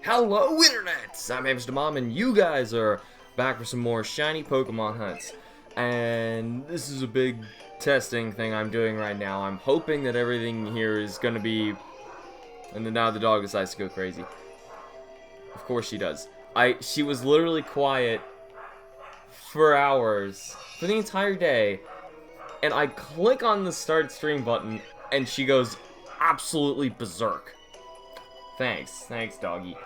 Hello, Internet! I'm HamsterBomb, and you guys are back for some more shiny Pokemon hunts. And this is a big testing thing I'm doing right now. I'm hoping that everything here is gonna be... And then now the dog decides to go crazy. Of course she does. She was literally quiet for hours, for the entire day. And I click on the start stream button, and she goes absolutely berserk. Thanks, doggy.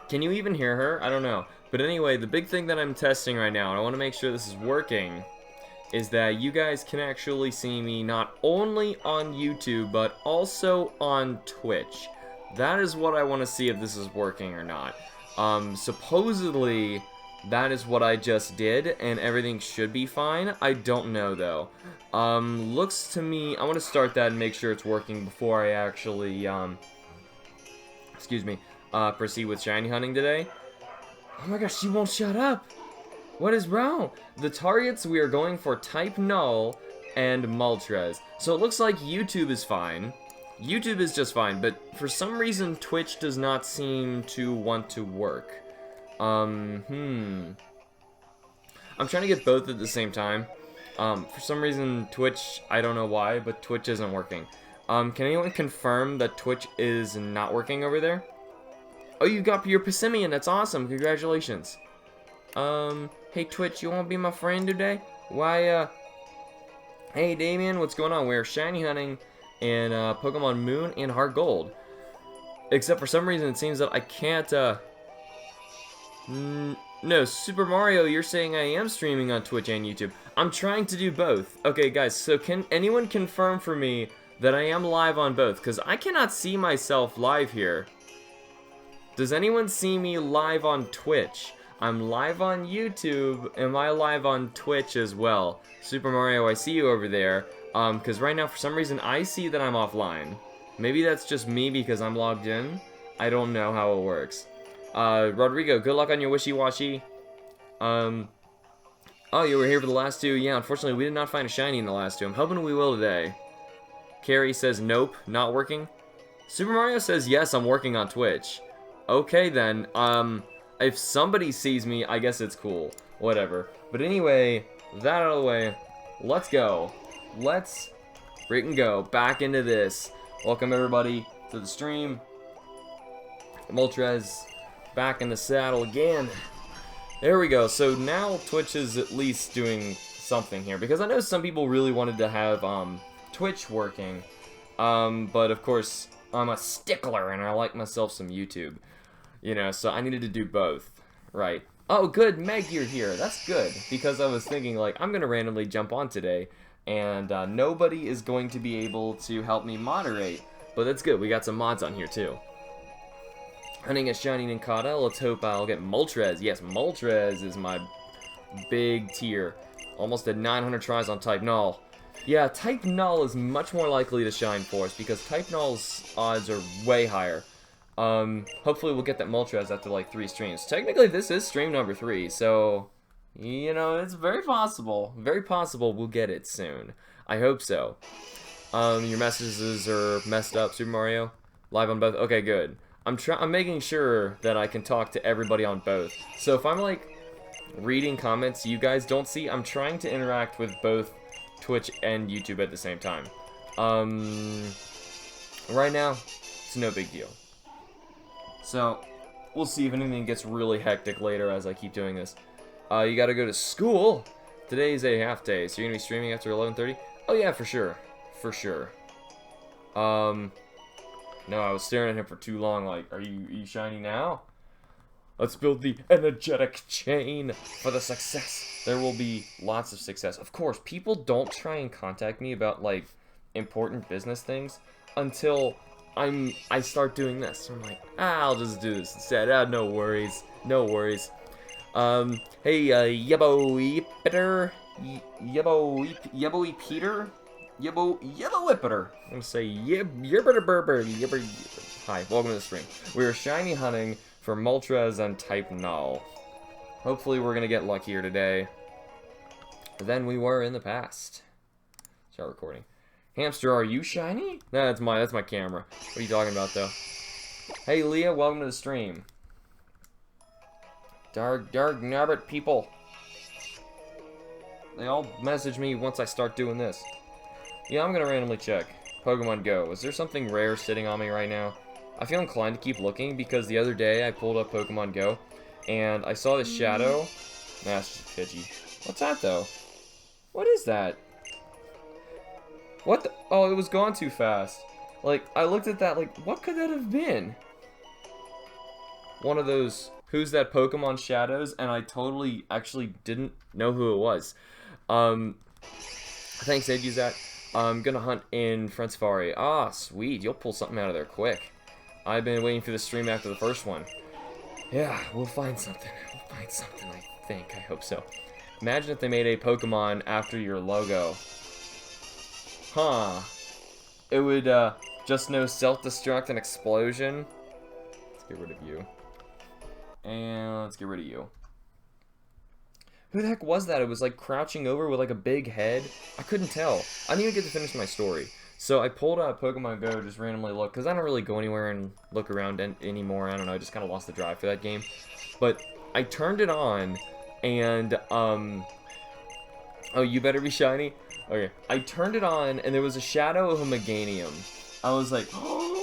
Can you even hear her? I don't know. But anyway, the big thing that I'm testing right now, and I want to make sure this is working, is that you guys can actually see me not only on YouTube, but also on Twitch. That is what I want to see if this is working or not. Supposedly, that is what I just did, and everything should be fine. I don't know, though. Looks to me... I want to start that and make sure it's working before I actually, proceed with shiny hunting today. Oh my gosh, she won't shut up! What is wrong? The targets we are going for type Null and Moltres. So it looks like YouTube is fine. YouTube is just fine, but for some reason Twitch does not seem to want to work. I'm trying to get both at the same time. For some reason Twitch, I don't know why, but Twitch isn't working. Can anyone confirm that Twitch is not working over there? Oh, you got your Pissimian, that's awesome, congratulations. Hey Twitch, you wanna be my friend today? Why, hey Damien, what's going on? We're shiny hunting in, Pokemon Moon and Heart Gold. Except for some reason it seems that I can't, no, Super Mario, you're saying I am streaming on Twitch and YouTube. I'm trying to do both. Okay, guys, so can anyone confirm for me that I am live on both? Because I cannot see myself live here. Does anyone see me live on Twitch? I'm live on YouTube. Am I live on Twitch as well? Super Mario, I see you over there. Because right now, for some reason, I see that I'm offline. Maybe that's just me because I'm logged in. I don't know how it works. Rodrigo, good luck on your wishy-washy. Oh, you were here for the last two. Yeah, unfortunately, we did not find a shiny in the last two. I'm hoping we will today. Carrie says, nope, not working. Super Mario says, yes, I'm working on Twitch. Okay, then, if somebody sees me, I guess it's cool. Whatever. But anyway, that out of the way, let's go. Let's freaking go. Back into this. Welcome, everybody, to the stream. Moltres back in the saddle again. There we go. So now Twitch is at least doing something here. Because I know some people really wanted to have, Twitch working. But of course, I'm a stickler and I like myself some YouTube. You know, so I needed to do both. Right. Oh, good, Meg, you're here. That's good. Because I was thinking, like, I'm going to randomly jump on today. And nobody is going to be able to help me moderate. But that's good. We got some mods on here, too. Hunting a shiny Nincada. Let's hope I'll get Moltres. Yes, Moltres is my big tier. Almost at 900 tries on type Null. Yeah, type Null is much more likely to shine for us. Because type Null's odds are way higher. Hopefully we'll get that Moltres after like 3 streams. Technically this is stream number 3, so, you know, it's very possible we'll get it soon. I hope so. Your messages are messed up, Super Mario. Live on both, okay, good. I'm making sure that I can talk to everybody on both. So if I'm like, reading comments you guys don't see, I'm trying to interact with both Twitch and YouTube at the same time. Right now, it's no big deal. So, we'll see if anything gets really hectic later as I keep doing this. You gotta go to school? Today's a half day, so you're gonna be streaming after 11:30? Oh yeah, for sure. For sure. No, I was staring at him for too long, like, are you shiny now? Let's build the energetic chain for the success. There will be lots of success. Of course, people don't try and contact me about, like, important business things until I start doing this. I'm like, I'll just do this instead. No worries. No worries. Hey, Yebo Peter. Yebo Peter? Yebo Whippiter. I'm gonna say Yibber. Hi, welcome to the stream. We're shiny hunting for Moltres and type Null. Hopefully we're gonna get luckier today than we were in the past. Start recording. Hamster, are you shiny? That's my camera. What are you talking about, though? Hey, Leah, welcome to the stream. Dark nabbit people. They all message me once I start doing this. Yeah, I'm gonna randomly check. Pokemon Go. Is there something rare sitting on me right now? I feel inclined to keep looking because the other day I pulled up Pokemon Go and I saw this shadow. Nah, it's just Pidgey. What's that though? What is that? What the? Oh, it was gone too fast. Like, I looked at that like, what could that have been? One of those, who's that Pokemon shadows, and I totally actually didn't know who it was. Thanks, Ed, use that. I'm gonna hunt in Front Safari. Ah, sweet, you'll pull something out of there quick. I've been waiting for the stream after the first one. Yeah, we'll find something. We'll find something, I think. I hope so. Imagine if they made a Pokemon after your logo. Huh. It would, just no self-destruct and explosion. Let's get rid of you. And let's get rid of you. Who the heck was that? It was like crouching over with like a big head. I couldn't tell. I didn't even get to finish my story. So I pulled out Pokemon Go, just randomly look, because I don't really go anywhere and look around anymore. I don't know, I just kind of lost the drive for that game. But I turned it on, and, oh, you better be shiny? Okay, I turned it on, and there was a shadow of a Meganium. I was like, oh,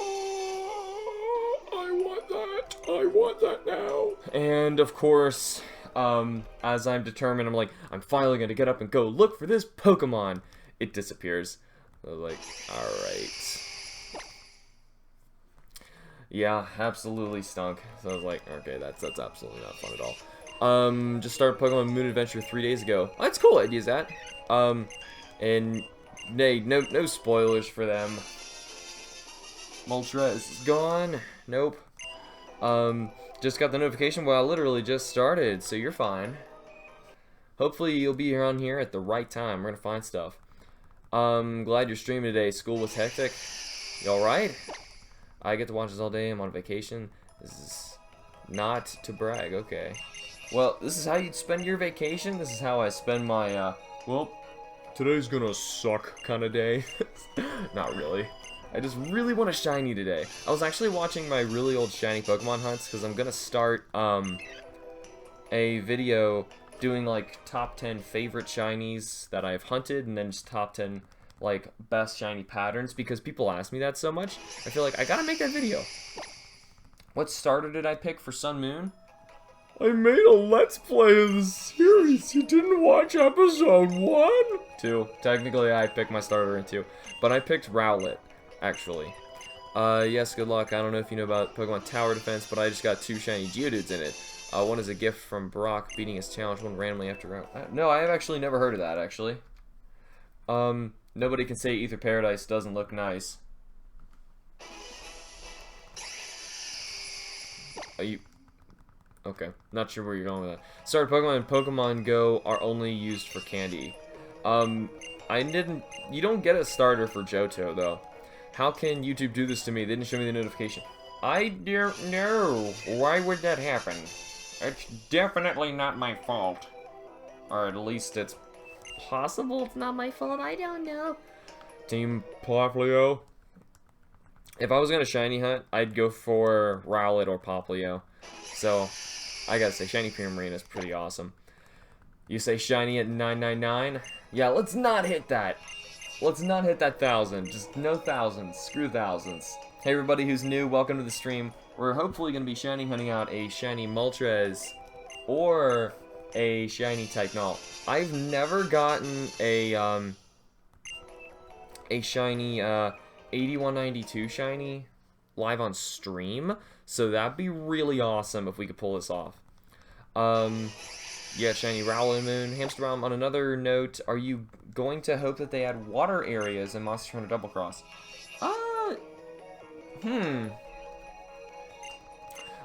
I want that now. And, of course, as I'm determined, I'm like, I'm finally gonna get up and go look for this Pokemon. It disappears. I was like, alright. Yeah, absolutely stunk. So I was like, okay, that's absolutely not fun at all. Just started Pokemon Moon Adventure 3 days ago. Oh, that's cool, I'd use that. And, nay, no spoilers for them. Moltres is gone. Nope. Just got the notification while I literally just started, so you're fine. Hopefully you'll be around here at the right time. We're gonna find stuff. Glad you're streaming today. School was hectic. You alright? I get to watch this all day. I'm on vacation. This is not to brag. Okay. Well, this is how you'd spend your vacation. This is how I spend my, well, today's gonna suck kind of day. Not really. I just really want a shiny today. I was actually watching my really old shiny Pokemon hunts because I'm gonna start a video doing like top 10 favorite shinies that I've hunted, and then just top 10 like best shiny patterns, because people ask me that so much. I feel like I gotta make that video. What starter did I pick for Sun Moon? I made a Let's Play of the series. You didn't watch episode 1? 2. Technically, I picked my starter in 2, but I picked Rowlet. Actually. Yes, good luck. I don't know if you know about Pokemon Tower Defense, but I just got 2 shiny Geodudes in it. One is a gift from Brock beating his challenge, one randomly after round. No, I have actually never heard of that, actually. Nobody can say Ether Paradise doesn't look nice. Are you... Okay, not sure where you're going with that. Starter Pokemon and Pokemon Go are only used for candy. I didn't... You don't get a starter for Johto, though. How can YouTube do this to me? They didn't show me the notification. I don't know. Why would that happen? It's definitely not my fault. Or at least it's possible it's not my fault. I don't know. Team Poplio. If I was gonna shiny hunt, I'd go for Rowlet or Poplio. So, I gotta say, shiny Primarina is pretty awesome. You say shiny at 999? Yeah, let's not hit that. Let's not hit that 1,000. Just no thousands. Screw thousands. Hey everybody who's new, welcome to the stream. We're hopefully going to be shiny hunting out a shiny Moltres or a shiny type Null. I've never gotten a shiny 8192 shiny live on stream, so that'd be really awesome if we could pull this off. Yeah, shiny Rowlet Moon. HamsterBomb, on another note, are you going to hope that they add water areas in Monster Hunter Double Cross? I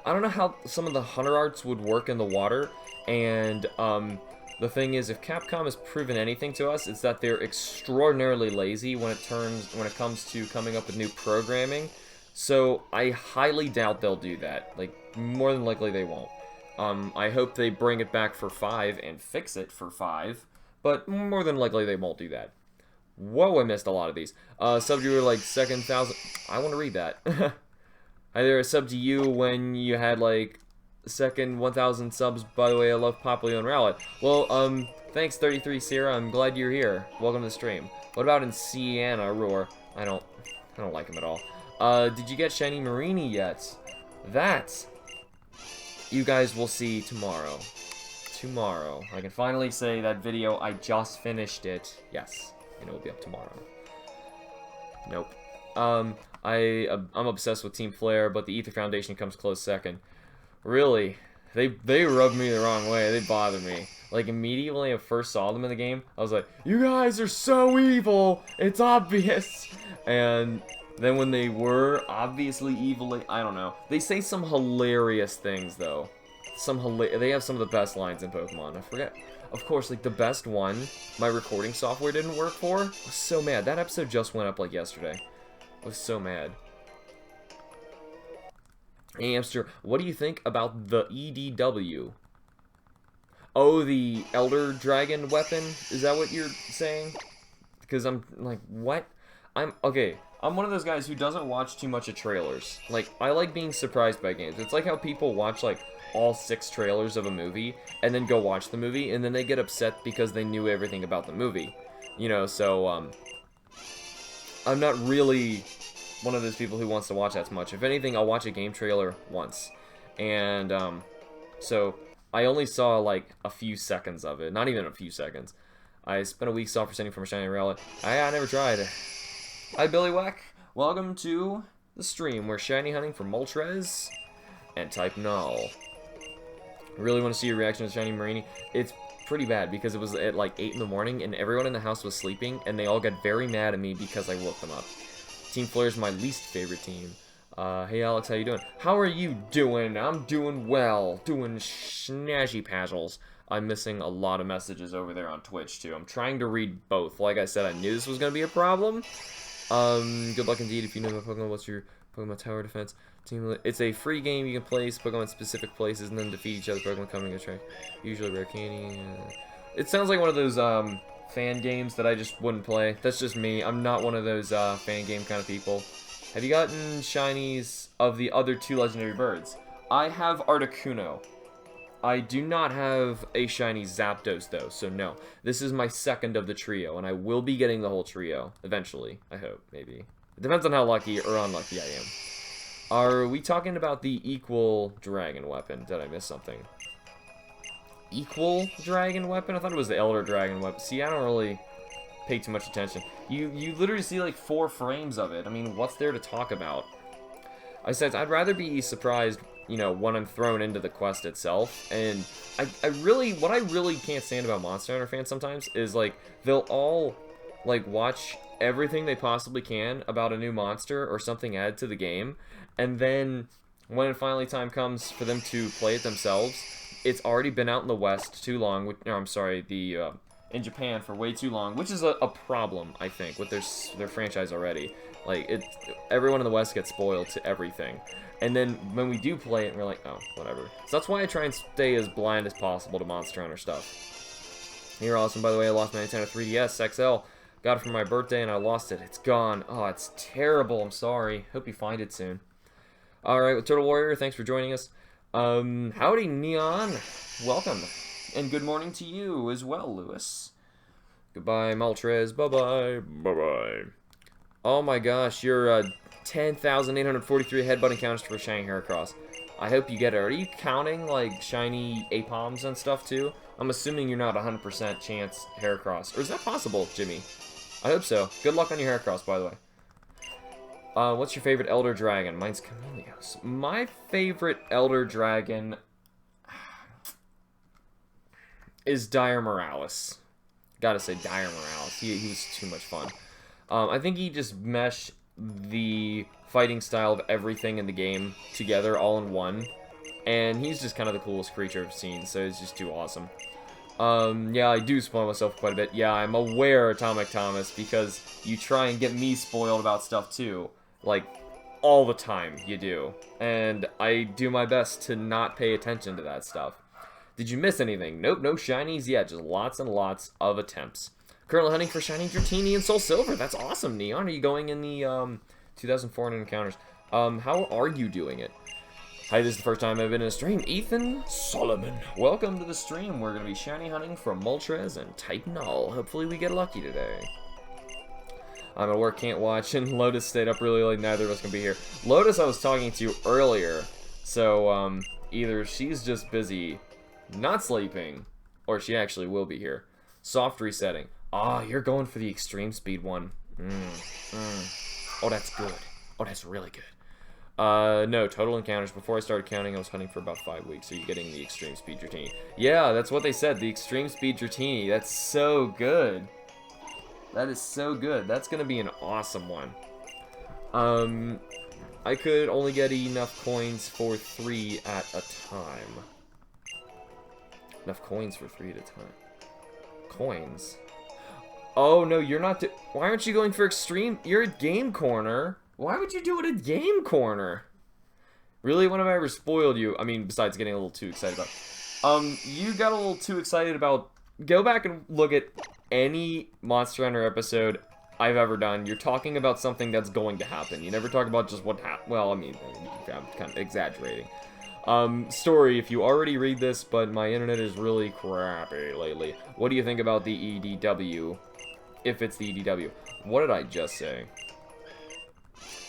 don't know how some of the Hunter arts would work in the water, and the thing is, if Capcom has proven anything to us, it's that they're extraordinarily lazy when it comes to coming up with new programming. So I highly doubt they'll do that. Like, more than likely they won't. I hope they bring it back for 5 and fix it for 5, but more than likely they won't do that. Whoa, I missed a lot of these. Subviewer like second thousand. I want to read that. Either a sub to you when you had, like, second 1,000 subs. By the way, I love Populio and Rowlet. Well, thanks 33 Sierra. I'm glad you're here. Welcome to the stream. What about in Sienna Roar? I don't like him at all. Did you get Shiny Marini yet? That you guys will see tomorrow. Tomorrow. I can finally say that video, I just finished it. Yes, and it will be up tomorrow. Nope. I'm obsessed with Team Flare, but the Ether Foundation comes close second. Really? They rubbed me the wrong way. They bothered me. Like, immediately when I first saw them in the game, I was like, you guys are so evil! It's obvious! And then when they were obviously evil, I don't know. They say some hilarious things, though. They have some of the best lines in Pokemon. I forget. Of course, like, the best one, my recording software didn't work for. I was so mad. That episode just went up, like, yesterday. I was so mad. Hey, Hamster, what do you think about the EDW? Oh, the Elder Dragon weapon? Is that what you're saying? Because I'm like, what? Okay, I'm one of those guys who doesn't watch too much of trailers. Like, I like being surprised by games. It's like how people watch, like, all 6 trailers of a movie, and then go watch the movie, and then they get upset because they knew everything about the movie. You know, so, I'm not really one of those people who wants to watch that much. If anything, I'll watch a game trailer once. And, so I only saw, like, a few seconds of it. Not even a few seconds. I spent a week soft presenting from a shiny Rowlet. I never tried. Hi, Billy Wack. Welcome to the stream. We're shiny hunting for Moltres and type Null. Really want to see your reaction to shiny Marini. It's pretty bad because it was at, like, 8 in the morning and everyone in the house was sleeping and they all got very mad at me because I woke them up. Team Flare is my least favorite team. Hey Alex, how you doing? How are you doing? I'm doing well. Doing snazzy pazzles. I'm missing a lot of messages over there on Twitch too. I'm trying to read both. Like I said, I knew this was gonna be a problem. Good luck indeed. If you know my Pokemon, what's your Pokemon Tower Defense? It's a free game. You can place Pokemon in specific places and then defeat each other Pokemon coming to train. Usually rare candy. It sounds like one of those fan games that I just wouldn't play. That's just me. I'm not one of those fan game kind of people. Have you gotten shinies of the other 2 legendary birds? I have Articuno. I do not have a shiny Zapdos though, so no. This is my second of the trio, and I will be getting the whole trio eventually. I hope, maybe. It depends on how lucky or unlucky I am. Are we talking about the equal dragon weapon? Did I miss something? Equal dragon weapon? I thought it was the Elder Dragon weapon. See, I don't really pay too much attention. You literally see like 4 frames of it. I mean, what's there to talk about? I said I'd rather be surprised, you know, when I'm thrown into the quest itself. And what I really can't stand about Monster Hunter fans sometimes is like they'll all like watch everything they possibly can about a new monster or something added to the game, and then when finally time comes for them to play it themselves, it's already been out in the West too long. No, I'm sorry, in Japan for way too long, which is a problem, I think, with their franchise already. Like, everyone in the West gets spoiled to everything. And then when we do play it, we're like, oh, whatever. So that's why I try and stay as blind as possible to Monster Hunter stuff. You're awesome, by the way. I lost my Nintendo 3DS XL. Got it for my birthday and I lost it. It's gone. Oh, it's terrible. I'm sorry. Hope you find it soon. Alright, with Turtle Warrior, thanks for joining us. Howdy, Neon. Welcome. And good morning to you as well, Lewis. Goodbye, Moltres. Bye-bye. Bye-bye. Oh my gosh, you're 10,843 headbutt encounters for shiny Heracross. I hope you get it. Are you counting, like, shiny Apoms and stuff, too? I'm assuming you're not 100% chance Heracross. Or is that possible, Jimmy? I hope so. Good luck on your Heracross, by the way. What's your favorite Elder Dragon? Mine's Camellios. My favorite Elder Dragon is Dire Morales. Gotta say, Dire Morales. He was too much fun. I think he just meshed the fighting style of everything in the game together all in one. And he's just kind of the coolest creature I've seen, so it's just too awesome. Yeah, I do spoil myself quite a bit. Yeah, I'm aware, Atomic Thomas, because you try and get me spoiled about stuff too. Like, all the time you do. And I do my best to not pay attention to that stuff. Did you miss anything? Nope, no shinies yet, just lots and lots of attempts. Currently hunting for shiny Dratini and Soul Silver. That's awesome, Neon. Are you going in the 2,400 encounters? How are you doing it? Hi, this is the first time I've been in a stream. Ethan Solomon. Welcome to the stream. We're going to be shiny hunting from Moltres and type Null. Hopefully we get lucky today. I'm at work, can't watch, and Lotus stayed up really late. Neither of us can be here. Lotus I was talking to earlier, so either she's just busy not sleeping, or she actually will be here. Soft resetting. Ah, you're going for the extreme speed one. Oh, that's good. Oh, that's really good. No, total encounters. Before I started counting, I was hunting for about 5 weeks. Are you getting the extreme speed Dratini? Yeah, that's what they said. The extreme speed Dratini. That's so good. That is so good. That's gonna be an awesome one. I could only get enough coins for 3 at a time. Enough coins for 3 at a time. Coins? Oh, no, you're not... Why aren't you going for extreme? You're at Game Corner. Why would you do it at Game Corner? Really, when have I ever spoiled you? I mean, besides getting a little too excited about... you got a little too excited about... Go back and look at any Monster Hunter episode I've ever done. You're talking about something that's going to happen. You never talk about just what happened. Well, I mean, I'm kind of exaggerating. Story, if you already read this, but my internet is really crappy lately. What do you think about the EDW? If it's the EDW. What did I just say?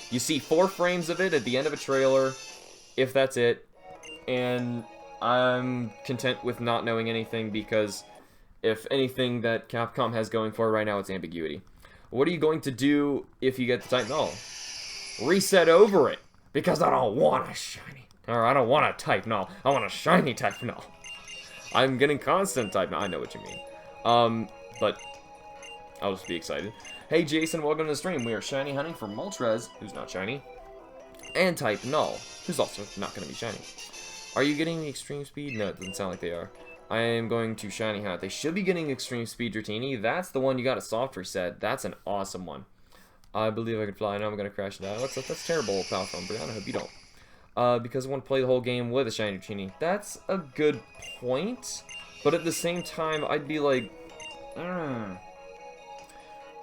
You see 4 frames of it at the end of a trailer, if that's it, and I'm content with not knowing anything because if anything that Capcom has going for it right now, it's ambiguity. What are you going to do if you get the type Null? Reset over it, because I don't want a shiny. Or I don't want a type Null. I want a shiny type Null. I'm getting constant type Null. I know what you mean. But I'll just be excited. Hey Jason, welcome to the stream. We are shiny hunting for Moltres, who's not shiny, and type Null, who's also not going to be shiny. Are you getting the extreme speed? No, it doesn't sound like they are. I am going to shiny hunt. They should be getting extreme speed Dratini. That's the one you got a soft reset. That's an awesome one. I believe I can fly. Now I'm going to crash now. That's terrible, Pal from Brianna. I hope you don't. Because I want to play the whole game with a shiny Dratini. That's a good point. But at the same time, I'd be like,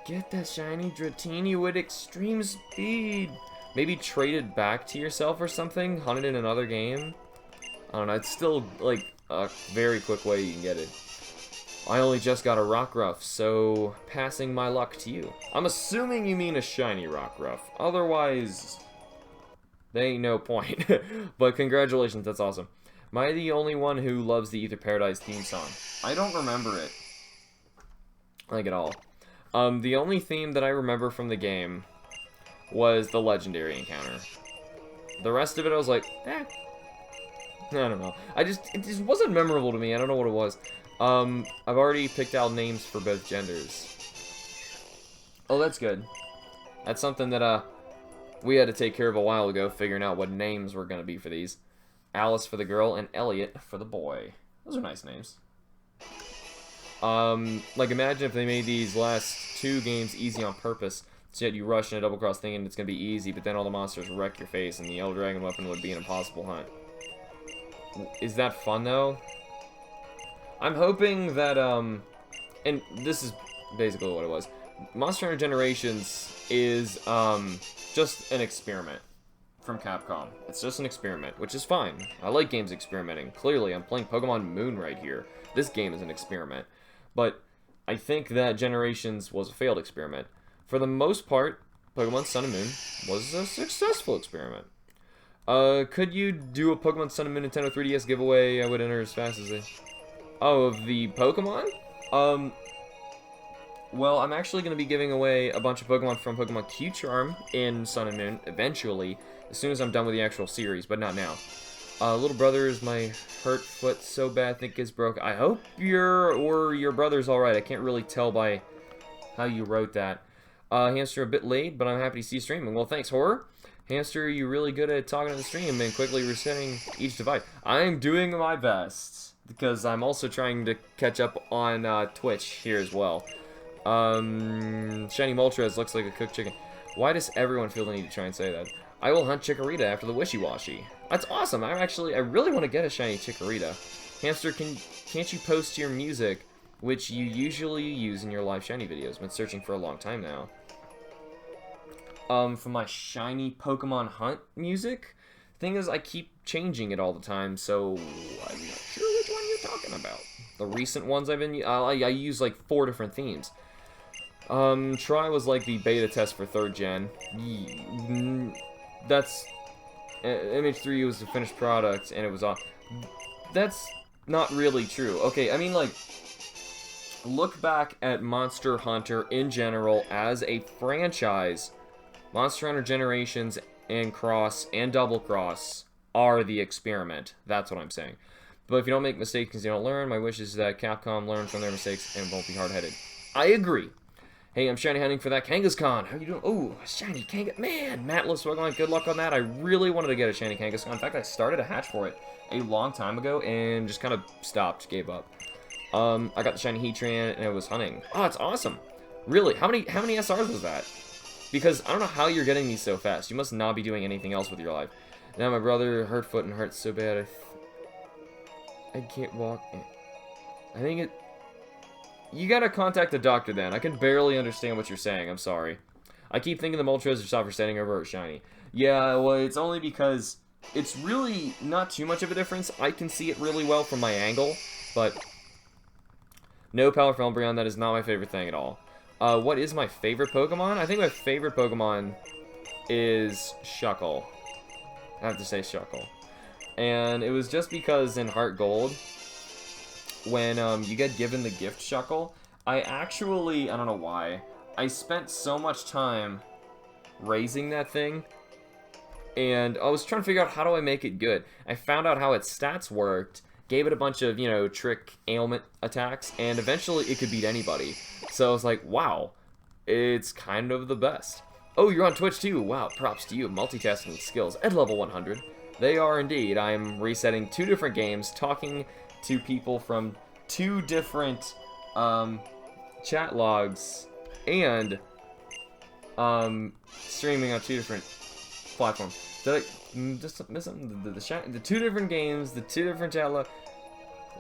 get that shiny Dratini with extreme speed. Maybe trade it back to yourself or something. Hunt it in another game. I don't know. It's still, like, a very quick way you can get it. I only just got a Rockruff, so passing my luck to you. I'm assuming you mean a shiny Rockruff. Otherwise, there ain't no point. But congratulations, that's awesome. Am I the only one who loves the Ether Paradise theme song? I don't remember it. Like, at all. The only theme that I remember from the game was the legendary encounter. The rest of it, I was like, eh. I don't know. It just wasn't memorable to me. I don't know what it was. I've already picked out names for both genders. Oh, that's good. That's something that, we had to take care of a while ago, figuring out what names were going to be for these. Alice for the girl and Elliot for the boy. Those are nice names. Like, imagine if they made these last 2 games easy on purpose, so yet you rush in a double cross thinking it's going to be easy, but then all the monsters wreck your face, and the Yellow Dragon weapon would be an impossible hunt. Is that fun, though? I'm hoping that, and this is basically what it was. Monster Hunter Generations is, just an experiment from Capcom. It's just an experiment, which is fine. I like games experimenting. Clearly, I'm playing Pokemon Moon right here. This game is an experiment. But I think that Generations was a failed experiment. For the most part, Pokemon Sun and Moon was a successful experiment. Could you do a Pokemon Sun and Moon Nintendo 3DS giveaway? I would enter as fast as they... Oh, of the Pokemon? Well, I'm actually going to be giving away a bunch of Pokemon from Pokemon Q-Charm in Sun and Moon, eventually, as soon as I'm done with the actual series, but not now. Little brother is my hurt foot so bad, think it's broke. I hope your brother's alright. I can't really tell by how you wrote that. Hamster, a bit late, but I'm happy to see you streaming. Well, thanks, Horror. Hamster, you're really good at talking to the stream and quickly resetting each device. I'm doing my best, because I'm also trying to catch up on Twitch here as well. Shiny Moltres looks like a cooked chicken. Why does everyone feel the need to try and say that? I will hunt Chikorita after the Wishy-Washy. That's awesome. I really want to get a shiny Chikorita. Hamster, can't you post your music, which you usually use in your live shiny videos? Been searching for a long time now. for my shiny Pokemon hunt music. Thing is, I keep changing it all the time, so I'm not sure which one you're talking about. The recent ones I've been, I use like 4 different themes. Try was like the beta test for 3rd gen. That's MH3 was the finished product, and it was on. That's not really true. Okay, I mean, like, look back at Monster Hunter in general as a franchise. Monster Hunter Generations and Cross and Double Cross are the experiment. That's what I'm saying. But if you don't make mistakes, you don't learn. My wish is that Capcom learn from their mistakes and won't be hard-headed. I agree. Hey, I'm shiny hunting for that Kangaskhan. How you doing? Oh, shiny Kangaskhan. Man, Matless, good luck on that. I really wanted to get a shiny Kangaskhan. In fact, I started a hatch for it a long time ago and just kind of stopped, gave up. I got the shiny Heatran and I was hunting. Oh, it's awesome. Really, how many SRs was that? Because I don't know how you're getting these so fast. You must not be doing anything else with your life. Now my brother hurt foot and hurts so bad I can't walk. I think it... You gotta contact the doctor then. I can barely understand what you're saying. I'm sorry. I keep thinking the Moltres are soft for standing over at shiny. Yeah, well, it's only because it's really not too much of a difference. I can see it really well from my angle, but no powerful Umbreon. That is not my favorite thing at all. What is my favorite Pokemon? I think my favorite Pokemon is Shuckle. I have to say Shuckle. And it was just because in Heart Gold, when you get given the gift Shuckle, I don't know why, I spent so much time raising that thing, and I was trying to figure out how do I make it good. I found out how its stats worked, gave it a bunch of, you know, trick ailment attacks, and eventually it could beat anybody. So I was like, wow, it's kind of the best. Oh, you're on Twitch too. Wow, props to you. Multitasking skills at level 100. They are indeed. I'm resetting 2 different games, talking to people from 2 different chat logs, and streaming on 2 different platforms. Did I just miss something? The 2 different games, the 2 different chat logs.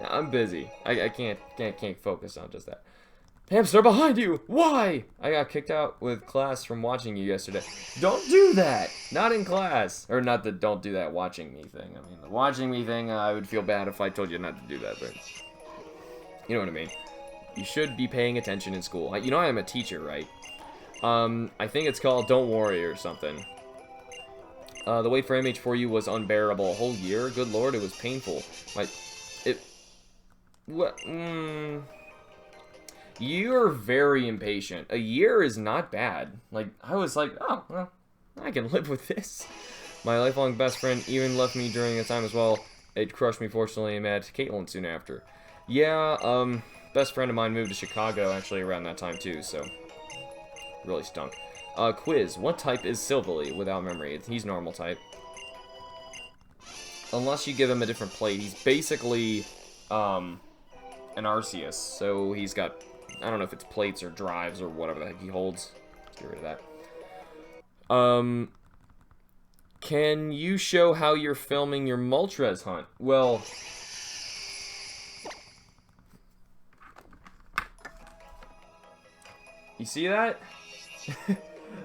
I'm busy. I can't focus on just that. Hamster, behind you! Why? I got kicked out with class from watching you yesterday. Don't do that! Not in class. Or not the don't do that watching me thing. I mean, the watching me thing, I would feel bad if I told you not to do that, but you know what I mean. You should be paying attention in school. You know I am a teacher, right? I think it's called Don't Worry or something. The wait for MH4U was unbearable. A whole year? Good lord, it was painful. What? You're very impatient. A year is not bad. Like, I was like, oh, well, I can live with this. My lifelong best friend even left me during a time as well. It crushed me, fortunately. I met Caitlin soon after. Yeah, best friend of mine moved to Chicago actually around that time too, so really stunk. Quiz. What type is Silvally without memory? He's normal type. Unless you give him a different plate. He's basically, an Arceus, so he's got, I don't know if it's plates or drives or whatever the heck he holds. Let's get rid of that. Can you show how you're filming your Moltres hunt? Well, you see that?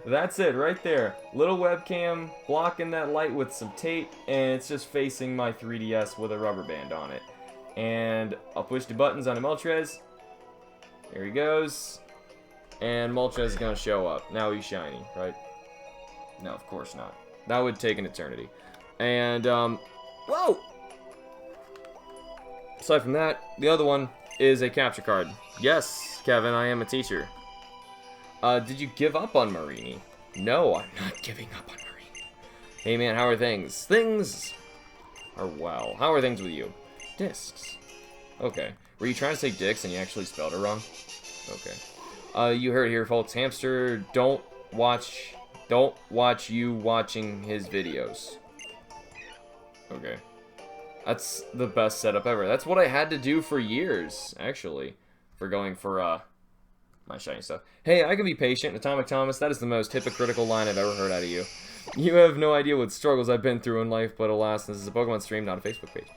That's it right there. Little webcam blocking that light with some tape, and it's just facing my 3DS with a rubber band on it. And I'll push the buttons on the Moltres. There he goes. And Moltres is going to show up. Now he's shiny, right? No, of course not. That would take an eternity. And, whoa! Aside from that, the other one is a capture card. Yes, Kevin, I am a teacher. Did you give up on Marini? No, I'm not giving up on Marini. Hey man, how are things? Things are well. How are things with you? Discs. Okay. Were you trying to say dicks and you actually spelled it wrong? Okay. You heard it here, folks. Hamster, don't watch you watching his videos. Okay. That's the best setup ever. That's what I had to do for years, actually, for going for, my shiny stuff. Hey, I can be patient, Atomic Thomas. That is the most hypocritical line I've ever heard out of you. You have no idea what struggles I've been through in life, but alas, this is a Pokemon stream, not a Facebook page.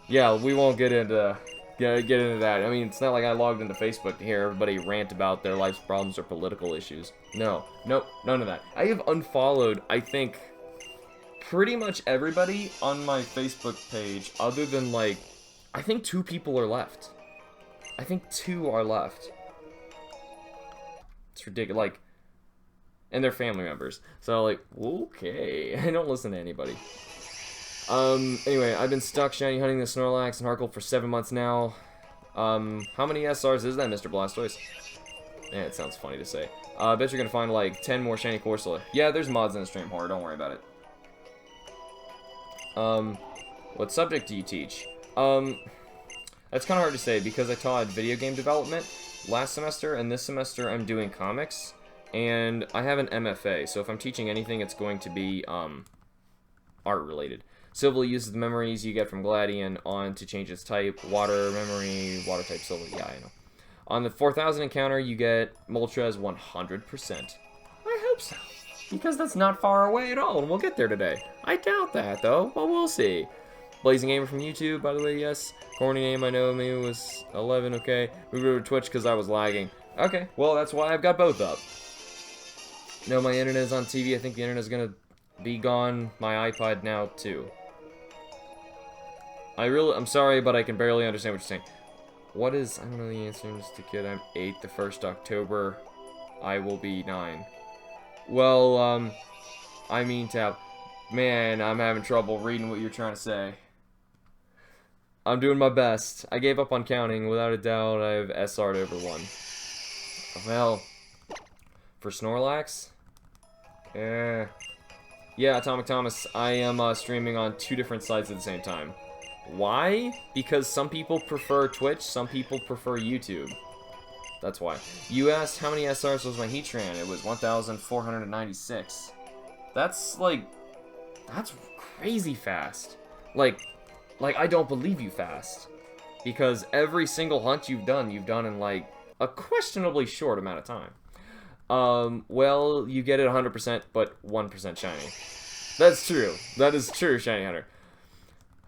Yeah, we won't get into get into that. I mean, it's not like I logged into Facebook to hear everybody rant about their life's problems or political issues. No, nope, none of that. I have unfollowed, I think, pretty much everybody on my Facebook page, other than, like, I think 2 people are left. I think 2 are left. It's ridiculous. Like, and they're family members. So, like, okay. I don't listen to anybody. Anyway, I've been stuck shiny hunting the Snorlax and Harkle for 7 months now. How many SRs is that, Mr. Blastoise? Yeah, it sounds funny to say. I bet you're gonna find, like, 10 more shiny Corsola. Yeah, there's mods in the stream, horror, don't worry about it. What subject do you teach? That's kind of hard to say, because I taught video game development last semester, and this semester I'm doing comics, and I have an MFA, so if I'm teaching anything, it's going to be, art-related. Silva uses the memories you get from Gladian on to change its type. Water memory, water type Silva, yeah, I know. On the 4000 encounter, you get Moltres 100%. I hope so, because that's not far away at all, and we'll get there today. I doubt that, though, but we'll see. Blazing Gamer from YouTube, by the way, yes. Corny name, I know, maybe it was 11, okay. Moved over to Twitch because I was lagging. Okay, well, that's why I've got both up. No, my internet is on TV. I think the internet is going to be gone. My iPod now, too. I'm sorry, but I can barely understand what you're saying. What is, I don't know the answer, I'm just a kid. I'm 8, the 1st October. I will be 9. Well, I mean, Tab. Man, I'm having trouble reading what you're trying to say. I'm doing my best. I gave up on counting. Without a doubt, I've SR'd over 1. Well, for Snorlax? Yeah, Atomic Thomas, I am streaming on 2 different sites at the same time. Why? Because some people prefer Twitch, some people prefer YouTube. That's why. You asked how many SRs was my Heatran. It was 1,496. That's, like, that's crazy fast. Like, I don't believe you fast. Because every single hunt you've done in, like, a questionably short amount of time. Well, you get it 100%, but 1% shiny. That's true. That is true, Shiny Hunter.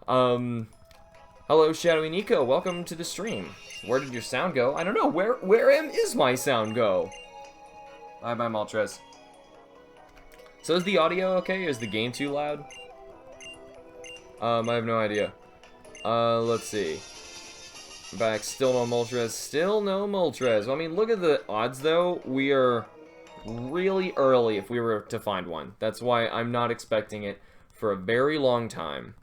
Hello, Shadowy Nico. Welcome to the stream. Where did your sound go? I don't know. Where is my sound go? Bye-bye, Moltres. So is the audio okay? Is the game too loud? I have no idea. Let's see. Back, still no Moltres. Still no Moltres. I mean, look at the odds, though. We are really early if we were to find one. That's why I'm not expecting it for a very long time.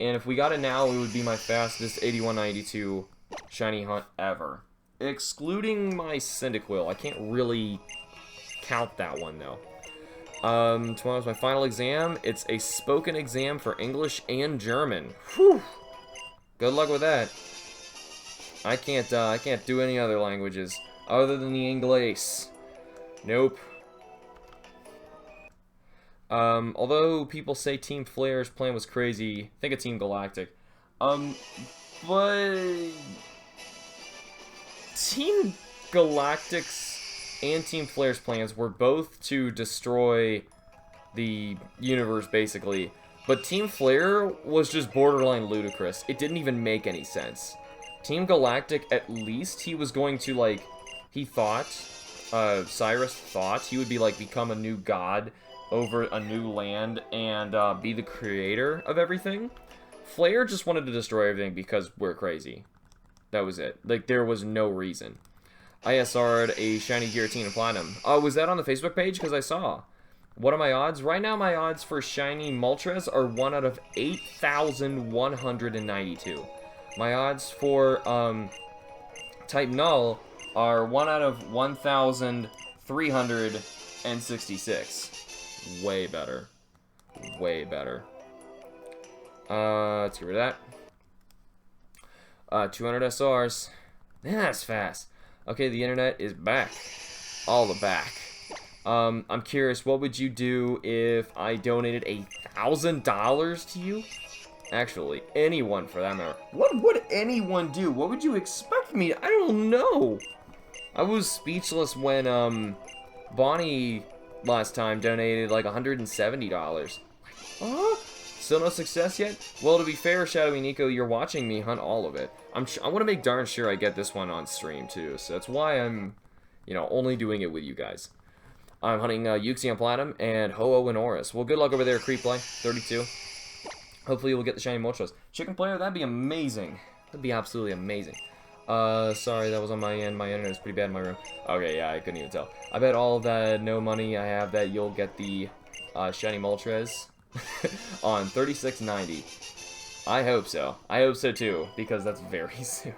And if we got it now, it would be my fastest 8192 shiny hunt ever. Excluding my Cyndaquil. I can't really count that one, though. Tomorrow's my final exam. It's a spoken exam for English and German. Whew. Good luck with that. I can't do any other languages other than the English. Nope. Although people say Team Flare's plan was crazy, think of Team Galactic. But Team Galactic's and Team Flare's plans were both to destroy the universe, basically. But Team Flare was just borderline ludicrous. It didn't even make any sense. Team Galactic, at least, he was going to, like, he thought, Cyrus thought he would be, like, become a new god over a new land and be the creator of everything. Flare just wanted to destroy everything because we're crazy. That was it. Like, there was no reason. I SR'd a shiny Giratina Platinum. Oh, was that on the Facebook page? Because I saw. What are my odds? Right now, my odds for shiny Moltres are 1 out of 8,192. My odds for type Null are 1 out of 1,366. Way better. Way better. Let's get rid of that. 200 SRs. Man, that's fast. Okay, the internet is back. All the back. I'm curious, what would you do if I donated $1,000 to you? Actually, anyone for that matter. What would anyone do? What would you expect me to? I don't know. I was speechless when, Bonnie last time donated like $170. Huh? Still no success yet? Well, to be fair, Shadowy Nico, you're watching me hunt all of it. I want to make darn sure I get this one on stream, too. So that's why I'm, you know, only doing it with you guys. I'm hunting Yuxi on Platinum and Ho-Oh and Oris. Well, good luck over there, Creep Play, 32. Hopefully we'll get the shiny Moltres. Chicken Player, that'd be amazing. That'd be absolutely amazing. Sorry, that was on my end. My internet is pretty bad in my room. Okay, yeah, I couldn't even tell. I bet all that no money I have that you'll get the shiny Moltres on 36.90. I hope so. I hope so too, because that's very soon.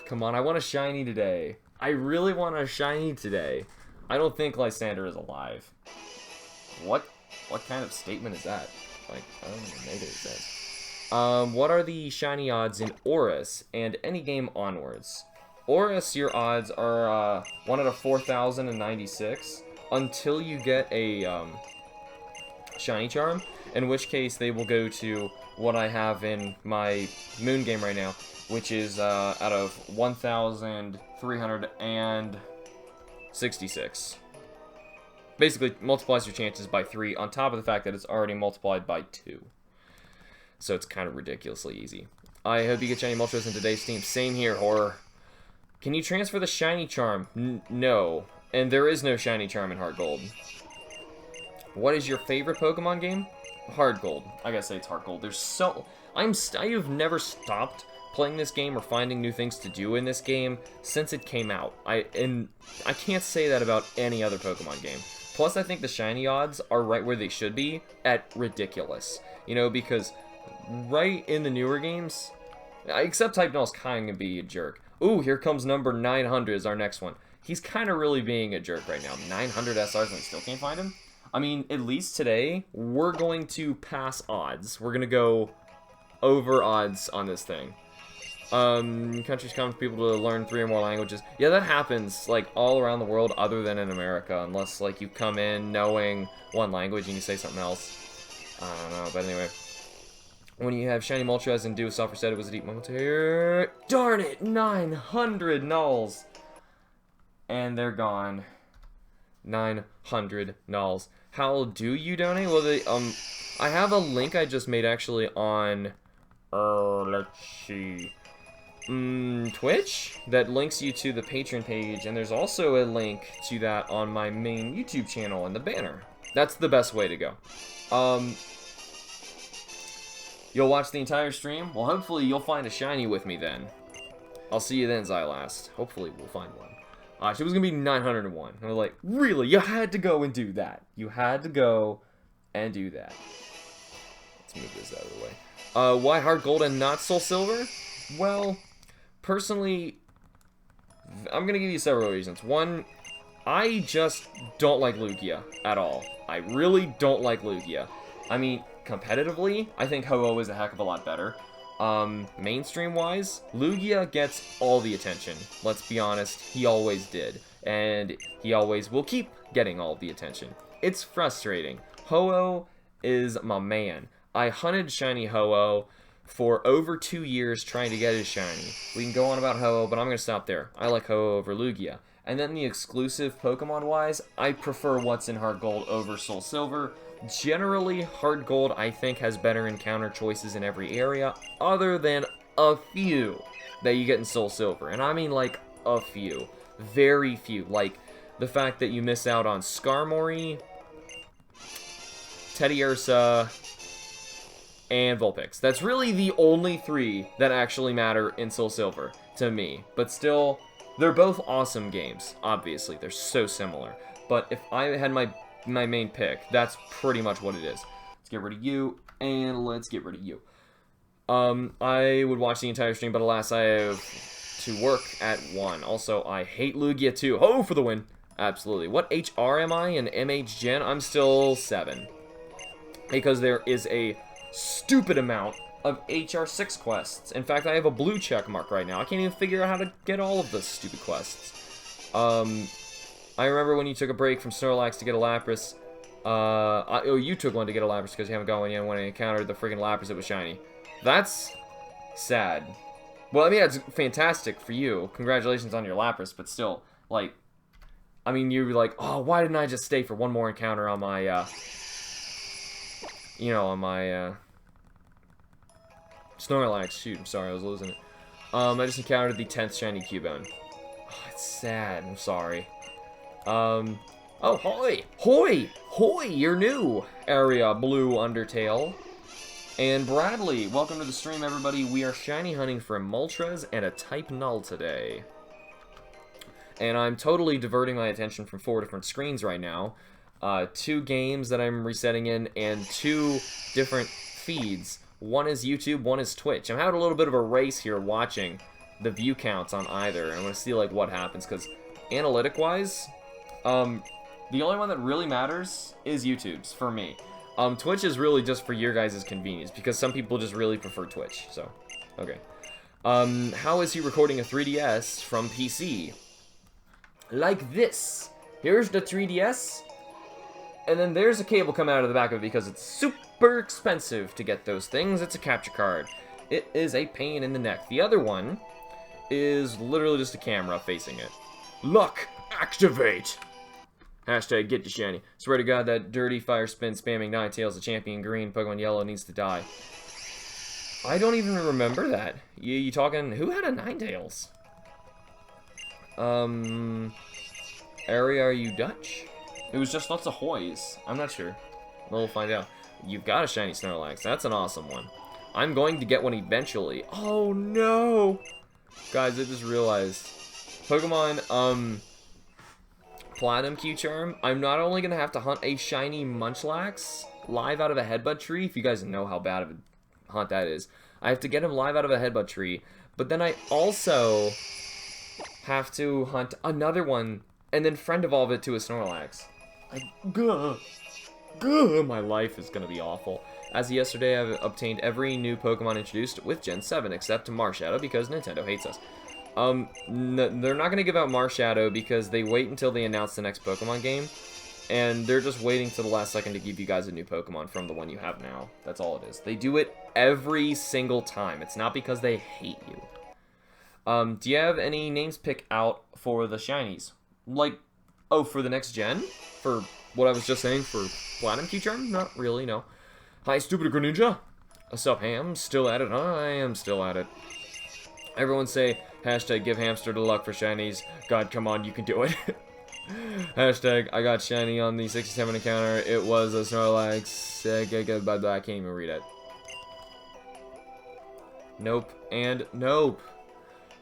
Come on, I want a shiny today. I really want a shiny today. I don't think Lysander is alive. What kind of statement is that? Like, I don't even make any sense. What are the shiny odds in Oris and any game onwards? Oris, your odds are 1 out of 4,096 until you get a shiny charm, in which case they will go to what I have in my moon game right now, which is out of 1,366. Basically, multiplies your chances by 3, on top of the fact that it's already multiplied by 2. So it's kind of ridiculously easy. I hope you get shiny Moltres in today's team. Same here, Horror. Can you transfer the shiny charm? No. And there is no shiny charm in Heart Gold. What is your favorite Pokemon game? Heart Gold. I gotta say it's Heart Gold. There's so... I have never stopped playing this game or finding new things to do in this game since it came out. I can't say that about any other Pokemon game. Plus, I think the shiny odds are right where they should be at ridiculous. You know, because right in the newer games, except Type Null's kind of be a jerk. Ooh, here comes number 900 is our next one. He's kind of really being a jerk right now. 900 SRs and we still can't find him? I mean, at least today, we're going to pass odds. We're going to go over odds on this thing. Countries come for people to learn 3 or more languages. Yeah, that happens, like, all around the world other than in America, unless, like, you come in knowing one language and you say something else. I don't know, but anyway. When you have shiny Moltres and do a software said it was a deep moment here. Darn it! 900 nulls! And they're gone. 900 nulls. How do you donate? Well, I have a link I just made actually on, let's see, Twitch that links you to the Patreon page, and there's also a link to that on my main YouTube channel in the banner. That's the best way to go. You'll watch the entire stream? Well, hopefully you'll find a shiny with me then. I'll see you then, Xylast. Hopefully we'll find one. She was gonna be 901. And I was like, really? You had to go and do that. You had to go and do that. Let's move this out of the way. Why Heart Gold and not Soul Silver? Well, personally, I'm gonna give you several reasons. One, I just don't like Lugia at all. I really don't like Lugia. I mean, competitively, I think Ho-Oh is a heck of a lot better. Mainstream-wise, Lugia gets all the attention. Let's be honest, he always did. And he always will keep getting all the attention. It's frustrating. Ho-Oh is my man. I hunted shiny Ho-Oh for over 2 years trying to get his shiny. We can go on about Ho-Oh, but I'm going to stop there. I like Ho-Oh over Lugia. And then the exclusive Pokemon-wise, I prefer what's in Heart Gold over Soul Silver. Generally, Heart Gold, I think, has better encounter choices in every area, other than a few that you get in Soul Silver. And I mean, like, a few. Very few. Like, the fact that you miss out on Skarmory, Teddiursa, and Vulpix. That's really the only 3 that actually matter in Soul Silver, to me. But still, they're both awesome games, obviously. They're so similar. But if I had my main pick, that's pretty much what it is. Let's get rid of you, and let's get rid of you. I would watch the entire stream, but alas, I have to work at 1. Also, I hate Lugia too. Oh, for the win. Absolutely. What HR am I in MH Gen? I'm still 7. Because there is a stupid amount of HR6 quests. In fact, I have a blue check mark right now. I can't even figure out how to get all of the stupid quests. I remember when you took a break from Snorlax to get a Lapras. Oh, you took one to get a Lapras because you haven't got one yet when I encountered the freaking Lapras that was shiny. That's sad. Well, I mean, that's fantastic for you. Congratulations on your Lapras, but still, like, I mean, you'd be like, oh, why didn't I just stay for one more encounter on my, you know, on my, Snorlax. Shoot, I'm sorry, I was losing it. I just encountered the 10th shiny Cubone. Oh, it's sad, I'm sorry. Oh, Hoy! Hoy! Hoy, you're new! Area Blue Undertale. And Bradley, welcome to the stream, everybody. We are shiny hunting for Moltres and a type Null today. And I'm totally diverting my attention from 4 different screens right now. 2 games that I'm resetting in, and 2 different feeds. One is YouTube, one is Twitch. I'm having a little bit of a race here watching the view counts on either. And I want to see, like, what happens, because analytic-wise, the only one that really matters is YouTube's, for me. Twitch is really just for your guys' convenience, because some people just really prefer Twitch, so, okay. How is he recording a 3DS from PC? Like this. Here's the 3DS, and then there's a cable coming out of the back of it because it's super expensive to get those things. It's a capture card. It is a pain in the neck. The other one is literally just a camera facing it. Luck, activate! Hashtag get to shiny. Swear to God, that dirty fire spin spamming Ninetales, the champion green, Pokemon yellow needs to die. I don't even remember that. You talking, who had a Ninetales? Area, are you Dutch? It was just lots of Hoys. I'm not sure. We'll find out. You've got a shiny Snorlax. That's an awesome one. I'm going to get one eventually. Oh no! Guys, I just realized. Pokemon, Platinum Q-Charm, I'm not only going to have to hunt a shiny Munchlax live out of a headbutt tree, if you guys know how bad of a hunt that is. I have to get him live out of a headbutt tree, but then I also have to hunt another one, and then friend evolve it to a Snorlax. My life is going to be awful. As of yesterday, I've obtained every new Pokemon introduced with Gen 7, except Marshadow, because Nintendo hates us. They're not going to give out Marshadow because they wait until they announce the next Pokemon game, and they're just waiting to the last second to give you guys a new Pokemon from the one you have now. That's all it is. They do it every single time. It's not because they hate you. Do you have any names pick out for the shinies? Like, oh, for the next gen? For what I was just saying for Platinum Q-Charm? Not really, no. Hi, stupid Greninja. What's up, Ham? Still at it? I am still at it. Everyone say, hashtag give Hamster the luck for shinies. God, come on, you can do it. Hashtag I got shiny on the 67 encounter. It was a Snorlax. I can't even read it. Nope and nope.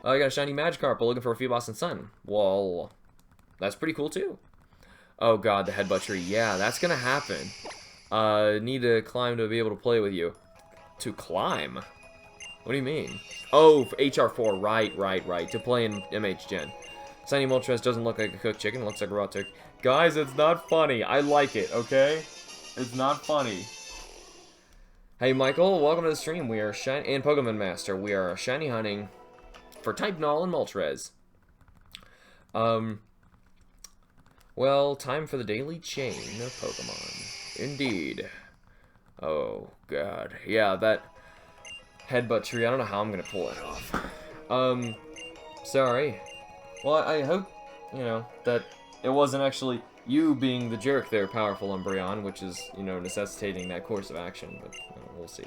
I got a shiny Magikarp, but looking for a Feebas and Sun. Well, that's pretty cool too. Oh god, the headbutt tree. Yeah, that's gonna happen. Need to climb to be able to play with you. To climb? What do you mean? Oh, HR4. Right. To play in MH Gen. Shiny Moltres doesn't look like a cooked chicken. It looks like a raw turkey. Guys, it's not funny. I like it, okay? It's not funny. Hey, Michael. Welcome to the stream. We are shiny... And Pokemon Master. We are shiny hunting for type Null and Moltres. Well, time for the daily chain of Pokemon. Indeed. Oh, God. Yeah, that headbutt tree. I don't know how I'm gonna pull it off. Sorry. Well, I hope, you know, that it wasn't actually you being the jerk there, Powerful Umbreon, which is, you know, necessitating that course of action, but we'll see.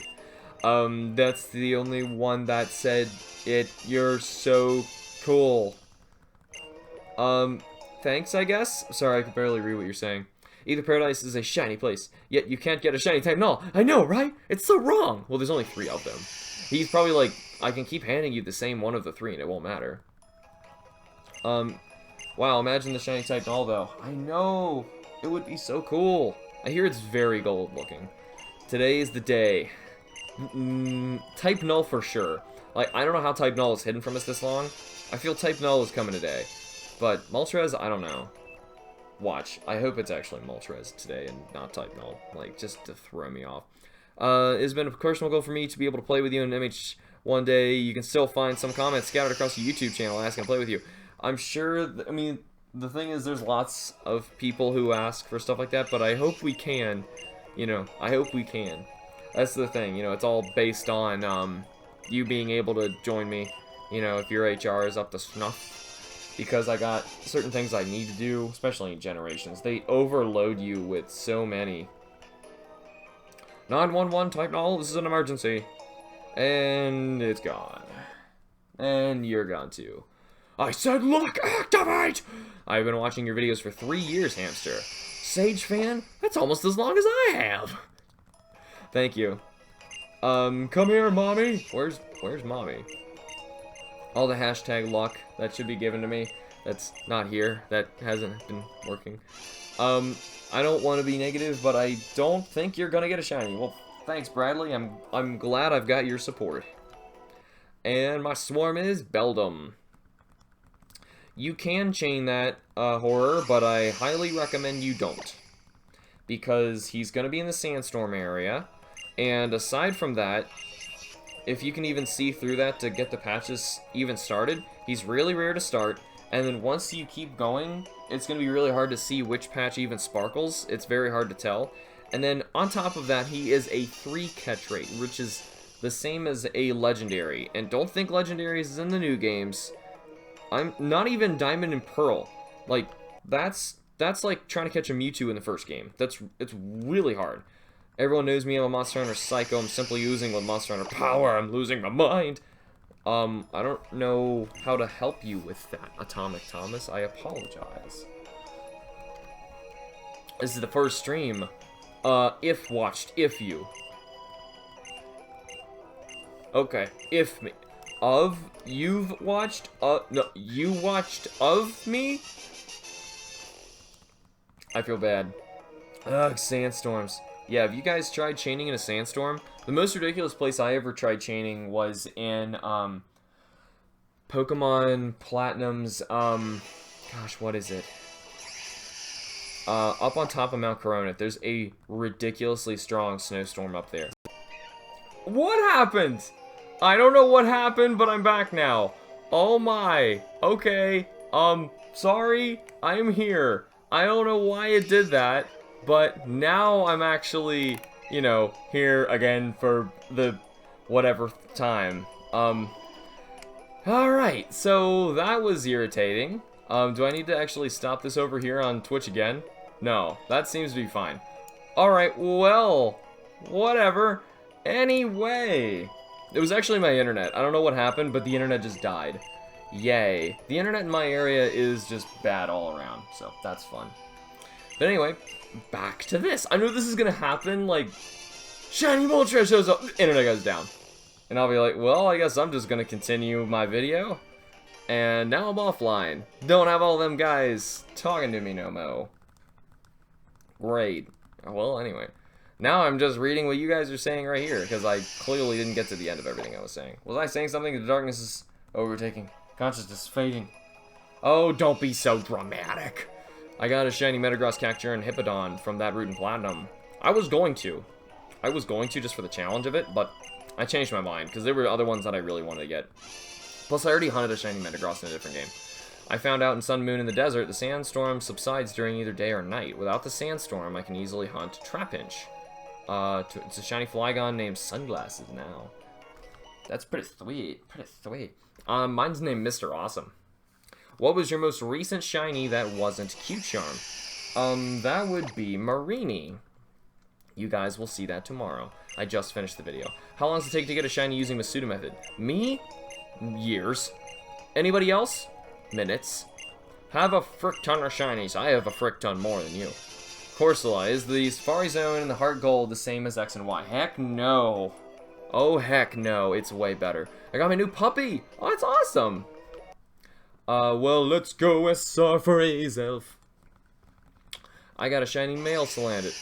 That's the only one that said it. You're so cool. Thanks, I guess? Sorry, I can barely read what you're saying. Either Paradise is a shiny place, yet you can't get a shiny type Null. I know, right? It's so wrong! Well, there's only 3 of them. He's probably like, I can keep handing you the same one of the 3 and it won't matter. Wow, imagine the shiny type Null, though. I know! It would be so cool. I hear it's very gold looking. Today is the day. Type Null for sure. Like, I don't know how type Null is hidden from us this long. I feel type Null is coming today. But Moltres, I don't know. Watch. I hope it's actually Moltres today and not type Null. Like, just to throw me off. It's been a personal goal for me to be able to play with you in MH one day. You can still find some comments scattered across the YouTube channel asking to play with you. I'm sure, I mean, the thing is there's lots of people who ask for stuff like that, but I hope we can. You know, I hope we can. That's the thing, you know, it's all based on, you being able to join me, you know, if your HR is up to snuff. Because I got certain things I need to do, especially in Generations. They overload you with so many 911, type null, this is an emergency. And it's gone. And you're gone too. I said, look, activate! I've been watching your videos for 3 years, Hamster. Sage fan? That's almost as long as I have. Thank you. Come here, mommy. Where's mommy? All the hashtag luck that should be given to me. That's not here. That hasn't been working. I don't want to be negative, but I don't think you're gonna get a shiny. Well, thanks, Bradley. I'm glad I've got your support. And my swarm is Beldum. You can chain that horror, but I highly recommend you don't. Because he's going to be in the sandstorm area. And aside from that, if you can even see through that to get the patches even started, he's really rare to start. And then once you keep going, it's going to be really hard to see which patch even sparkles. It's very hard to tell. And then on top of that, he is a 3 catch rate, which is the same as a legendary. And don't think legendaries is in the new games. I'm not even Diamond and Pearl. Like, that's like trying to catch a Mewtwo in the first game. It's really hard. Everyone knows me, I'm a Monster Hunter Psycho. I'm simply using with Monster Hunter power. I'm losing my mind. I don't know how to help you with that, Atomic Thomas. I apologize. This is the first stream. If you. Okay, if me. You've watched, no, you watched of me? I feel bad. Ugh, sandstorms. Yeah, have you guys tried chaining in a sandstorm? The most ridiculous place I ever tried chaining was in, Pokemon Platinum's, gosh, what is it? Up on top of Mount Coronet, there's a ridiculously strong snowstorm up there. What happened? I don't know what happened, but I'm back now. Oh my. Okay. Sorry. I am here. I don't know why it did that, but now I'm actually, you know, here again for the whatever time. Alright, so that was irritating. Do I need to actually stop this over here on Twitch again? No, that seems to be fine. Alright, well, whatever. Anyway, it was actually my internet. I don't know what happened, but the internet just died. Yay. The internet in my area is just bad all around, so that's fun. But anyway, back to this. I knew this is gonna happen, like, shiny Moltres shows up, internet goes down. And I'll be like, well, I guess I'm just gonna continue my video. And now I'm offline. Don't have all them guys talking to me no mo. Great. Well, anyway. Now I'm just reading what you guys are saying right here, because I clearly didn't get to the end of everything I was saying. Was I saying something? The darkness is overtaking. Consciousness is fading. Oh, don't be so dramatic. I got a shiny Metagross, Cacturne, and Hippowdon from that route in Platinum. I was going to just for the challenge of it, but I changed my mind, because there were other ones that I really wanted to get. Plus, I already hunted a shiny Metagross in a different game. I found out in Sun Moon in the Desert, the sandstorm subsides during either day or night. Without the sandstorm, I can easily hunt Trapinch. It's a shiny Flygon named Sunglasses now. That's pretty sweet. Pretty sweet. Mine's named Mr. Awesome. What was your most recent shiny that wasn't Q-Charm? That would be Marini. You guys will see that tomorrow. I just finished the video. How long does it take to get a shiny using the pseudo method? Me? Years. Anybody else? Minutes. Have a frick ton of shinies. I have a frick ton more than you. Corsola, is the Safari Zone and the Heart Gold the same as X and Y? Heck no. Oh heck no, it's way better. I got my new puppy! Oh, that's awesome! Well, let's go SR for Azelf. I got a shiny male Salandit.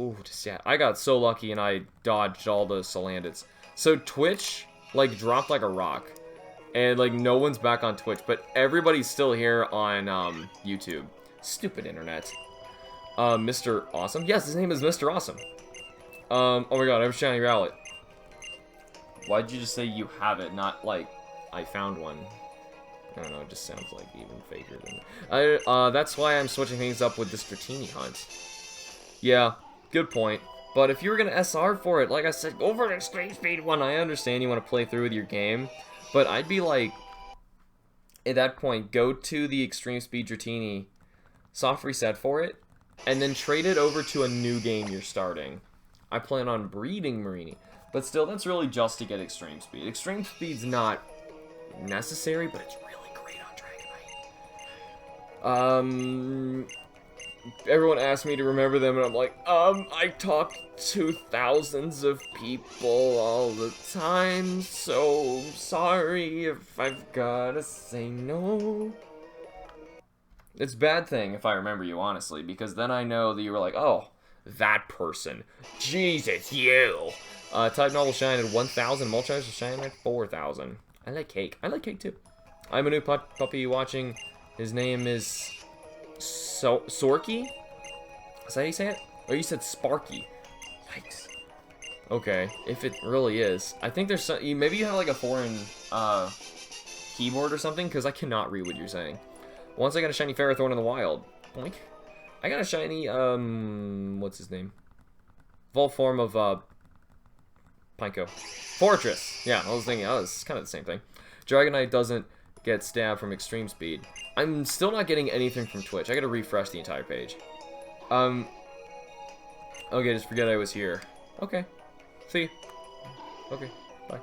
Ooh, just, yeah. I got so lucky and I dodged all those Salandits. So Twitch, like, dropped like a rock. And, like, no one's back on Twitch, but everybody's still here on, YouTube. Stupid internet. Mr. Awesome? Yes, his name is Mr. Awesome. Oh my god, I have a shiny Rowlet. Why'd you just say you have it, not, like, I found one? I don't know, it just sounds, like, even faker than... that's why I'm switching things up with this Dratini hunt. Yeah, good point. But if you were gonna SR for it, like I said, go for an extreme speed one. I understand you want to play through with your game, but I'd be like, at that point, go to the extreme speed Dratini, soft reset for it, and then trade it over to a new game you're starting. I plan on breeding Marini. But still, that's really just to get extreme speed. Extreme speed's not necessary, but it's really great on Dragonite. Everyone asked me to remember them, and I'm like, I talk to thousands of people all the time, so sorry if I've gotta say no. It's a bad thing if I remember you, honestly, because then I know that you were like, oh, that person. Jesus, you! Type Null will shine at 1,000, Moltres will shine at 4,000. I like cake. I like cake, too. I'm a new puppy watching. His name is Sorky? Is that how you say it? Oh, you said Sparky. Yikes. Okay, if it really is. I think there's some... Maybe you have, like, a foreign keyboard or something, because I cannot read what you're saying. Once I got a shiny Ferrothorn in the wild. Boink. I got a shiny, what's his name? Volt form of, Pineco. Fortress! Yeah, I was thinking, oh, it's kind of the same thing. Dragonite doesn't get stabbed from extreme speed. I'm still not getting anything from Twitch. I gotta refresh the entire page. Okay, just forget I was here. Okay. See you. Okay, bye.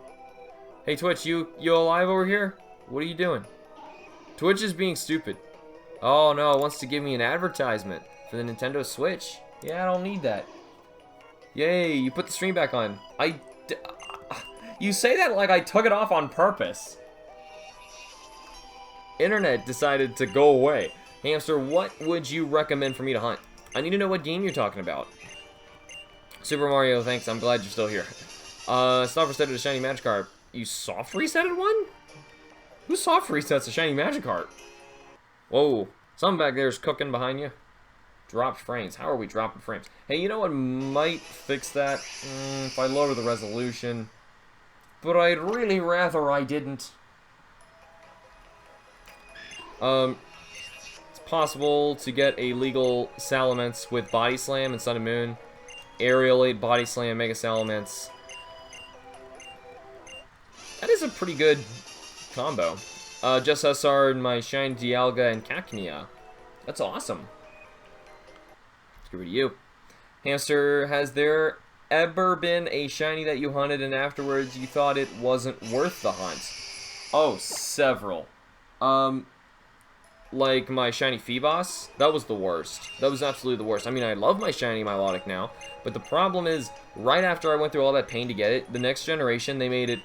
Hey, Twitch, you alive over here? What are you doing? Twitch is being stupid. Oh, no, it wants to give me an advertisement for the Nintendo Switch. Yeah, I don't need that. Yay, you put the stream back on. You say that like I took it off on purpose. Internet decided to go away. Hamster, what would you recommend for me to hunt? I need to know what game you're talking about. Super Mario, thanks. I'm glad you're still here. Soft resetted a shiny Magikarp. You soft resetted one? Who soft resets a shiny Magikarp? Whoa. Something back there is cooking behind you. Dropped frames. How are we dropping frames? Hey, you know what might fix that? If I lower the resolution. But I'd really rather I didn't. It's possible to get a legal Salamence with Body Slam and Sun and Moon. Aerial 8, Body Slam, Mega Salamence. That is a pretty good combo. Just SR and my Shine Dialga and Cacnea. That's awesome. Let's get rid of you. Hamster, has there ever been a shiny that you hunted and afterwards you thought it wasn't worth the hunt? Oh, several. Like my shiny Phoebos, that was the worst. That was absolutely the worst. I mean, I love my shiny Milotic now, but the problem is, right after I went through all that pain to get it, the next generation, they made it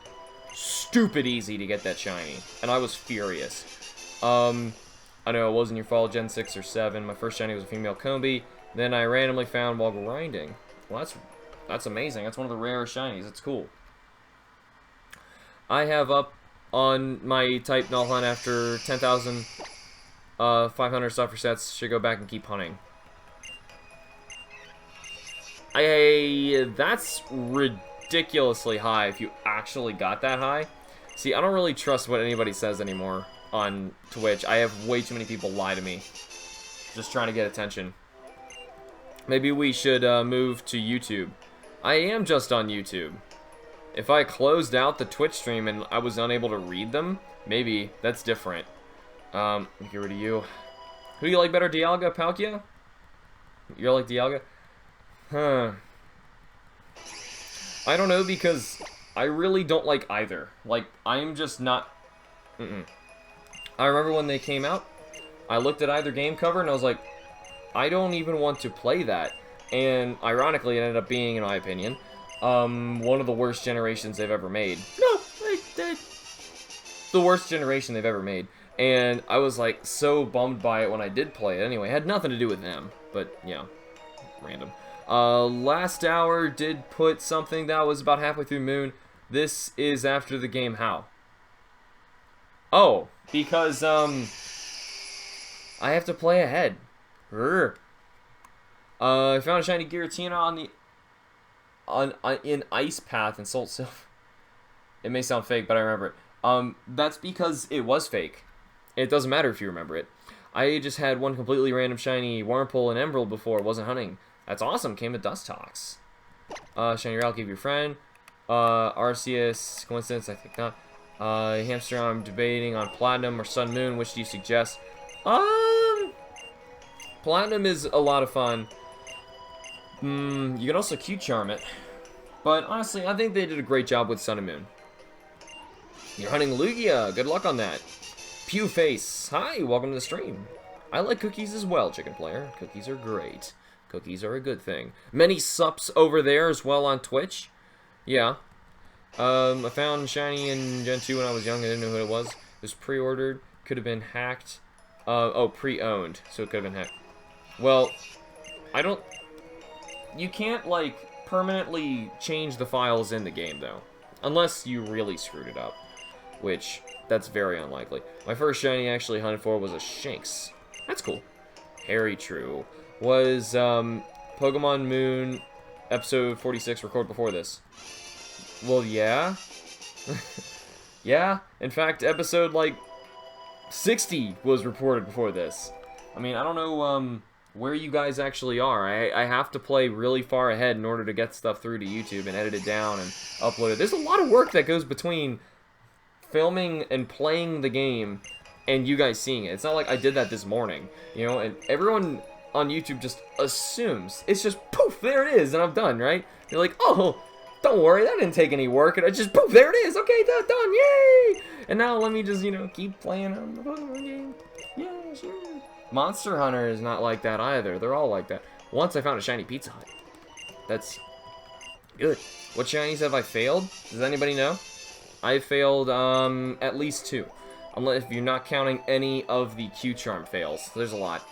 stupid easy to get that shiny, and I was furious. I know it wasn't your fault, Gen 6 or 7. My first shiny was a female Combi, then I randomly found while grinding. Well, that's amazing. That's one of the rarest shinies. It's cool. I have up on my type Null hunt after 10,000... 500 stuff resets. Should go back and keep hunting. That's ridiculously high if you actually got that high. See, I don't really trust what anybody says anymore on Twitch. I have way too many people lie to me. Just trying to get attention. Maybe we should move to YouTube. I am just on YouTube. If I closed out the Twitch stream and I was unable to read them, maybe that's different. Get rid of you. Who do you like better, Dialga, Palkia? You like Dialga? Huh. I don't know, because I really don't like either. Like, I'm just not... I remember when they came out, I looked at either game cover and I was like, I don't even want to play that. And ironically, it ended up being, in my opinion, one of the worst generations they've ever made. No, the worst generation they've ever made. And I was, like, so bummed by it when I did play it. Anyway, it had nothing to do with them. But, yeah, random. Last hour did put something that was about halfway through Moon. This is after the game. How? Oh, because, I have to play ahead. I found a shiny Giratina in Ice Path and Salt Silver. It may sound fake, but I remember it. That's because it was fake. It doesn't matter if you remember it. I just had one completely random shiny Wurmple and Emerald before. Wasn't hunting. That's awesome. Came with Dustox. Shiny Ralph gave your friend. Arceus. Coincidence? I think not. Hamster, I'm debating on Platinum or Sun Moon. Which do you suggest? Platinum is a lot of fun. You can also Q-Charm it. But honestly, I think they did a great job with Sun and Moon. You're hunting Lugia. Good luck on that. Pewface. Hi, welcome to the stream. I like cookies as well, Chicken Player. Cookies are great. Cookies are a good thing. Many sups over there as well on Twitch. Yeah. I found Shiny in Gen 2 when I was young. I didn't know who it was. It was pre-ordered. Could have been hacked. Oh, pre-owned. So it could have been hacked. Well, I don't... You can't, like, permanently change the files in the game, though. Unless you really screwed it up. Which, that's very unlikely. My first shiny I actually hunted for was a Shinx. That's cool. Very true. Was, Pokemon Moon episode 46 recorded before this? Well, yeah. Yeah. In fact, episode, like, 60 was reported before this. I mean, I don't know, where you guys actually are. I have to play really far ahead in order to get stuff through to YouTube and edit it down and upload it. There's a lot of work that goes between filming and playing the game and you guys seeing it. It's not like I did that this morning, you know, and everyone on YouTube just assumes. It's just poof, there it is, and I'm done, right? You're like, oh, don't worry, that didn't take any work, and I just poof, there it is, okay, that's done, yay! And now let me just, you know, keep playing on the Pokemon game. Yeah, sure. Monster Hunter is not like that either. They're all like that. Once I found a shiny Pizza Hut. That's good. What shinies have I failed? Does anybody know? I failed, at least 2. Unless if you're not counting any of the Q-Charm fails. There's a lot.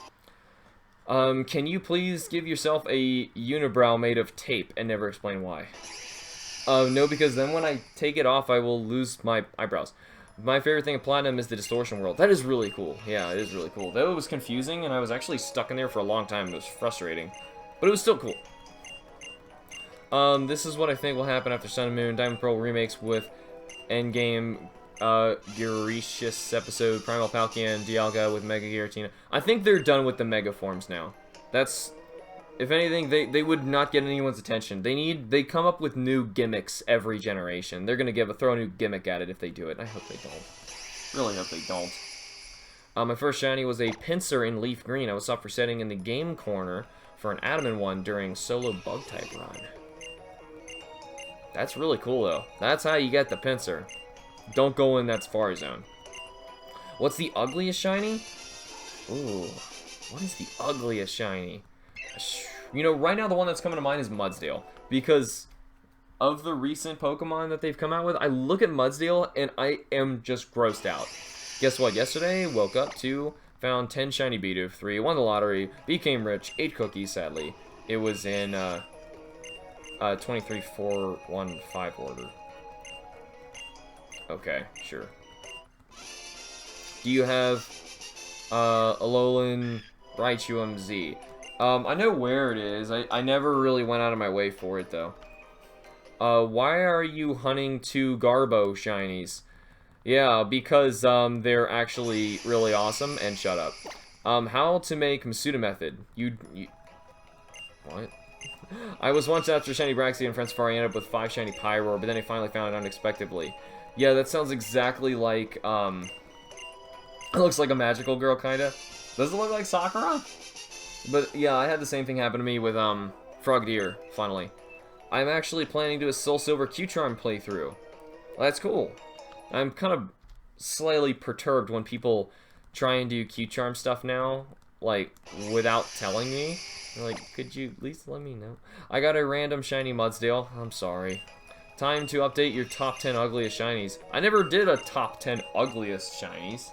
Can you please give yourself a unibrow made of tape and never explain why? No, because then when I take it off, I will lose my eyebrows. My favorite thing of Platinum is the distortion world. That is really cool. Yeah, it is really cool. Though it was confusing, and I was actually stuck in there for a long time. It was frustrating. But it was still cool. This is what I think will happen after Sun and Moon. Diamond Pearl remakes with Endgame, Giracious episode, Primal Palkia, and Dialga with Mega Giratina. I think they're done with the Mega forms now. That's... If anything, they would not get anyone's attention. They come up with new gimmicks every generation. They're gonna throw a new gimmick at it if they do it. I hope they don't. Really hope they don't. My first shiny was a Pinsir in Leaf Green. I was up for setting in the game corner for an Adamant one during solo bug type run. That's really cool though. That's how you get the Pinsir. Don't go in that Safari Zone. What's the ugliest shiny? Ooh, what is the ugliest shiny? You know, right now the one that's coming to mind is Mudsdale. Because of the recent Pokemon that they've come out with, I look at Mudsdale and I am just grossed out. Guess what? Yesterday, woke up to, found 10 shiny Bidoof, 3, won the lottery, became rich, 8 cookies, sadly. It was in 23-4-1-5 order. Okay, sure. Do you have Alolan Raichu MZ? I know where it is. I never really went out of my way for it, though. Why are you hunting 2 Garbo shinies? Yeah, because, they're actually really awesome, and shut up. How to make Masuda Method. You... What? I was once after Shiny Braxy and Friends Safari, ended up with 5 shiny Pyroar, but then I finally found it unexpectedly. Yeah, that sounds exactly like, it looks like a magical girl, kinda. Does it look like Sakura? But yeah, I had the same thing happen to me with Frogdeer, finally. I'm actually planning to do a Soul Silver Q-Charm playthrough. Well, that's cool. I'm kind of slightly perturbed when people try and do Q-Charm stuff now, like, without telling me. They're like, could you at least let me know? I got a random shiny Mudsdale. I'm sorry. Time to update your top 10 ugliest shinies. I never did a top 10 ugliest shinies.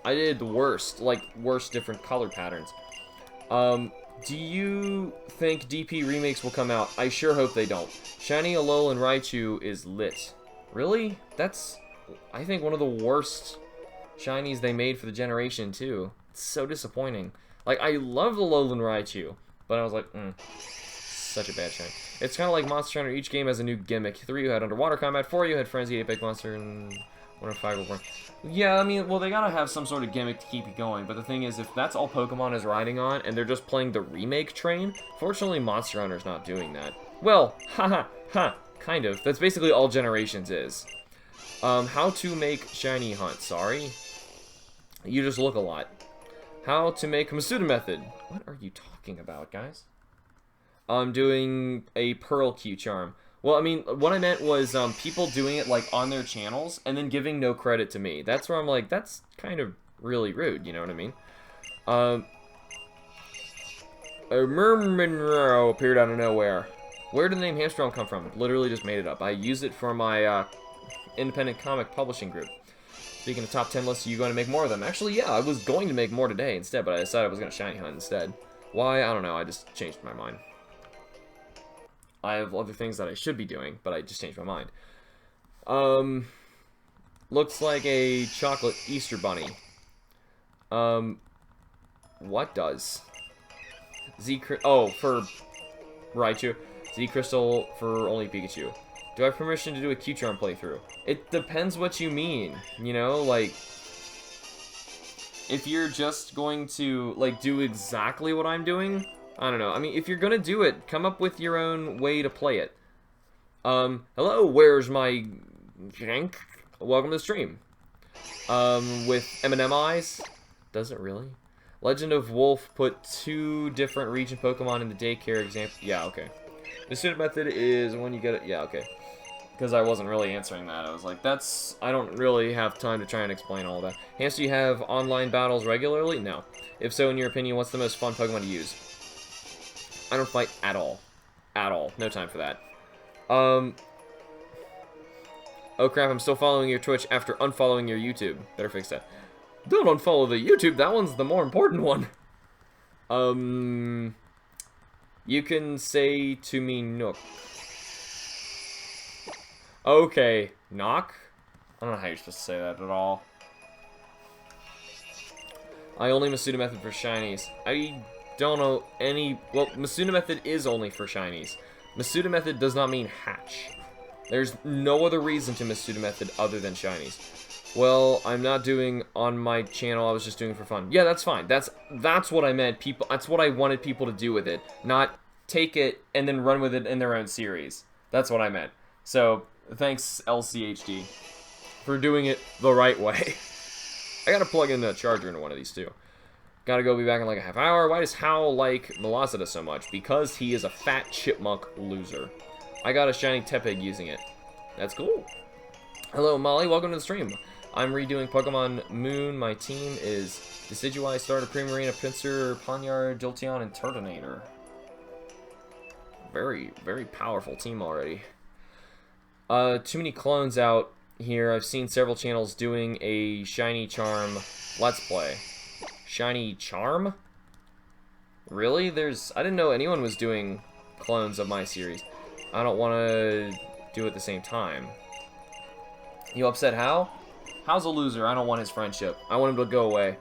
I did the worst, like, worst different color patterns. Do you think DP remakes will come out? I sure hope they don't. Shiny Alolan Raichu is lit. Really? That's, I think, one of the worst shinies they made for the generation, too. It's so disappointing. Like, I love the Alolan Raichu, but I was like, such a bad shiny. It's kind of like Monster Hunter. Each game has a new gimmick. 3 you had underwater combat, 4 you had Frenzy, 8-Big Monster, and 1 or 5 were born. Yeah, I mean, well, they gotta have some sort of gimmick to keep it going, but the thing is, if that's all Pokemon is riding on, and they're just playing the remake train, fortunately, Monster Hunter's not doing that. Well, kind of. That's basically all Generations is. How to make Shiny Hunt, sorry. You just look a lot. How to make Masuda Method. What are you talking about, guys? doing a Pearl Q charm. Well, I mean, what I meant was people doing it like on their channels and then giving no credit to me. That's where I'm like, that's kind of really rude. You know what I mean? A Mermanro appeared out of nowhere. Where did the name HamsterBomb come from? Literally just made it up. I use it for my independent comic publishing group. Speaking of top 10 lists, are you going to make more of them? Actually, yeah, I was going to make more today instead, but I decided I was going to shiny hunt instead. Why? I don't know. I just changed my mind. I have other things that I should be doing, but I just changed my mind. Looks like a chocolate Easter bunny. What does? Oh, for Raichu. Z Crystal for only Pikachu. Do I have permission to do a Q-Charm playthrough? It depends what you mean, you know, like, if you're just going to, like, do exactly what I'm doing, I don't know. I mean, if you're gonna do it, come up with your own way to play it. Hello, where's my jank? Welcome to the stream. With M&M eyes? Does it really? Legend of Wolf put 2 different region Pokemon in the daycare example. Yeah, okay. The student method is when you get it. Yeah, okay. Because I wasn't really answering that. I was like, that's... I don't really have time to try and explain all that. Hamster, you have online battles regularly? No. If so, in your opinion, what's the most fun Pokemon to use? I don't fight at all. At all. No time for that. Oh crap, I'm still following your Twitch after unfollowing your YouTube. Better fix that. Don't unfollow the YouTube, that one's the more important one. You can say to me Nook. Okay, knock? I don't know how you're supposed to say that at all. I only Masuda method for shinies. I don't know any... Well, Masuda method is only for shinies. Masuda method does not mean hatch. There's no other reason to Masuda method other than shinies. Well, I'm not doing on my channel, I was just doing it for fun. Yeah, that's fine. That's what I meant. People, that's what I wanted people to do with it. Not take it and then run with it in their own series. That's what I meant. So, thanks LCHD for doing it the right way. I gotta plug in the charger into one of these too. Gotta go be back in like a half hour. Why does Hal like Melazida so much? Because he is a fat chipmunk loser. I got a shiny Tepig using it. That's cool. Hello, Molly. Welcome to the stream. I'm redoing Pokemon Moon. My team is Decidueye, Starter, Primarina, Pinsir, Ponyard, Jolteon, and Turtonator. Very, very powerful team already. Too many clones out here. I've seen several channels doing a Shiny Charm Let's Play. Shiny Charm? Really? I didn't know anyone was doing clones of my series. I don't want to do it at the same time. You upset Hal? Hal's a loser. I don't want his friendship. I want him to go away.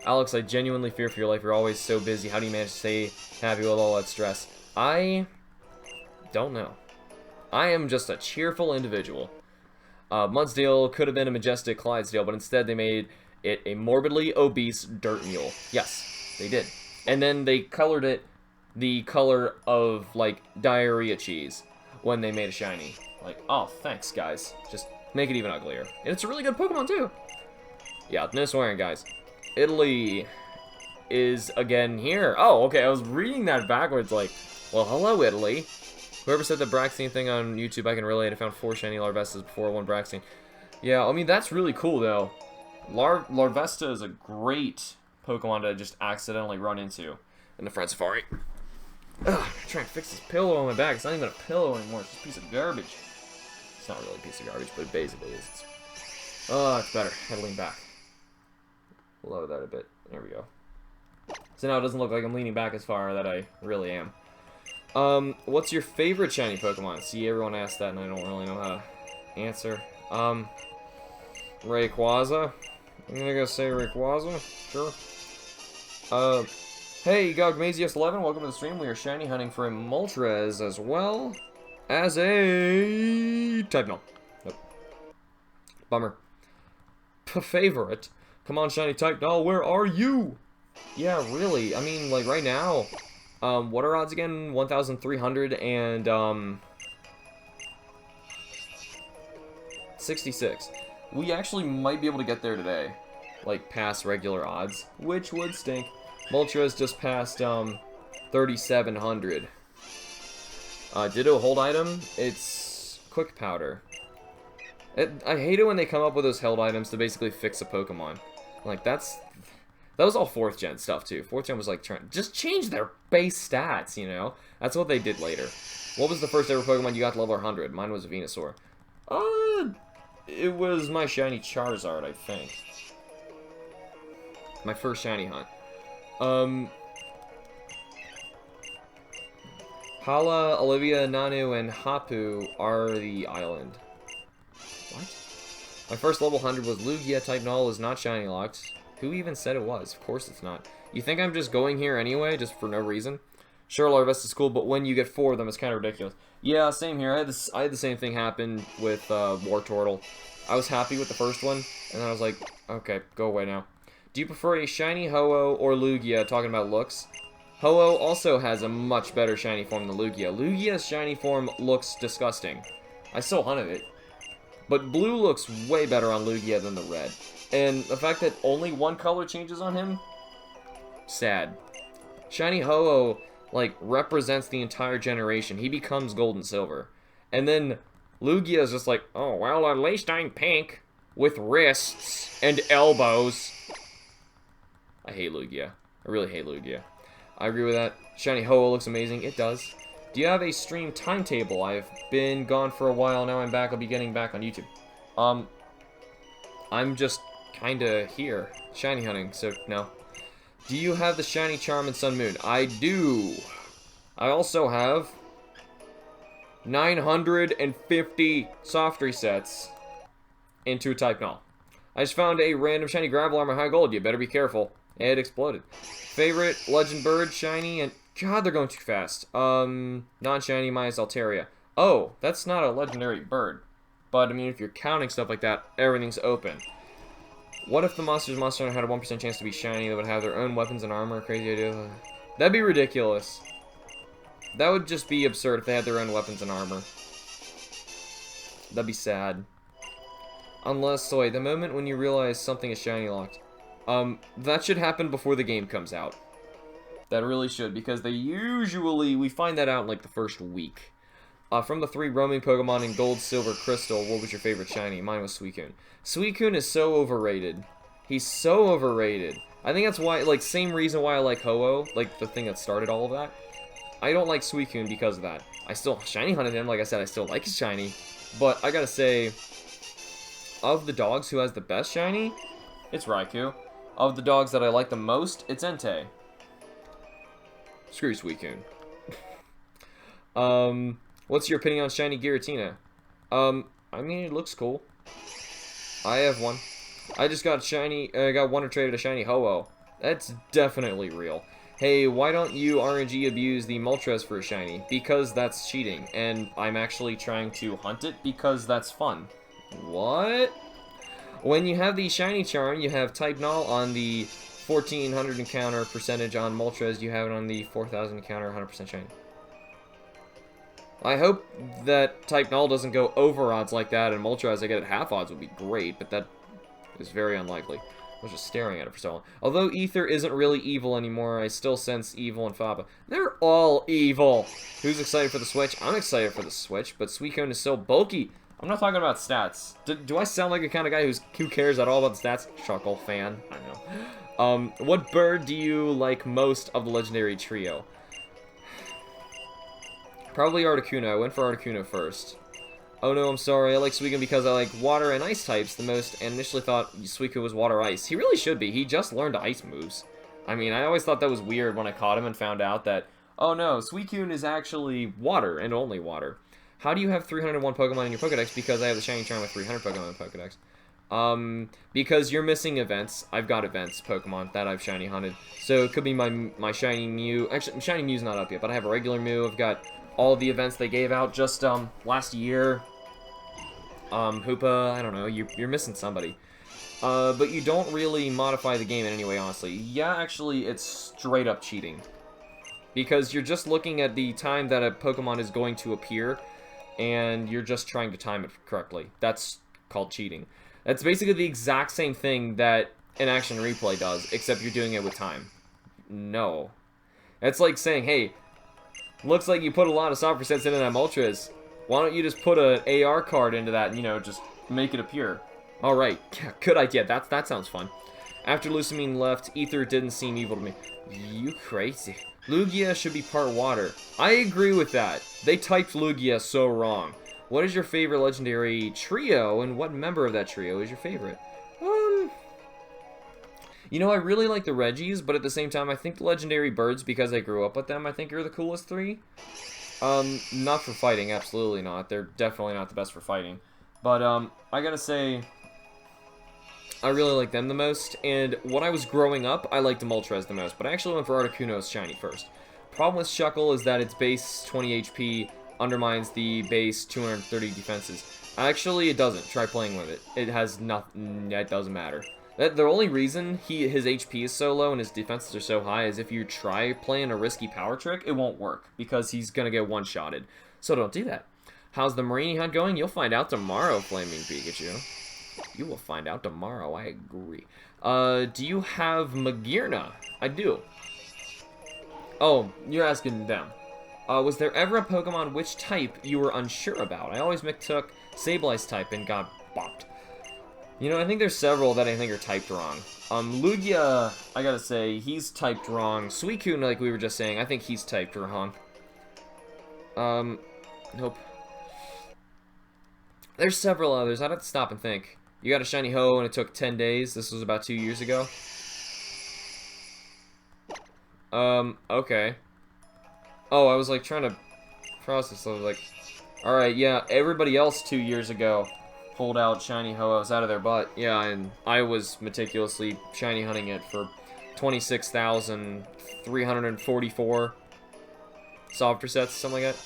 Alex, I genuinely fear for your life. You're always so busy. How do you manage to stay happy with all that stress? I don't know. I am just a cheerful individual. Mudsdale could have been a majestic Clydesdale, but instead they made it a morbidly obese dirt mule. Yes, they did. And then they colored it the color of, like, diarrhea cheese when they made a shiny. Like, oh, thanks, guys. Just make it even uglier. And it's a really good Pokemon, too. Yeah, no swearing, guys. Italy is again here. Oh, okay, I was reading that backwards, like, well, hello, Italy. Whoever said the Braxine thing on YouTube, I can relate. I found 4 shiny Larvestas before 1 Braxine. Yeah, I mean, that's really cool, though. Larvesta is a great Pokemon to just accidentally run into in the Friend Safari. Ugh, I'm trying to fix this pillow on my back. It's not even a pillow anymore. It's just a piece of garbage. It's not really a piece of garbage, but it basically is. Oh, it's better. I gotta lean back. Lower that a bit. There we go. So now it doesn't look like I'm leaning back as far that I really am. What's your favorite shiny Pokemon? See, everyone asked that and I don't really know how to answer. Rayquaza. I'm gonna go say Rayquaza. Sure. Hey, Gogmazius11, welcome to the stream. We are shiny hunting for a Moltres as well as a type Null. Nope. Bummer. Favorite. Come on, shiny type Null, where are you? Yeah, really. I mean, like, right now, what are odds again? 1,300 and, 66. We actually might be able to get there today. Like, past regular odds, which would stink. Moltres just passed, 3,700. Ditto hold item, it's Quick Powder. I hate it when they come up with those held items to basically fix a Pokemon. Like, that was all 4th gen stuff, too. 4th gen was like, just change their base stats, you know? That's what they did later. What was the first ever Pokemon you got to level 100? Mine was a Venusaur. It was my shiny Charizard, I think. My first shiny hunt. Hala, Olivia, Nanu, and Hapu are the island. What? My first level 100 was Lugia. Type Null is not shiny locked. Who even said it was? Of course it's not. You think I'm just going here anyway, just for no reason? Sure, Larvest is cool, but when you get 4 of them, it's kind of ridiculous. Yeah, same here. I had the same thing happen with Wartortle. I was happy with the first one, and then I was like, okay, go away now. Do you prefer a shiny Ho-Oh or Lugia, talking about looks? Ho-Oh also has a much better shiny form than Lugia. Lugia's shiny form looks disgusting. I still hunted it. But blue looks way better on Lugia than the red. And the fact that only one color changes on him? Sad. Shiny Ho-Oh, like, represents the entire generation. He becomes gold and silver. And then Lugia is just like, oh, well, at least I'm pink. With wrists and elbows. I hate Lugia. I really hate Lugia. I agree with that. Shiny Ho-Oh looks amazing. It does. Do you have a stream timetable? I've been gone for a while. Now I'm back. I'll be getting back on YouTube. I'm just kinda here. Shiny hunting, so no. Do you have the shiny charm in Sun Moon? I do. I also have 950 soft resets into Type Null. I just found a random shiny Gravel Armor High Gold. You better be careful. It exploded. Favorite Legend Bird, shiny, and God, they're going too fast. Non-shiny minus Altaria. Oh, that's not a legendary bird. But, I mean, if you're counting stuff like that, everything's open. What if the Monster Hunter had a 1% chance to be shiny that would have their own weapons and armor? Crazy idea. That'd be ridiculous. That would just be absurd if they had their own weapons and armor. That'd be sad. Unless, so wait, the moment when you realize something is shiny locked. That should happen before the game comes out. That really should, because we find that out in like the first week. From the 3 roaming Pokemon in Gold, Silver, Crystal, what was your favorite shiny? Mine was Suicune. Suicune is so overrated. He's so overrated. I think that's why, like, same reason why I like Ho-Oh, like the thing that started all of that. I don't like Suicune because of that. I still shiny hunted him, like I said, I still like his shiny. But I gotta say, of the dogs, who has the best shiny? It's Raikou. Of the dogs that I like the most, it's Entei. Screw Suicune. What's your opinion on shiny Giratina? I mean, it looks cool. I have one. I just got got one or traded a shiny Ho-Oh. That's definitely real. Hey, why don't you RNG abuse the Moltres for a shiny? Because that's cheating, and I'm actually trying to hunt it because that's fun. What? When you have the shiny charm, you have Type Null on the 1400 encounter percentage on Moltres, you have it on the 4000 encounter 100% shiny. I hope that Type Null doesn't go over odds like that, and Moltres I get at half odds would be great, but that is very unlikely. I was just staring at it for so long. Although Ether isn't really evil anymore, I still sense evil in Faba. They're all evil! Who's excited for the Switch? I'm excited for the Switch, but Suicune is so bulky. I'm not talking about stats. Do I sound like the kind of guy who cares at all about the stats? Chuckle fan. I know. What bird do you like most of the legendary trio? Probably Articuno. I went for Articuno first. Oh no, I'm sorry. I like Suicune because I like water and ice types the most, and initially thought Suicune was water-ice. He really should be. He just learned ice moves. I mean, I always thought that was weird when I caught him and found out that, oh no, Suicune is actually water, and only water. How do you have 301 Pokemon in your Pokedex? Because I have the Shiny Charm with 300 Pokemon in Pokedex. Because you're missing events. I've got events Pokemon that I've Shiny hunted. So it could be my Shiny Mew. Actually, Shiny Mew's not up yet, but I have a regular Mew. I've got all the events they gave out just last year. Hoopa, I don't know. You're missing somebody. But you don't really modify the game in any way, honestly. Yeah, actually, it's straight up cheating. Because you're just looking at the time that a Pokemon is going to appear, and you're just trying to time it correctly. That's called cheating. That's basically the exact same thing that an action replay does, except you're doing it with time. No. It's like saying, hey, Looks like you put a lot of soft resets into that Moltres. Why don't you just put an AR card into that and, you know, just make it appear? Alright, good idea. That sounds fun. After Lucamine left, Ether didn't seem evil to me. You crazy. Lugia should be part water. I agree with that. They typed Lugia so wrong. What is your favorite legendary trio, and what member of that trio is your favorite? You know, I really like the Reggies, but at the same time, I think the legendary birds, because I grew up with them, I think are the coolest three. Not for fighting, absolutely not. They're definitely not the best for fighting. But, I gotta say, I really like them the most, and when I was growing up, I liked Moltres the most, but I actually went for Articuno's Shiny first. Problem with Shuckle is that its base 20 HP undermines the base 230 defenses. Actually, it doesn't. Try playing with it. It has nothing. It doesn't matter. The only reason his HP is so low and his defenses are so high is if you try playing a risky power trick, it won't work because he's gonna get one-shotted. So don't do that. How's the Marini hunt going? You'll find out tomorrow, Flaming Pikachu. You will find out tomorrow. I agree. Do you have Magearna? I do. Oh, you're asking them. Was there ever a Pokemon which type you were unsure about? I always took Sableye type and got bopped. You know, I think there's several that I think are typed wrong. Lugia, I gotta say, he's typed wrong. Suicune, like we were just saying, I think he's typed wrong. Nope. There's several others. I'd have to stop and think. You got a shiny Ho and it took 10 days. This was about 2 years ago. Okay. Oh, I was like trying to process. I was like, alright, yeah, everybody else 2 years ago pulled out shiny Ho-Ohs out of their butt. Yeah, and I was meticulously shiny hunting it for 26,344 soft resets, something like that.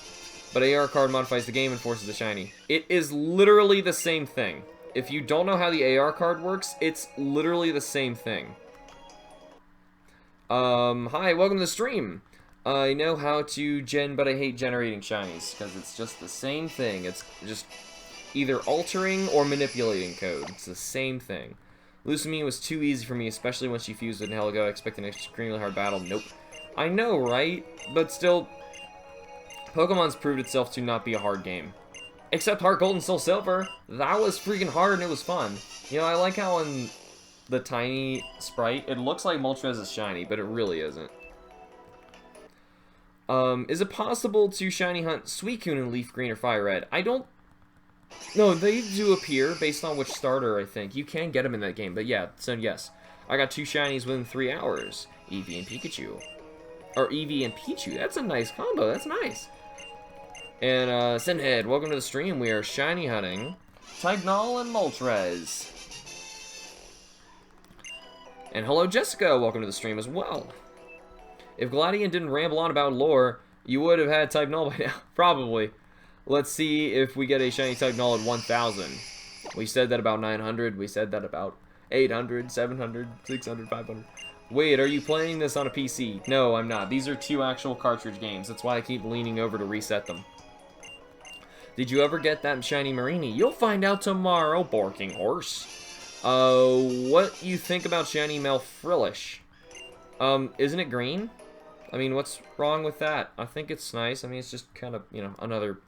But AR card modifies the game and forces the shiny. It is literally the same thing. If you don't know how the AR card works, it's literally the same thing. Hi, welcome to the stream. I know how to gen, but I hate generating shinies, because it's just the same thing. It's just either altering or manipulating code. It's the same thing. Lucamine was too easy for me, especially when she fused with Helga. I expect an extremely hard battle. Nope. I know, right? But still, Pokemon's proved itself to not be a hard game. Except Heart Gold and Soul Silver. That was freaking hard and it was fun. You know, I like how in the tiny sprite, it looks like Moltres is shiny, but it really isn't. Is it possible to shiny hunt Suicune in Leaf Green or Fire Red? I don't... No, they do appear based on which starter, I think. You can get them in that game, but yeah, so yes. I got 2 shinies within 3 hours. Eevee and Pikachu. Or Eevee and Pichu. That's a nice combo. That's nice. And, Sinhead, welcome to the stream. We are shiny hunting Null and Moltres. And hello, Jessica. Welcome to the stream as well. If Gladian didn't ramble on about lore, you would have had Type Null by now. Probably. Let's see if we get a shiny Type Null at 1,000. We said that about 900. We said that about 800, 700, 600, 500. Wait, are you playing this on a PC? No, I'm not. These are 2 actual cartridge games. That's why I keep leaning over to reset them. Did you ever get that shiny Marini? You'll find out tomorrow, Barking Horse. What you think about shiny Malfrillish? Isn't it green? I mean, what's wrong with that? I think it's nice. I mean, it's just kind of, you know, another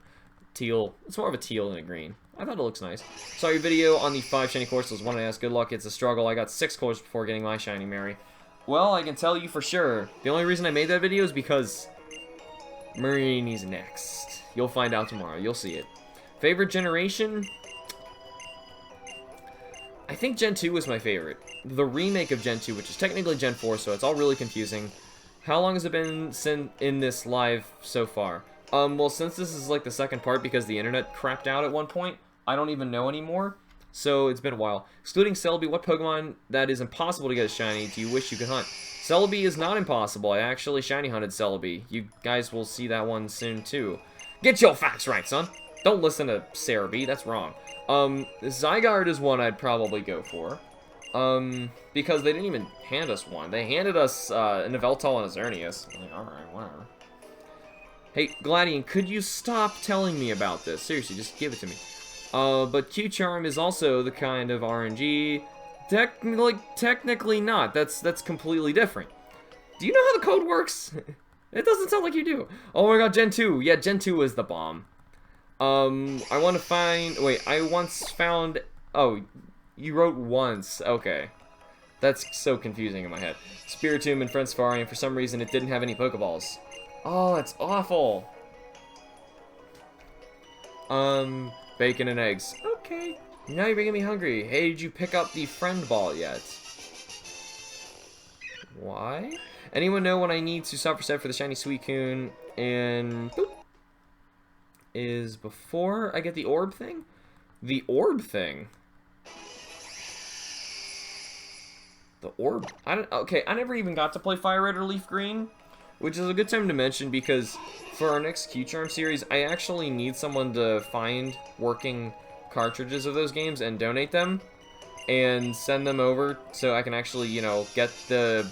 teal. It's more of a teal than a green. I thought it looks nice. Saw your video on the 5 shiny courses. Wanted to ask, good luck. It's a struggle. I got 6 courses before getting my shiny Mary. Well, I can tell you for sure. The only reason I made that video is because Marini's next. You'll find out tomorrow. You'll see it. Favorite generation? I think Gen 2 was my favorite. The remake of Gen 2, which is technically Gen 4, so it's all really confusing. How long has it been in this live so far? Well, since this is like the second part because the internet crapped out at one point, I don't even know anymore. So it's been a while. Excluding Celebi, what Pokemon that is impossible to get a shiny do you wish you could hunt? Celebi is not impossible. I actually shiny hunted Celebi. You guys will see that one soon too. Get your facts right, son. Don't listen to Cerebi. That's wrong. Zygarde is one I'd probably go for. Because they didn't even hand us one. They handed us a Yveltal and a Xerneas. Like, alright, whatever. Hey, Gladian, could you stop telling me about this? Seriously, just give it to me. But Q-Charm is also the kind of RNG. Technically not. That's completely different. Do you know how the code works? It doesn't sound like you do. Oh my god, Gen 2. Yeah, Gen 2 is the bomb. I want to find... Wait, I once found... Oh, you wrote once. Okay. That's so confusing in my head. Spiritomb and Friend Safari, and for some reason it didn't have any Pokeballs. Oh, that's awful. Bacon and eggs. Okay. Now you're making me hungry. Hey, did you pick up the friend ball yet? Why? Anyone know when I need to stop reset for the shiny Suicune? And boop, is before I get the orb thing? The orb thing? The orb? Okay, I never even got to play Fire Red or Leaf Green, which is a good time to mention because for our next Q-Charm series, I actually need someone to find working cartridges of those games and donate them and send them over so I can actually, you know, get the...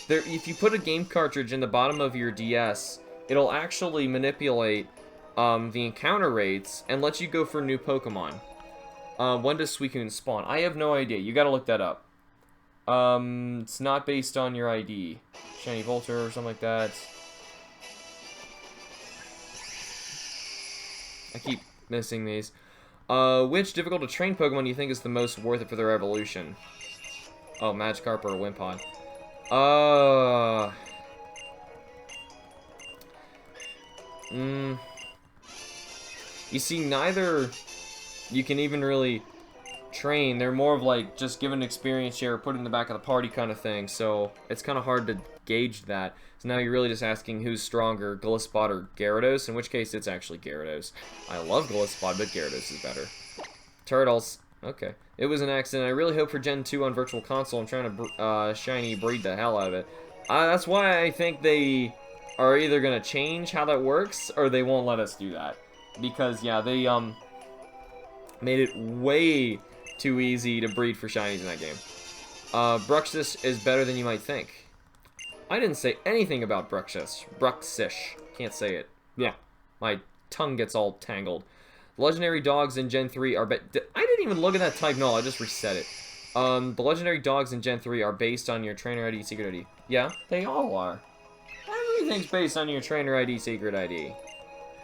If you put a game cartridge in the bottom of your DS, it'll actually manipulate the encounter rates and let you go for new Pokemon. When does Suicune spawn? I have no idea. You gotta look that up. It's not based on your ID. Shiny Volter or something like that. I keep missing these. Which difficult to train Pokemon do you think is the most worth it for their evolution? Oh, Magikarp or Wimpod. You see, neither you can even really train. They're more of like just give an experience share, put it in the back of the party kind of thing. So it's kind of hard to gauge that. So now you're really just asking who's stronger, Gliscod or Gyarados, in which case it's actually Gyarados. I love Gliscod, but Gyarados is better. Turtles. Okay. It was an accident. I really hope for Gen 2 on Virtual Console. I'm trying to shiny breed the hell out of it. That's why I think they are either going to change how that works, or they won't let us do that. Because, yeah, they made it way too easy to breed for shinies in that game. Bruxish is better than you might think. I didn't say anything about Bruxish. Bruxish. Can't say it. Yeah, my tongue gets all tangled. Legendary dogs in Gen 3 are... I didn't even look at that type null. I just reset it. The legendary dogs in Gen 3 are based on your trainer ID, secret ID. Yeah, they all are. Everything's based on your trainer ID, secret ID.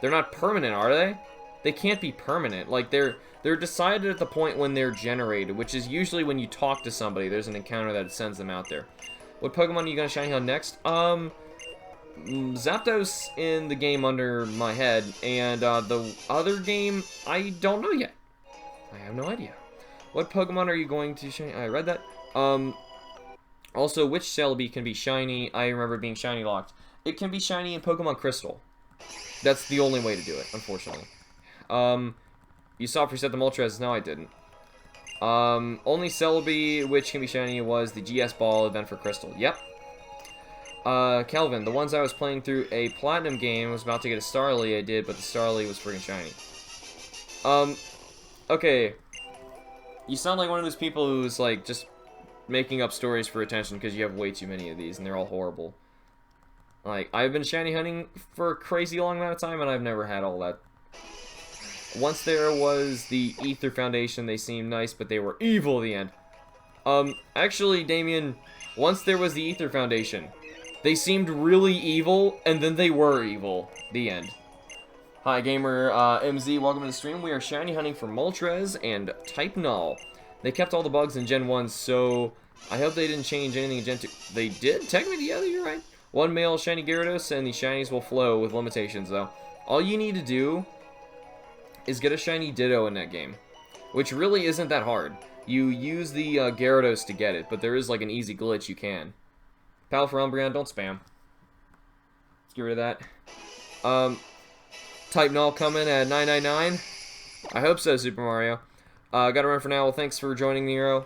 They're not permanent, are they? They can't be permanent. Like, they're decided at the point when they're generated, which is usually when you talk to somebody. There's an encounter that sends them out there. What Pokemon are you going to shiny on next? Zapdos in the game under my head, and the other game, I don't know yet. I have no idea. What Pokemon are you going to shiny? I read that. Also, which Celebi can be shiny? I remember being shiny locked. It can be shiny in Pokemon Crystal. That's the only way to do it, unfortunately. You saw preset the Moltres. No, I didn't. Only Celebi which can be shiny was the GS Ball event for Crystal. Yep. Kelvin, the ones I was playing through a Platinum game, was about to get a Starly, I did, but the Starly was freaking shiny. Okay. You sound like one of those people who's, like, just making up stories for attention because you have way too many of these, and they're all horrible. Like, I've been shiny hunting for a crazy long amount of time, and I've never had all that. Once there was the Ether Foundation, they seemed nice, but they were evil at the end. Actually, Damien, once there was the Ether Foundation, they seemed really evil, and then they were evil. The end. Hi, Gamer MZ, welcome to the stream. We are shiny hunting for Moltres and Type Null. They kept all the bugs in Gen 1, so I hope they didn't change anything in Gen 2. They did? Technically, yeah, you're right. One male shiny Gyarados, and the shinies will flow with limitations, though. All you need to do is get a shiny Ditto in that game, which really isn't that hard. You use the Gyarados to get it, but there is like an easy glitch you can. Pal for Umbreon, don't spam. Let's get rid of that. Type Null coming at 999. I hope so, Super Mario. Gotta run for now. Well, thanks for joining, Nero.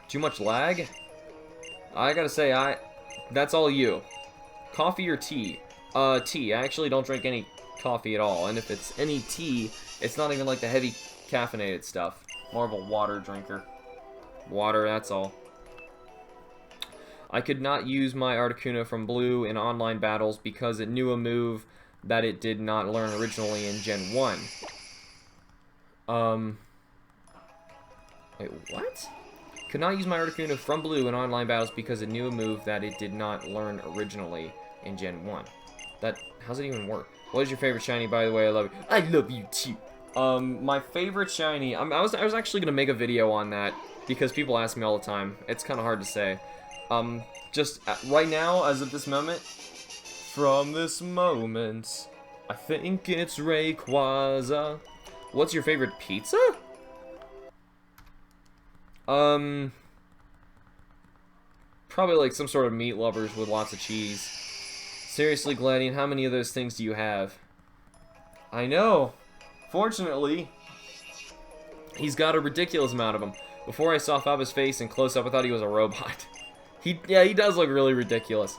Too much lag? I gotta say, that's all you. Coffee or tea? Tea. I actually don't drink any coffee at all, and if it's any tea, it's not even like the heavy caffeinated stuff. More of a water drinker. Water, that's all. I could not use my Articuno from Blue in online battles because it knew a move that it did not learn originally in Gen 1. Wait, what? Could not use my Articuno from Blue in online battles because it knew a move that it did not learn originally. in Gen 1. How's it even work? What is your favorite shiny, by the way? I love you. I love you too. My favorite shiny, I was actually gonna make a video on that because people ask me all the time. It's kind of hard to say. Just right now, as of this moment, from this moment, I think it's Rayquaza. What's your favorite pizza? Probably like some sort of meat lovers with lots of cheese. Seriously, Gladian, how many of those things do you have? I know. Fortunately, he's got a ridiculous amount of them. Before I saw Faba's face in close-up, I thought he was a robot. Yeah, he does look really ridiculous.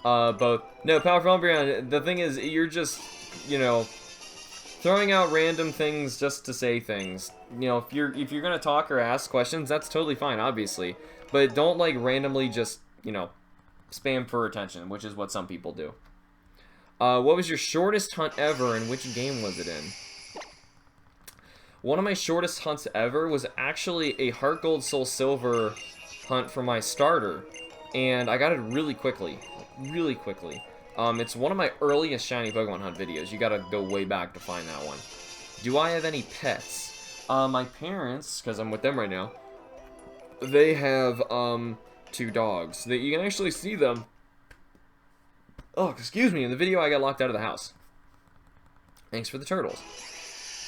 Both. No, Powerful Umbreon, the thing is, you're just, you know, throwing out random things just to say things. You know, if you're gonna talk or ask questions, that's totally fine, obviously. But don't, like, randomly just, you know, spam for attention, which is what some people do. What was your shortest hunt ever, and which game was it in? One of my shortest hunts ever was actually a Heart Gold Soul Silver hunt for my starter, and I got it really quickly. Really quickly. It's one of my earliest shiny Pokemon hunt videos. You gotta go way back to find that one. Do I have any pets? My parents, because I'm with them right now, they have, 2 dogs. You can actually see them. Oh, excuse me, in the video I got locked out of the house. Thanks for the turtles.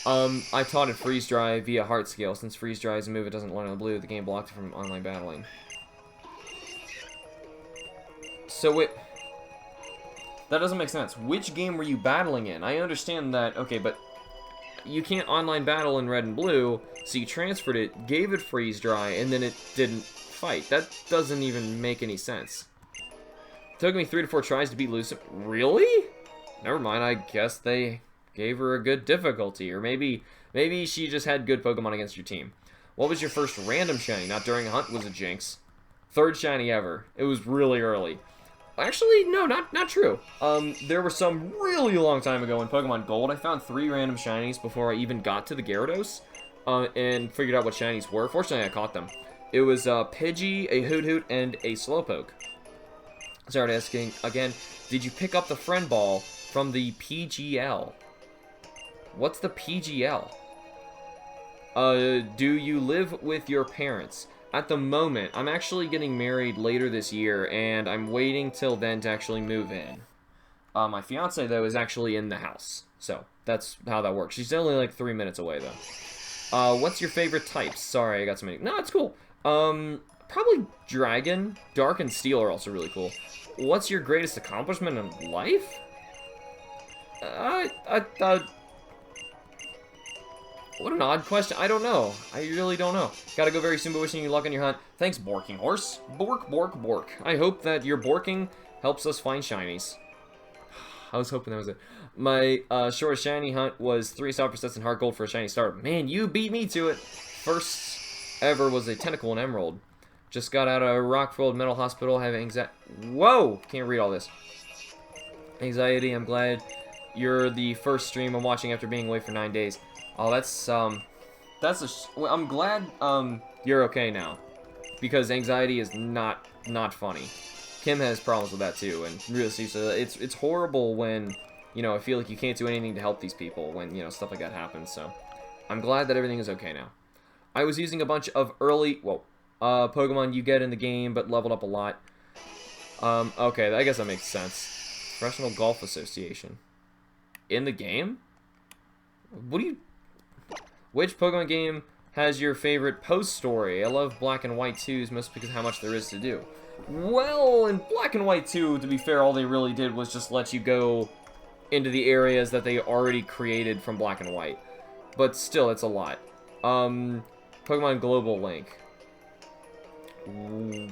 I taught it Freeze Dry via Heart Scale. Since Freeze Dry is a move it doesn't learn on the blue, the game blocked it from online battling. So that doesn't make sense. Which game were you battling in? I understand that, okay, but you can't online battle in Red and Blue, so you transferred it, gave it Freeze Dry, and then it didn't fight. That doesn't even make any sense. It took me 3 to 4 tries to beat Lucip. Really? Never mind, I guess they gave her a good difficulty, or maybe she just had good Pokemon against your team. What was your first random shiny? Not during a hunt was a jinx. 3rd shiny ever. It was really early. Actually, no, not true. There were some really long time ago in Pokemon Gold, I found 3 random shinies before I even got to the Gyarados, and figured out what shinies were. Fortunately, I caught them. It was a Pidgey, a Hoot, and a Slowpoke. Started asking again, did you pick up the friend ball from the PGL? What's the PGL? Do you live with your parents? At the moment, I'm actually getting married later this year, and I'm waiting till then to actually move in. My fiance, though, is actually in the house. So, that's how that works. She's only like 3 minutes away, though. What's your favorite types? Sorry, I got so many. No, it's cool. Probably Dragon. Dark and Steel are also really cool. What's your greatest accomplishment in life? What an odd question. I don't know. I really don't know. Gotta go very soon, but wishing you luck on your hunt. Thanks, Borking Horse. Bork, bork, bork. I hope that your borking helps us find shinies. I was hoping that was it. My shortest shiny hunt was 3 Soft Sets and Heart Gold for a shiny starter. Man, you beat me to it. First ever was a Tentacle and Emerald. Just got out of Rockfield Mental Hospital having anxiety. Whoa! Can't read all this. Anxiety. I'm glad you're the first stream I'm watching after being away for 9 days. Oh, I'm glad, you're okay now. Because anxiety is not funny. Kim has problems with that too, and really, so it's horrible when, you know, I feel like you can't do anything to help these people when, you know, stuff like that happens, so. I'm glad that everything is okay now. I was using a bunch of early, Pokemon you get in the game, but leveled up a lot. Okay, I guess that makes sense. Professional Golf Association. In the game? Which Pokemon game has your favorite post story? I love Black and White 2s, mostly because of how much there is to do. Well, in Black and White 2, to be fair, all they really did was just let you go into the areas that they already created from Black and White. But still, it's a lot. Pokemon Global Link. Ooh.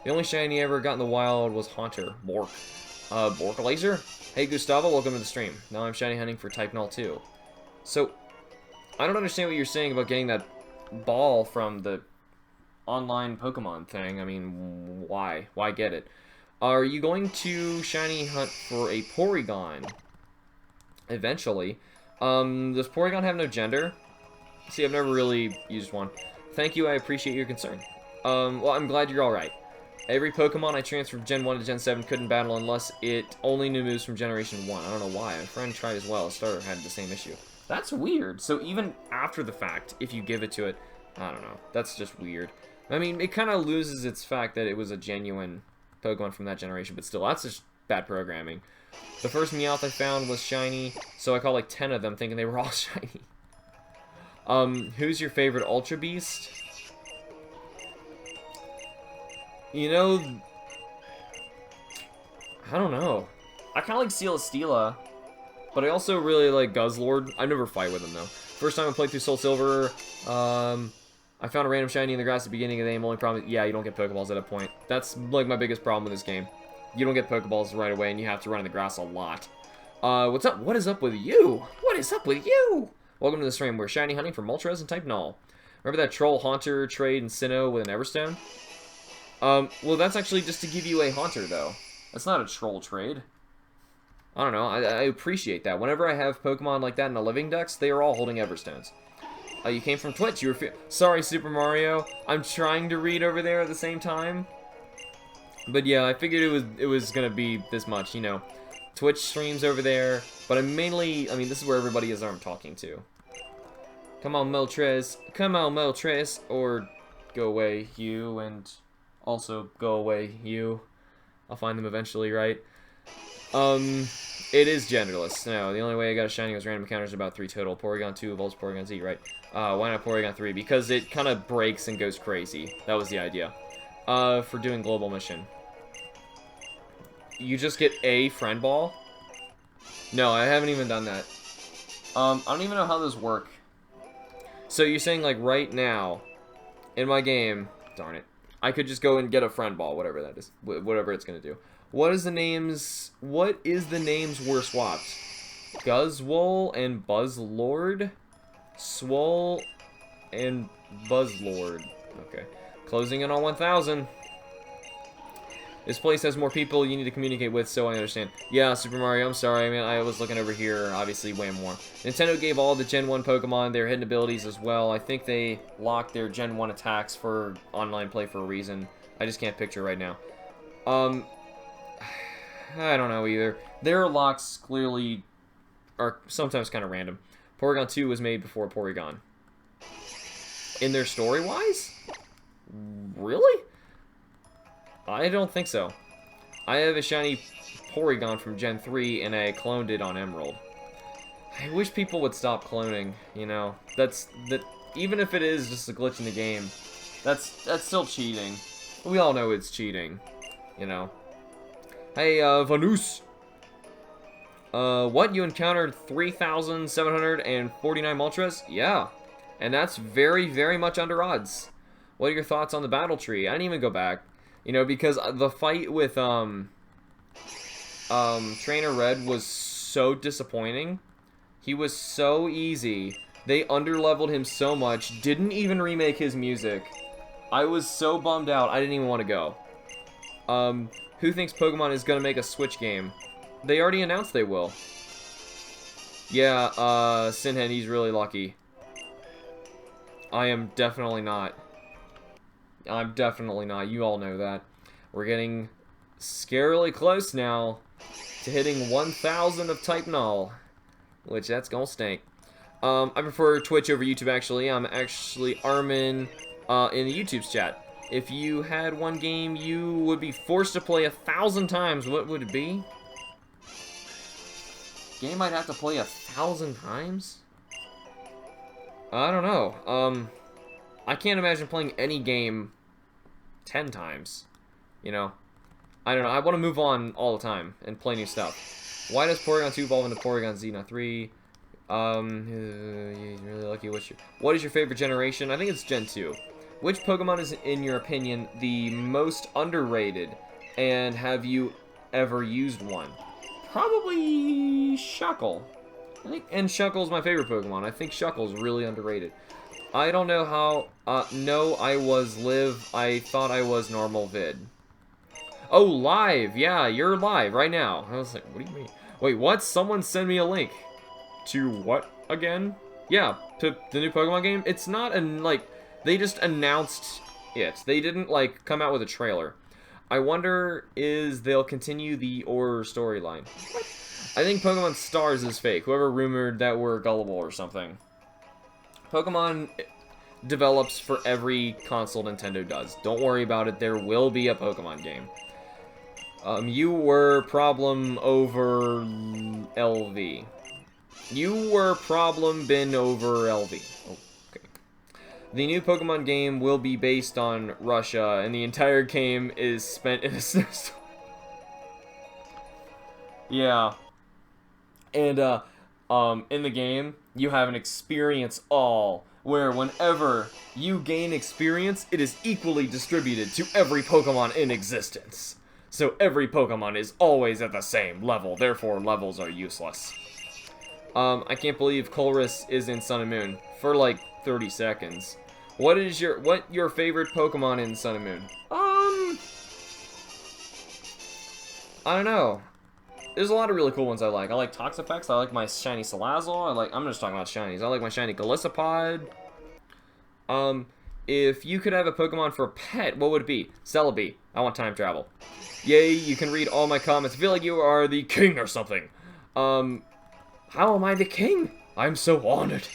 The only shiny I ever got in the wild was Haunter. Bork. Bork Laser? Hey, Gustavo, welcome to the stream. Now I'm shiny hunting for type Null too. So, I don't understand what you're saying about getting that ball from the online Pokemon thing. I mean, why? Why get it? Are you going to shiny hunt for a Porygon? Eventually. Does Porygon have no gender? See, I've never really used one. Thank you, I appreciate your concern. Well, I'm glad you're alright. Every Pokemon I transferred from Gen 1 to Gen 7 couldn't battle unless it only knew moves from Generation 1. I don't know why. My friend tried as well. A starter had the same issue. That's weird. So even after the fact, if you give it to it, I don't know. That's just weird. I mean, it kind of loses its fact that it was a genuine Pokemon from that generation, but still, that's just bad programming. The first Meowth I found was shiny, so I caught like 10 of them thinking they were all shiny. Who's your favorite Ultra Beast? You know, I don't know. I kind of like Celesteela, but I also really like Guzzlord. I never fight with him, though. First time I played through Soul Silver, I found a random shiny in the grass at the beginning of the game. Only problem, yeah, you don't get Pokeballs at a point. That's, like, my biggest problem with this game. You don't get Pokeballs right away, and you have to run in the grass a lot. What's up? What is up with you? What is up with you? Welcome to the stream. We're shiny hunting for Moltres and type Null. Remember that Troll Haunter trade in Sinnoh with an Everstone? Well, that's actually just to give you a Haunter, though. That's not a Troll trade. I don't know. I appreciate that. Whenever I have Pokemon like that in a living dex, they are all holding Everstones. You came from Twitch. You were sorry, Super Mario. I'm trying to read over there at the same time. But yeah, I figured it was gonna be this much, you know. Twitch streams over there, but I mean, this is where everybody is I'm talking to. Come on, Moltres. Come on, Moltres. Or go away, you, and also go away, you. I'll find them eventually, right? It is genderless. No, the only way I got a shiny was random encounters, about 3 total. Porygon 2 evolves Porygon Z, right? Why not Porygon 3? Because it kind of breaks and goes crazy. That was the idea. For doing global mission. You just get a friend ball? No, I haven't even done that. I don't even know how those work. So you're saying, like, right now, in my game, darn it, I could just go and get a friend ball, whatever that is, whatever it's gonna do. What is the names were swapped? Guzzwole and Buzzlord? Swole and Buzzlord. Okay. Closing in on 1,000. This place has more people you need to communicate with, so I understand. Yeah, Super Mario, I'm sorry. I mean, I was looking over here, obviously way more. Nintendo gave all the Gen 1 Pokemon their hidden abilities as well. I think they locked their Gen 1 attacks for online play for a reason. I just can't picture right now. I don't know either. Their locks clearly are sometimes kind of random. Porygon 2 was made before Porygon. In their story-wise? Really? I don't think so. I have a shiny Porygon from Gen 3, and I cloned it on Emerald. I wish people would stop cloning, you know. Even if it is just a glitch in the game, that's still cheating. We all know it's cheating, you know. Hey, Vanus. What? You encountered 3,749 Moltres? Yeah. And that's very, very much under odds. What are your thoughts on the battle tree? I didn't even go back. You know, because the fight with, Trainer Red was so disappointing. He was so easy. They underleveled him so much. Didn't even remake his music. I was so bummed out, I didn't even want to go. Who thinks Pokemon is gonna make a Switch game? They already announced they will. Yeah, Sinhen, he's really lucky. I am definitely not. I'm definitely not. You all know that. We're getting scarily close now to hitting 1,000 of type Null, which that's gonna stink. I prefer Twitch over YouTube, actually. I'm actually Armin in the YouTube's chat. If you had one game you would be forced to play 1,000 times, what would it be? Game I'd have to play 1,000 times? I don't know. I can't imagine playing any game 10 times. You know? I don't know. I want to move on all the time and play new stuff. Why does Porygon 2 evolve into Porygon Z, not 3? You're really lucky. What is your favorite generation? I think it's Gen 2. Which Pokemon is, in your opinion, the most underrated? And have you ever used one? Probably Shuckle. And Shuckle's my favorite Pokemon. I think Shuckle's really underrated. I don't know how... no, I was live. I thought I was normal vid. Oh, live! Yeah, you're live right now. I was like, what do you mean? Wait, what? Someone send me a link. To what again? Yeah, to the new Pokemon game. It's not like... They just announced it. They didn't, like, come out with a trailer. I wonder they'll continue the Ore storyline. I think Pokemon Stars is fake. Whoever rumored that we're gullible or something. Pokemon develops for every console Nintendo does. Don't worry about it. There will be a Pokemon game. You were problem over LV. You were problem bin over LV. Oh, okay. The new Pokemon game will be based on Russia, and the entire game is spent in a snowstorm. Yeah. And, in the game, you have an experience all, where whenever you gain experience, it is equally distributed to every Pokemon in existence. So every Pokemon is always at the same level, therefore levels are useless. I can't believe Colress is in Sun and Moon for like 30 seconds. What your favorite Pokemon in Sun and Moon? I don't know. There's a lot of really cool ones I like. I like Toxapex, I like my shiny Salazzle, I'm just talking about shinies. I like my shiny Golisopod. If you could have a Pokemon for a pet, what would it be? Celebi. I want time travel. Yay, you can read all my comments. I feel like you are the king or something. How am I the king? I'm so honored.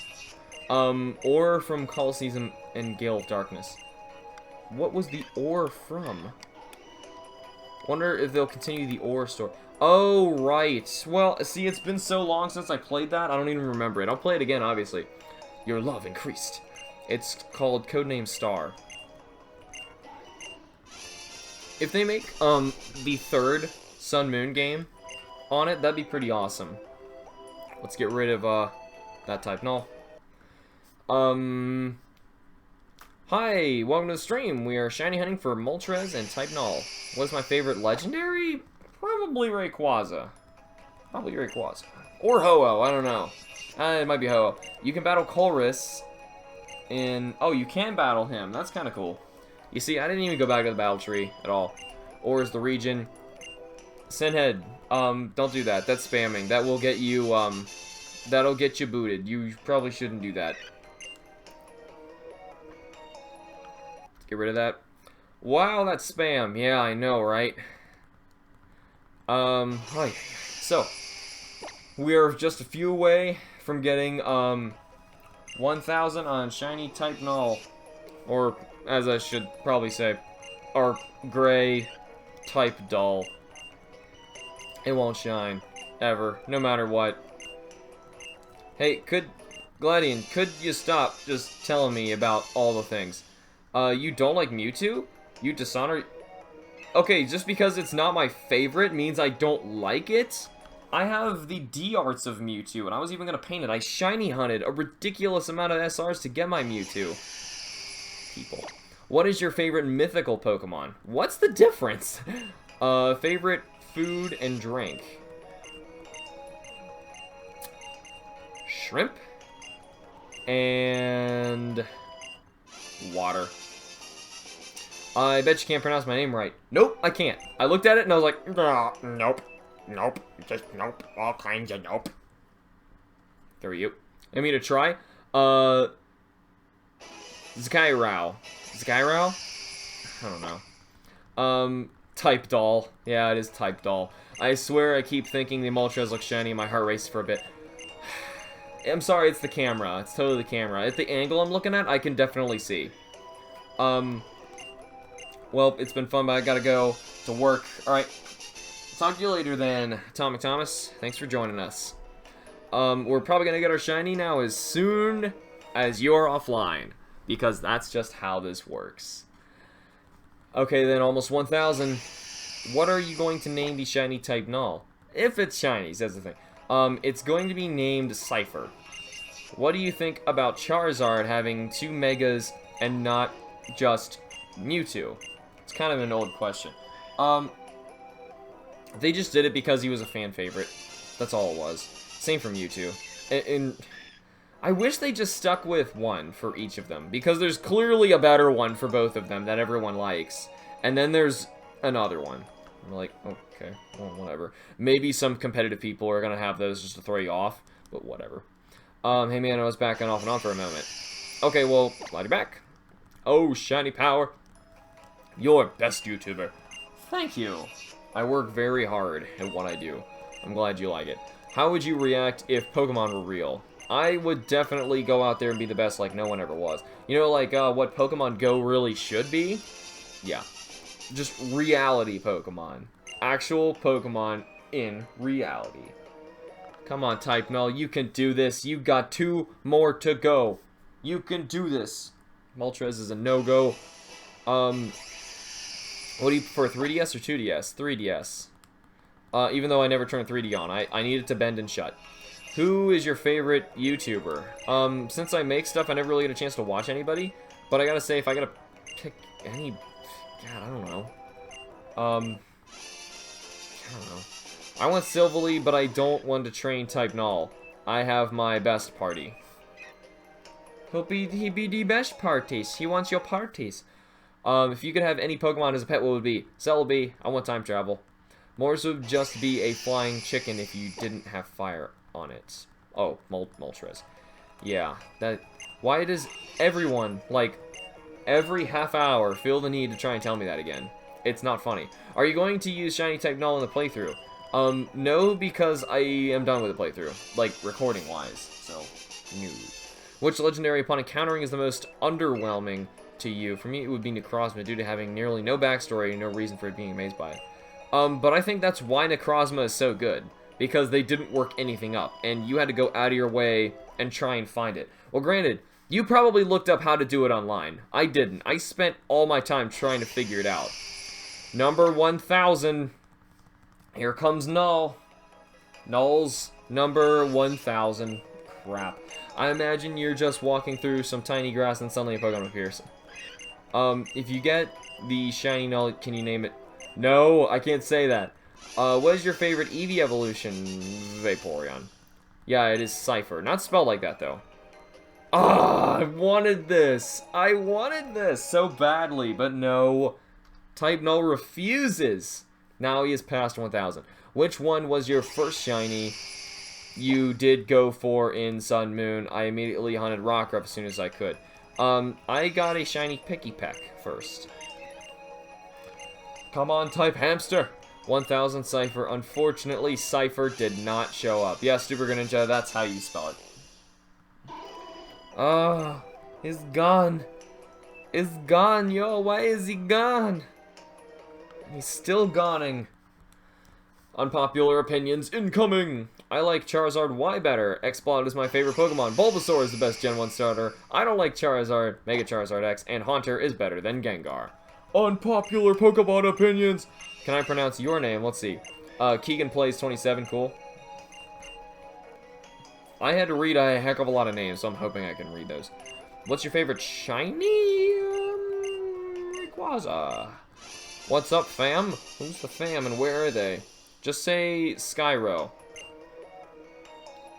Ore from Coliseum and Gale of Darkness. What was the ore from? Wonder if they'll continue the ore story. Oh, right. Well, see, it's been so long since I played that, I don't even remember it. I'll play it again, obviously. Your love increased. It's called Codename Star. If they make, the third Sun Moon game on it, that'd be pretty awesome. Let's get rid of, that type. Null. Hi, welcome to the stream. We are shiny hunting for Moltres and type Null. What's my favorite legendary? Probably Rayquaza. Probably Rayquaza. Or Ho-Oh, I don't know. It might be Ho-Oh. You can battle Colress in... Oh, you can battle him. That's kind of cool. You see, I didn't even go back to the battle tree at all. Or is the region... Sinhead, don't do that. That's spamming. That will get you, that'll get you booted. You probably shouldn't do that. Get rid of that. Wow, that's spam. Yeah, I know, right? Hi. So, we're just a few away from getting, 1,000 on shiny type Null. Or, as I should probably say, our gray type Dull. It won't shine. Ever. No matter what. Hey, Gladian, could you stop just telling me about all the things? You don't like Mewtwo? You dishonor... Okay, just because it's not my favorite means I don't like it? I have the D-arts of Mewtwo, and I was even gonna paint it. I shiny hunted a ridiculous amount of SRs to get my Mewtwo. People. What is your favorite mythical Pokemon? What's the difference? Favorite food and drink. Shrimp. And... water. I bet you can't pronounce my name right. Nope, I can't. I looked at it and I was like, nope. Nope. Just nope. All kinds of nope. There we go. I mean to try. Skyrow. Skyrow? I don't know. Type Doll. Yeah, it is Type Doll. I swear I keep thinking the Moltres look shiny and my heart races for a bit. I'm sorry, it's the camera. It's totally the camera. At the angle I'm looking at, I can definitely see. Well, it's been fun, but I gotta go to work. Alright. Talk to you later then, Atomic Thomas. Thanks for joining us. We're probably gonna get our shiny now as soon as you're offline. Because that's just how this works. Okay, then, almost 1,000. What are you going to name the shiny type Null? If it's shinies, that's the thing. It's going to be named Cypher. What do you think about Charizard having 2 Megas and not just Mewtwo? It's kind of an old question. They just did it because he was a fan favorite. That's all it was. Same for Mewtwo. And I wish they just stuck with one for each of them, because there's clearly a better one for both of them that everyone likes. And then there's another one. I'm like, okay, well, whatever. Maybe some competitive people are gonna have those just to throw you off, but whatever. Hey man, I was backing off and on for a moment. Okay, well, glad you're back. Oh, shiny power. You're best YouTuber. Thank you. I work very hard at what I do. I'm glad you like it. How would you react if Pokemon were real? I would definitely go out there and be the best like no one ever was. You know, like, what Pokemon Go really should be? Yeah. Just reality Pokemon. Actual Pokemon in reality. Come on, Type Null, you can do this. You got 2 more to go. You can do this. Moltres is a no-go. What do you prefer, 3DS or 2DS? 3DS. Even though I never turned 3D on. I need it to bend and shut. Who is your favorite YouTuber? Since I make stuff, I never really get a chance to watch anybody. But I gotta say, if I gotta pick any... God, I don't know. I don't know. I want Silvally, but I don't want to train Type Null. I have my best party. He be the best parties. He wants your parties. If you could have any Pokemon as a pet, what would it be? Celebi, I want time travel. Morse would just be a flying chicken if you didn't have fire on it. Oh, Moltres. Yeah, that... Why does everyone, like, every half hour feel the need to try and tell me that again? It's not funny. Are you going to use Shiny Type Null in the playthrough? No, because I am done with the playthrough. Like, recording-wise, so, no. Which legendary upon encountering is the most underwhelming to you? For me, it would be Necrozma, due to having nearly no backstory and no reason for it being amazed by it. But I think that's why Necrozma is so good. Because they didn't work anything up, and you had to go out of your way and try and find it. Well, granted, you probably looked up how to do it online. I didn't. I spent all my time trying to figure it out. Number 1000. Here comes Null. Null's number 1000. Crap. I imagine you're just walking through some tiny grass and suddenly a Pokemon appears. If you get the shiny Null, can you name it? No, I can't say that. What is your favorite Eevee evolution? Vaporeon. Yeah, it is Cypher. Not spelled like that, though. Ah, I wanted this. I wanted this so badly, but no. Type Null refuses. Now he is past 1000. Which one was your first shiny you did go for in Sun Moon? I immediately hunted Rockruff as soon as I could. I got a shiny Pikipek first. Come on, type Hamster. 1000 Cypher. Unfortunately, Cypher did not show up. Yeah, Super Greninja, that's how you spell it. Ah, he's gone. He's gone, yo. Why is he gone? He's still goning. Unpopular opinions incoming. I like Charizard Y better. Exploud is my favorite Pokemon. Bulbasaur is the best Gen 1 starter. I don't like Charizard, Mega Charizard X, and Haunter is better than Gengar. Unpopular Pokemon opinions. Can I pronounce your name? Let's see. Keegan Plays 27, cool. I had to read a heck of a lot of names, so I'm hoping I can read those. What's your favorite shiny? Rayquaza. What's up, fam? Who's the fam and where are they? Just say Skyro.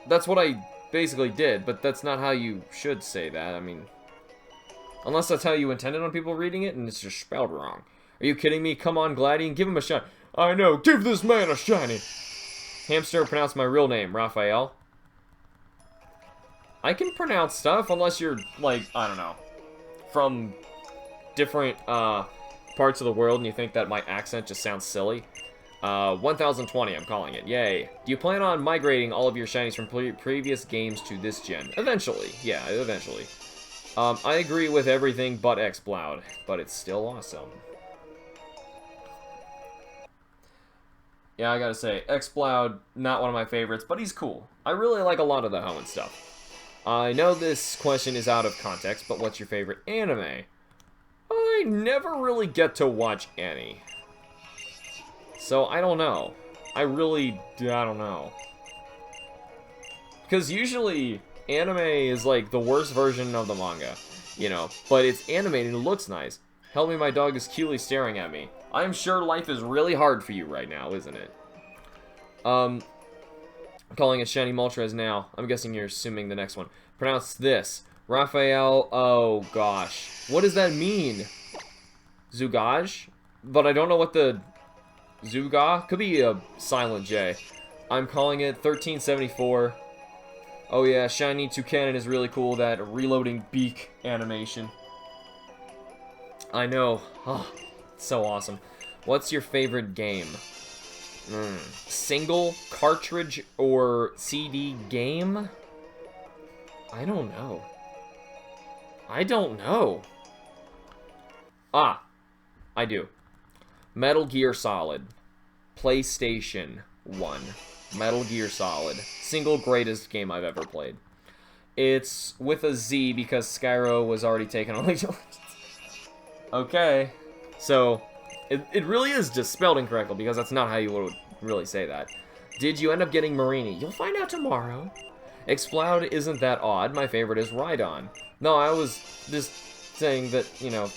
That's what I basically did, but that's not how you should say that. I mean, unless that's how you intended on people reading it, and it's just spelled wrong. Are you kidding me? Come on, Gladian, give him a shot. I know, give this man a shiny. Hamster, pronounce my real name, Raphael. I can pronounce stuff, unless you're, like, I don't know, from different, parts of the world, and you think that my accent just sounds silly. 1020, I'm calling it. Yay. Do you plan on migrating all of your shinies from previous games to this gen? Eventually. Yeah, eventually. I agree with everything but Exploud, but it's still awesome. Yeah, I gotta say, Exploud, not one of my favorites, but he's cool. I really like a lot of the Hoenn stuff. I know this question is out of context, but what's your favorite anime? I never really get to watch any. So, I don't know. I don't know. Because usually, anime is like the worst version of the manga, you know, but it's animated and it looks nice. Help me, my dog is cutely staring at me. I'm sure life is really hard for you right now, isn't it? I'm calling it Shiny Moltres now. I'm guessing you're assuming the next one. Pronounce this. Raphael, oh gosh. What does that mean? Zugaj? But I don't know what the... Zuga? Could be a silent J. I'm calling it 1374. Oh yeah, Shiny Toucanon is really cool, that reloading beak animation. I know. Oh, it's so awesome. What's your favorite game? Single, cartridge, or CD game? I don't know. I don't know. Ah, I do. Metal Gear Solid. PlayStation 1. Metal Gear Solid. Single greatest game I've ever played. It's with a Z because Skyro was already taken on League of Legends. Okay. So, it really is just spelled incorrectly because that's not how you would really say that. Did you end up getting Marini? You'll find out tomorrow. Exploud isn't that odd. My favorite is Rhydon. No, I was just saying that, you know,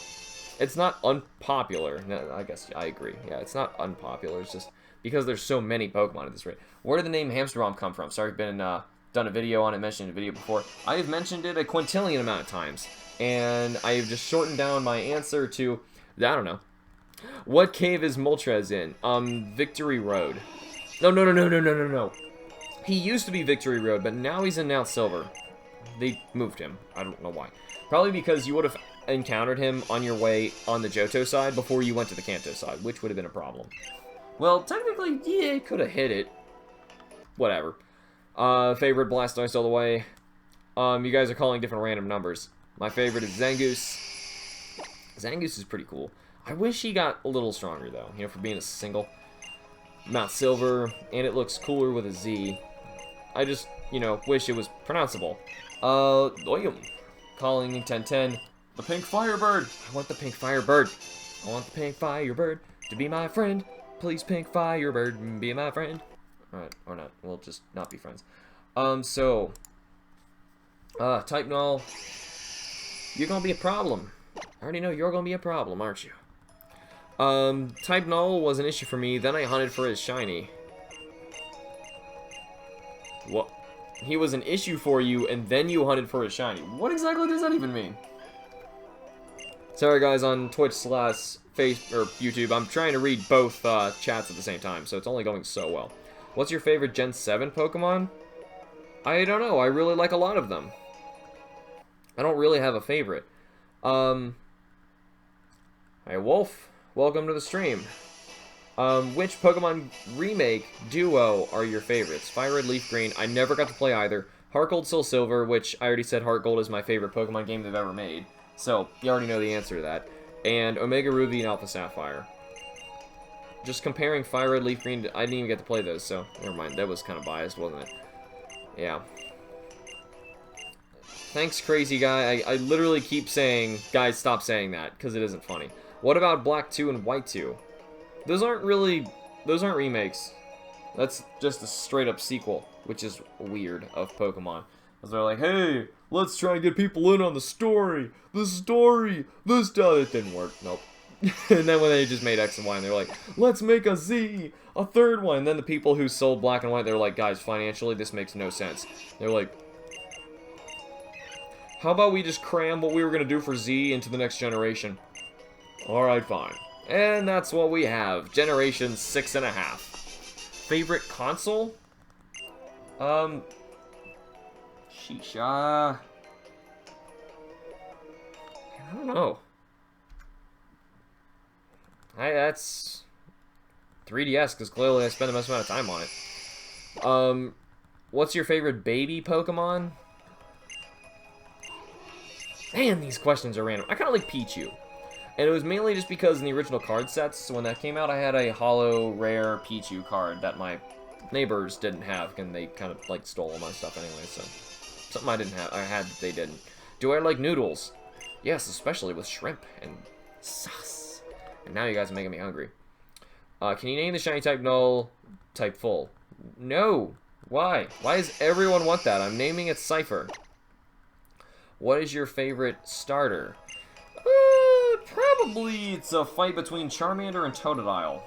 it's not unpopular. No, I guess I agree. Yeah, it's not unpopular. It's just because there's so many Pokemon at this rate. Where did the name HamsterBomb come from? Sorry, I've been done a video on it, mentioned a video before. I have mentioned it a quintillion amount of times, and I have just shortened down my answer to, I don't know. What cave is Moltres in? Victory Road. No. He used to be Victory Road, but now he's in Now Silver. They moved him. I don't know why. Probably because you would have encountered him on your way on the Johto side before you went to the Kanto side, which would have been a problem. Well, technically, yeah, could have hit it. Whatever. Favorite Blastoise all the way. You guys are calling different random numbers. My favorite is Zangoose. Zangoose is pretty cool. I wish he got a little stronger, though, you know, for being a single. Mount Silver, and it looks cooler with a Z. I just, you know, wish it was pronounceable. William. Calling 1010. The Pink Firebird. I want the Pink Firebird. I want the Pink Firebird to be my friend. Please, Pink Firebird, be my friend. Alright, or not. We'll just not be friends. Type Null. You're gonna be a problem. I already know you're gonna be a problem, aren't you? Type Null was an issue for me, then I hunted for his shiny. What? He was an issue for you, and then you hunted for his shiny. What exactly does that even mean? Sorry guys, on Twitch / YouTube, I'm trying to read both chats at the same time, so it's only going so well. What's your favorite Gen 7 Pokemon? I don't know, I really like a lot of them. I don't really have a favorite. Hey Wolf, welcome to the stream. Which Pokemon remake duo are your favorites? Fire Red, Leaf Green, I never got to play either. Heart Gold, Soul Silver, which I already said Heart Gold is my favorite Pokemon game they've ever made. So, you already know the answer to that. And Omega Ruby and Alpha Sapphire. Just comparing Fire Red, Leaf Green, I didn't even get to play those, so never mind. That was kind of biased, wasn't it? Yeah. Thanks, crazy guy. I literally keep saying, guys, stop saying that, because it isn't funny. What about Black 2 and White 2? Those aren't remakes. That's just a straight-up sequel, which is weird of Pokemon. Because they're like, hey, let's try and get people in on the story. This time. It didn't work. Nope. And then when they just made X and Y, and they're like, let's make a Z, a third one. And then the people who sold Black and White, they're like, guys, financially, this makes no sense. They're like, how about we just cram what we were going to do for Z into the next generation? Alright, fine. And that's what we have. Generation 6.5. Favorite console? Sheesh, I don't know. That's 3DS, because clearly I spend the most amount of time on it. What's your favorite baby Pokemon? Man, these questions are random. I kind of like Pichu. And it was mainly just because in the original card sets, when that came out, I had a holo rare Pichu card that my neighbors didn't have, and they kind of, like, stole all my stuff anyway, so... Something I didn't have, I had that they didn't. Do I like noodles? Yes, especially with shrimp and sauce. And now you guys are making me hungry. Can you name the shiny type Null type full? No! Why? Why does everyone want that? I'm naming it Cypher. What is your favorite starter? Probably it's a fight between Charmander and Totodile.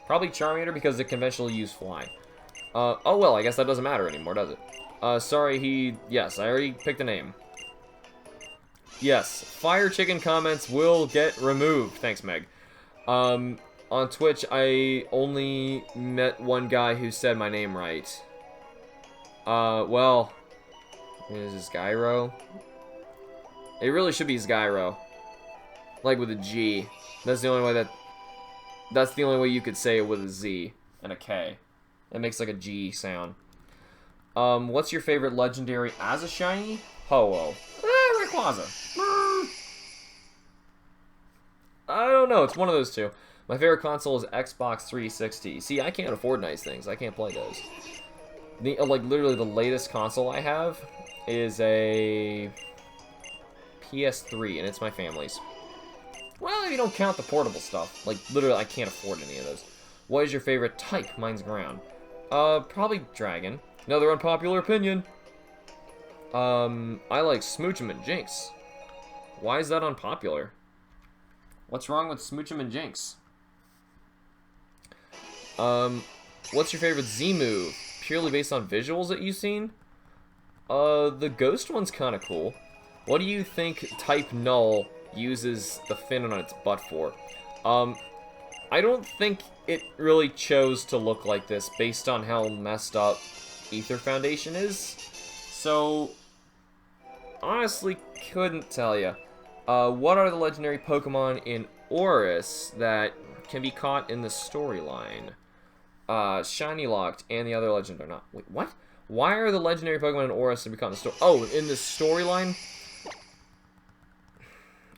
Probably Charmander because it conventionally use fly. Oh well, I guess that doesn't matter anymore, does it? Sorry, yes, I already picked a name. Yes, Fire Chicken comments will get removed. Thanks, Meg. On Twitch, I only met one guy who said my name right. Well, is this Gyro? It really should be Gyro. Like with a G. That's the only way that... That's the only way you could say it with a Z and a K. It makes like a G sound. What's your favorite legendary as a shiny? Ho-Oh. Rayquaza. I don't know. It's one of those two. My favorite console is Xbox 360. See, I can't afford nice things. I can't play those. Like, literally, the latest console I have is a PS3, and it's my family's. Well, if you don't count the portable stuff. Like, literally, I can't afford any of those. What is your favorite type? Mine's ground. Probably dragon. Another unpopular opinion. I like Smoochum and Jinx. Why is that unpopular? What's wrong with Smoochum and Jinx? What's your favorite Z move? Purely based on visuals that you've seen? The ghost one's kind of cool. What do you think type Null uses the fin on its butt for? I don't think it really chose to look like this based on how messed up Ether Foundation is. So, honestly, couldn't tell you. What are the legendary Pokemon in Oris that can be caught in the storyline? Shiny Locked and the other legend are not. Wait, what? Why are the legendary Pokemon in Oris to be caught in the story? Oh, in the storyline?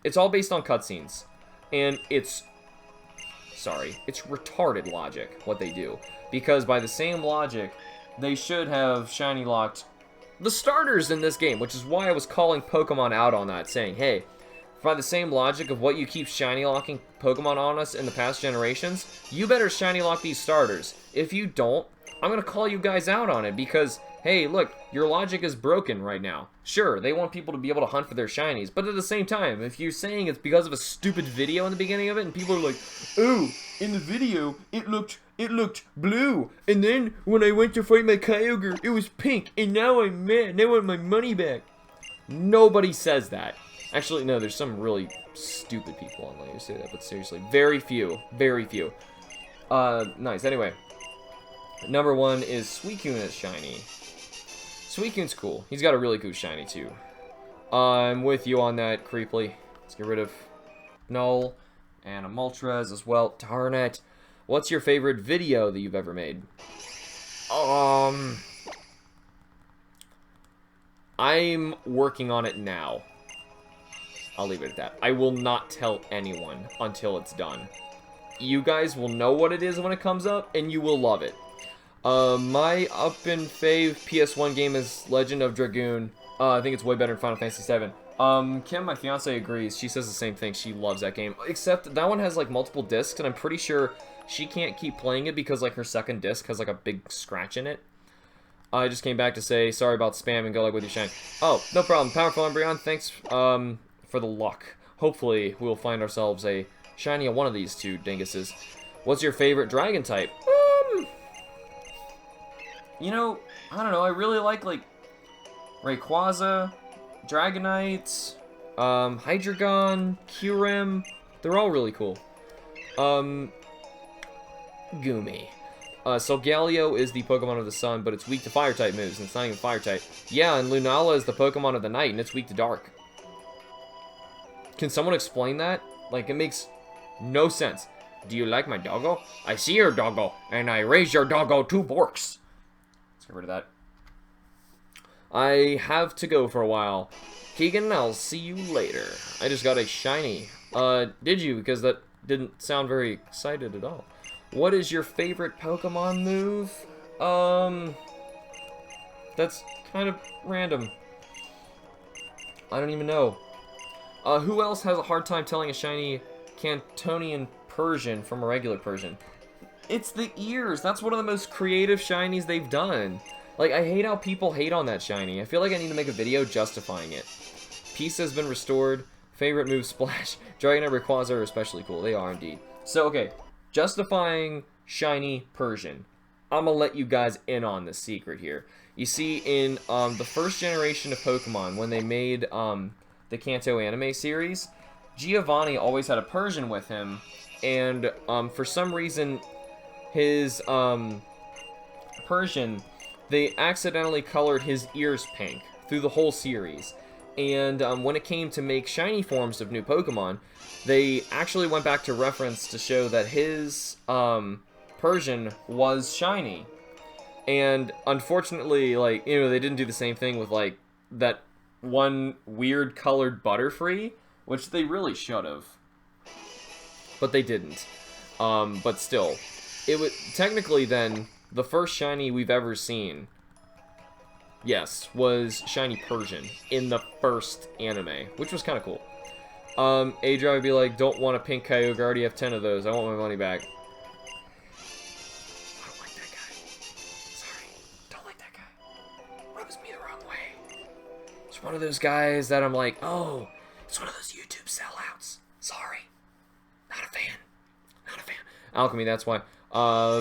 It's all based on cutscenes. And it's... Sorry. It's retarded logic, what they do. Because by the same logic, they should have Shiny Locked the starters in this game, which is why I was calling Pokemon out on that, saying, hey, by the same logic of what you keep shiny locking Pokemon on us in the past generations, you better shiny lock these starters. If you don't, I'm going to call you guys out on it because, hey, look, your logic is broken right now. Sure, they want people to be able to hunt for their shinies, but at the same time, if you're saying it's because of a stupid video in the beginning of it and people are like, oh, in the video, it looked blue, and then when I went to fight my Kyogre, it was pink, and now I'm mad, and I want my money back. Nobody says that. Actually, no, there's some really stupid people online who say that, but seriously, very few, very few. Nice, anyway. Number 1 is Suicune as shiny. Suicune's cool. He's got a really cool shiny, too. I'm with you on that, Creeply. Let's get rid of Null and a Moltres as well. Darn it. What's your favorite video that you've ever made? I'm working on it now. I'll leave it at that. I will not tell anyone until it's done. You guys will know what it is when it comes up, and you will love it. My up-and-fave PS1 game is Legend of Dragoon. I think it's way better than Final Fantasy VII. Kim, my fiance, agrees. She says the same thing. She loves that game. Except that one has, like, multiple discs, and I'm pretty sure she can't keep playing it because, like, her second disc has, like, a big scratch in it. I just came back to say sorry about spam and go, like, with your shine. Oh, no problem. Powerful Umbreon, thanks, for the luck. Hopefully, we'll find ourselves a shiny of one of these two dinguses. What's your favorite dragon type? You know, I don't know. I really like Rayquaza, Dragonite, Hydreigon, Kyurem. They're all really cool. Gumi. Solgaleo is the Pokemon of the sun, but it's weak to fire-type moves, and it's not even fire-type. Yeah, and Lunala is the Pokemon of the night, and it's weak to dark. Can someone explain that? Like, it makes no sense. Do you like my doggo? I see your doggo, and I raise your doggo 2 borks. Let's get rid of that. I have to go for a while. Keegan, I'll see you later. I just got a shiny. Did you? Because that didn't sound very excited at all. What is your favorite Pokemon move? That's kind of random. I don't even know. Who else has a hard time telling a shiny Cantonian Persian from a regular Persian? It's the ears. That's one of the most creative shinies they've done. Like, I hate how people hate on that shiny. I feel like I need to make a video justifying it. Peace has been restored. Favorite move, Splash. Dragonite, Rayquaza are especially cool. They are indeed. So, okay. Justifying shiny Persian. I'm gonna let you guys in on the secret here. You see, in the first generation of Pokemon, when they made the Kanto anime series, Giovanni always had a Persian with him, and for some reason, his Persian, they accidentally colored his ears pink through the whole series. And when it came to make shiny forms of new Pokemon, they actually went back to reference to show that his Persian was shiny. And unfortunately, like, you know, they didn't do the same thing with, like, that one weird colored Butterfree, which they really should have. But they didn't. But still, it was technically then the first shiny we've ever seen. Yes, was shiny Persian in the first anime, which was kind of cool. Adria would be like, don't want a pink Kyogre, I already have 10 of those, I want my money back. I don't like that guy. Sorry, don't like that guy. Rubs me the wrong way. It's one of those guys that I'm like, oh, it's one of those YouTube sellouts. Sorry. Not a fan. Not a fan. Alchemy, that's why.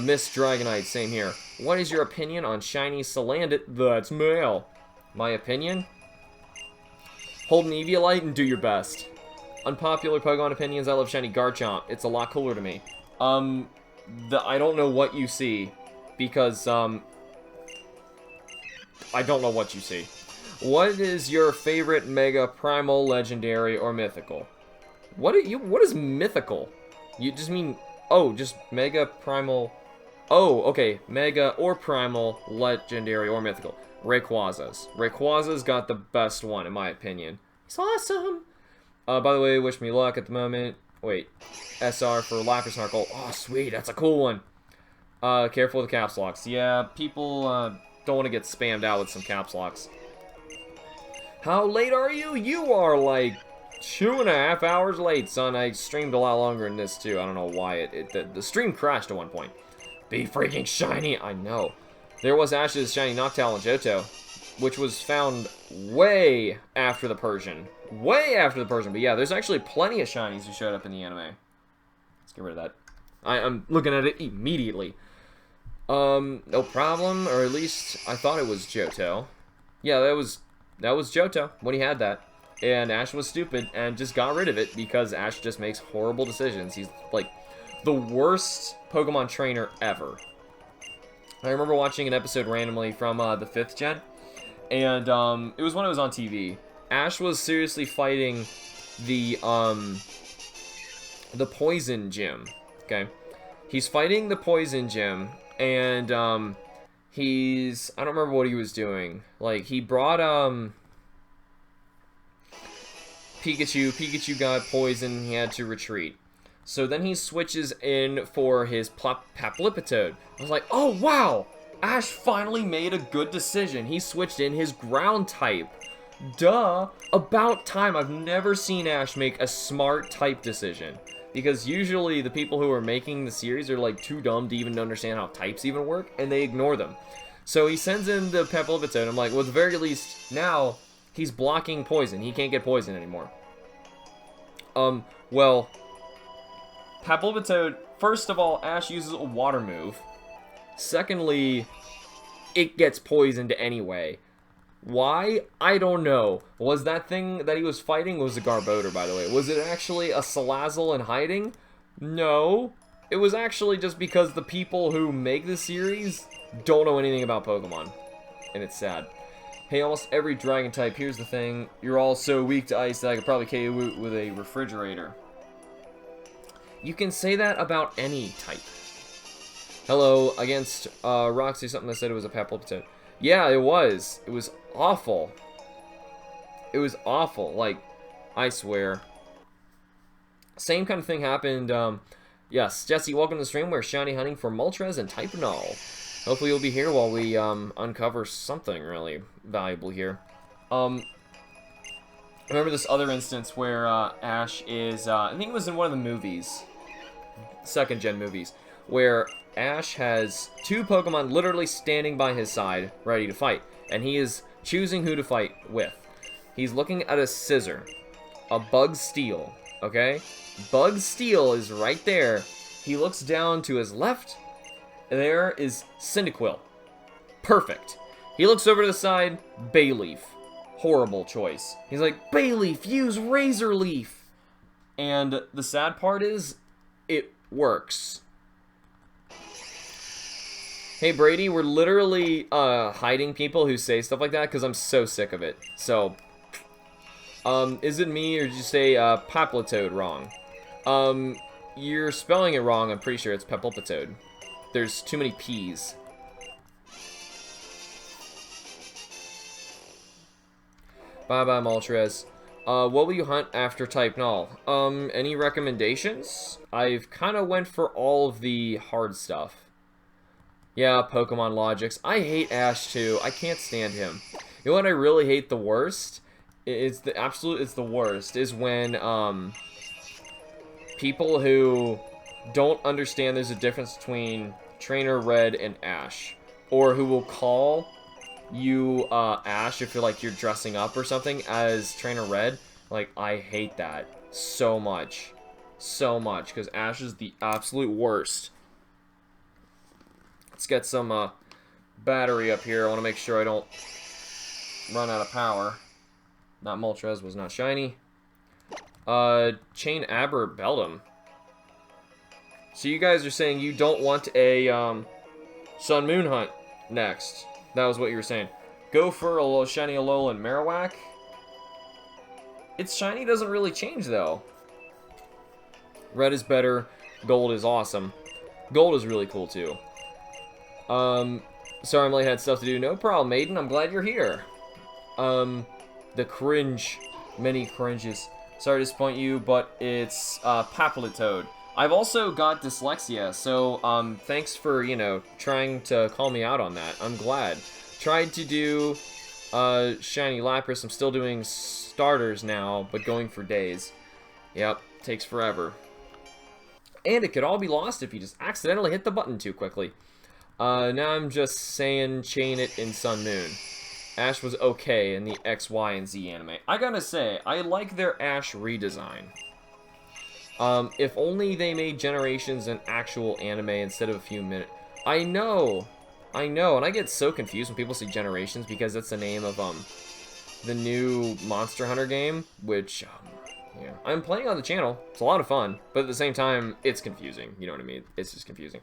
Miss Dragonite, same here. What is your opinion on shiny Salandit that's male? My opinion? Hold an Eviolite and do your best. Unpopular Pokemon opinions, I love shiny Garchomp. It's a lot cooler to me. I don't know what you see, because, I don't know what you see. What is your favorite Mega, Primal, Legendary, or Mythical? What is Mythical? You just mean... Oh, just Mega, Primal... Oh, okay. Mega or Primal, Legendary, or Mythical. Rayquaza's. Rayquaza's got the best one, in my opinion. He's awesome! By the way, wish me luck at the moment. Wait. SR for Lapras Snarkle. Oh, sweet. That's a cool one. Careful with the caps locks. Yeah, people don't want to get spammed out with some caps locks. How late are you? You are, like... 2.5 hours late, son. I streamed a lot longer than this, too. I don't know why the stream crashed at one point. Be freaking shiny! I know. There was Ash's shiny Noctowl and Johto, which was found way after the Persian. Way after the Persian. But yeah, there's actually plenty of shinies who showed up in the anime. Let's get rid of that. I'm looking at it immediately. No problem. Or at least, I thought it was Johto. Yeah, that was Johto when he had that. And Ash was stupid and just got rid of it because Ash just makes horrible decisions. He's, like, the worst Pokemon trainer ever. I remember watching an episode randomly from the 5th gen, and it was when it was on TV. Ash was seriously fighting the Poison Gym, okay? He's fighting the Poison Gym, and I don't remember what he was doing. Like, he brought, Pikachu got poisoned, he had to retreat. So then he switches in for his Paplipitode. I was like, oh wow! Ash finally made a good decision. He switched in his ground type. Duh! About time. I've never seen Ash make a smart type decision. Because usually the people who are making the series are like too dumb to even understand how types even work, and they ignore them. So he sends in the Paplipitode. I'm like, well, at the very least, now he's blocking poison. He can't get poison anymore. Well, Paplipitode, first of all, Ash uses a water move. Secondly, it gets poisoned anyway. Why? I don't know. Was that thing that he was fighting was a Garbodor, by the way? Was it actually a Salazzle in hiding? No. It was actually just because the people who make the series don't know anything about Pokemon. And it's sad. Hey, almost every dragon type, here's the thing. You're all so weak to ice that I could probably KO you with a refrigerator. You can say that about any type. Hello, against Roxy, something that said it was a Paplipitode. Yeah, it was. It was awful. It was awful, like, I swear. Same kind of thing happened, yes, Jesse, welcome to the stream. We're shiny hunting for Moltres and type Null. Hopefully you'll be here while we, uncover something really valuable here. I remember this other instance where, Ash is, I think it was in one of the movies, 2nd gen movies, where Ash has 2 Pokemon literally standing by his side, ready to fight, and he is choosing who to fight with. He's looking at a Scizor, a Bug Steel, okay? Bug Steel is right there. He looks down to his left, there is Cyndaquil. Perfect. He looks over to the side, Bayleaf. Horrible choice. He's like, Bayleaf, use Razor Leaf. And the sad part is, it works. Hey Brady, we're literally hiding people who say stuff like that because I'm so sick of it. So, Is it me, or did you say, Papilitoad wrong? You're spelling it wrong. I'm pretty sure it's Papilitoad. There's too many P's. Bye-bye, Moltres. What will you hunt after type Null? Any recommendations? I've kind of went for all of the hard stuff. Yeah, Pokemon Logics. I hate Ash, too. I can't stand him. You know what I really hate the worst? It's the worst, is when, people who don't understand there's a difference between Trainer Red and Ash. Or who will call you, Ash, if you're dressing up or something, as Trainer Red. Like, I hate that so much. So much, because Ash is the absolute worst. Let's get some, battery up here. I want to make sure I don't run out of power. Not Moltres, was not shiny. Chain Aber Beldum. So you guys are saying you don't want a, Sun Moon hunt next. That was what you were saying. Go for a little shiny Alolan Marowak. Its shiny doesn't really change, though. Red is better. Gold is awesome. Gold is really cool, too. Sorry, Emily had stuff to do. No problem, Maiden. I'm glad you're here. The cringe. Many cringes. Sorry to disappoint you, but it's, Papilitoad. I've also got dyslexia, so, thanks for, you know, trying to call me out on that. I'm glad. Tried to do, Shiny Lapras. I'm still doing starters now, but going for days. Yep, takes forever. And it could all be lost if you just accidentally hit the button too quickly. Now I'm just saying chain it in Sun Moon. Ash was okay in the X, Y, and Z anime. I gotta say, I like their Ash redesign. If only they made Generations an actual anime instead of a few minutes. I know, and I get so confused when people say Generations because that's the name of, the new Monster Hunter game, which, yeah, I'm playing on the channel. It's a lot of fun, but at the same time, it's confusing. You know what I mean? It's just confusing.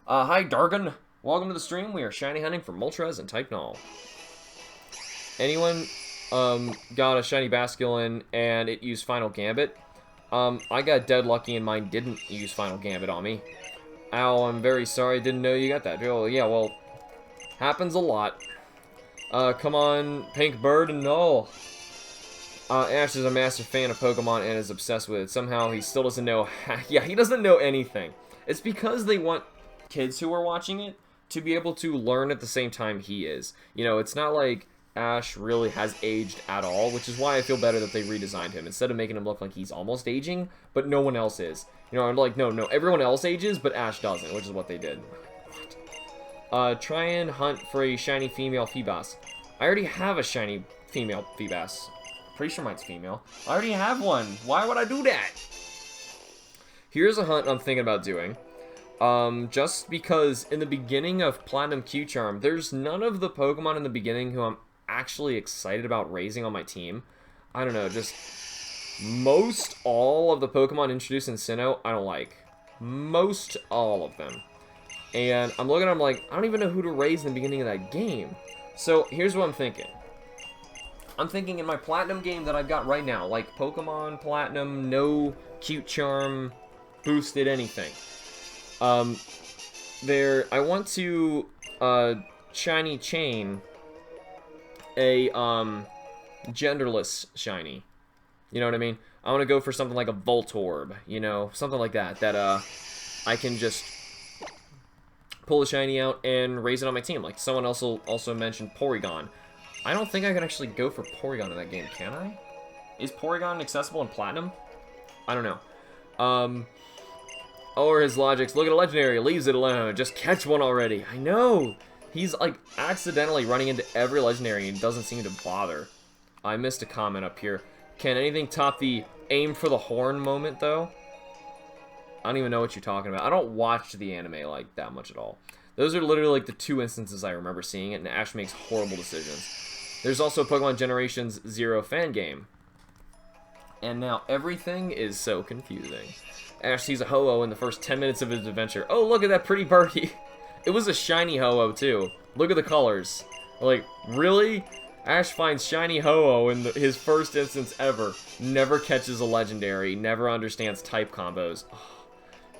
Hi, Dargon. Welcome to the stream. We are shiny hunting for Moltres and type Null. Anyone, got a shiny Basculin and it used Final Gambit? I got dead lucky and mine didn't use Final Gambit on me. Ow, I'm very sorry. Didn't know you got that. Oh, yeah, well, happens a lot. Come on, Pink Bird and Null. Ash is a massive fan of Pokemon and is obsessed with it. Somehow he still doesn't know. Yeah, he doesn't know anything. It's because they want kids who are watching it to be able to learn at the same time he is. You know, it's not like Ash really has aged at all, which is why I feel better that they redesigned him. Instead of making him look like he's almost aging, but no one else is. You know, I'm like, no, everyone else ages, but Ash doesn't, which is what they did. What? Try and hunt for a shiny female Feebas. I already have a shiny female Feebas. Pretty sure mine's female. I already have one. Why would I do that? Here's a hunt I'm thinking about doing. Just because in the beginning of Platinum Q-Charm, there's none of the Pokemon in the beginning who I'm actually excited about raising on my team. I don't know, just most all of the Pokemon introduced in Sinnoh, I don't like. Most all of them. And I'm looking at them like, I don't even know who to raise in the beginning of that game. So here's what I'm thinking. I'm thinking in my Platinum game that I've got right now, like Pokemon Platinum, no Cute Charm, boosted anything. I want to, shiny chain a, genderless shiny. You know what I mean? I want to go for something like a Voltorb, you know, something like that, I can just pull the shiny out and raise it on my team. Like someone else also mentioned Porygon. I don't think I can actually go for Porygon in that game, can I? Is Porygon accessible in Platinum? I don't know. Or his logics, look at a legendary, leaves it alone, just catch one already. I know! He's like accidentally running into every legendary and doesn't seem to bother. I missed a comment up here. Can anything top the aim for the horn moment though? I don't even know what you're talking about. I don't watch the anime like that much at all. Those are literally like the 2 instances I remember seeing it, and Ash makes horrible decisions. There's also Pokemon Generations 0 fan game. And now everything is so confusing. Ash sees a Ho-Oh in the first 10 minutes of his adventure. Oh, look at that pretty birdie. It was a shiny Ho-Oh too. Look at the colors. Like, really? Ash finds Shiny Ho-Oh in his first instance ever. Never catches a legendary. Never understands type combos. Oh,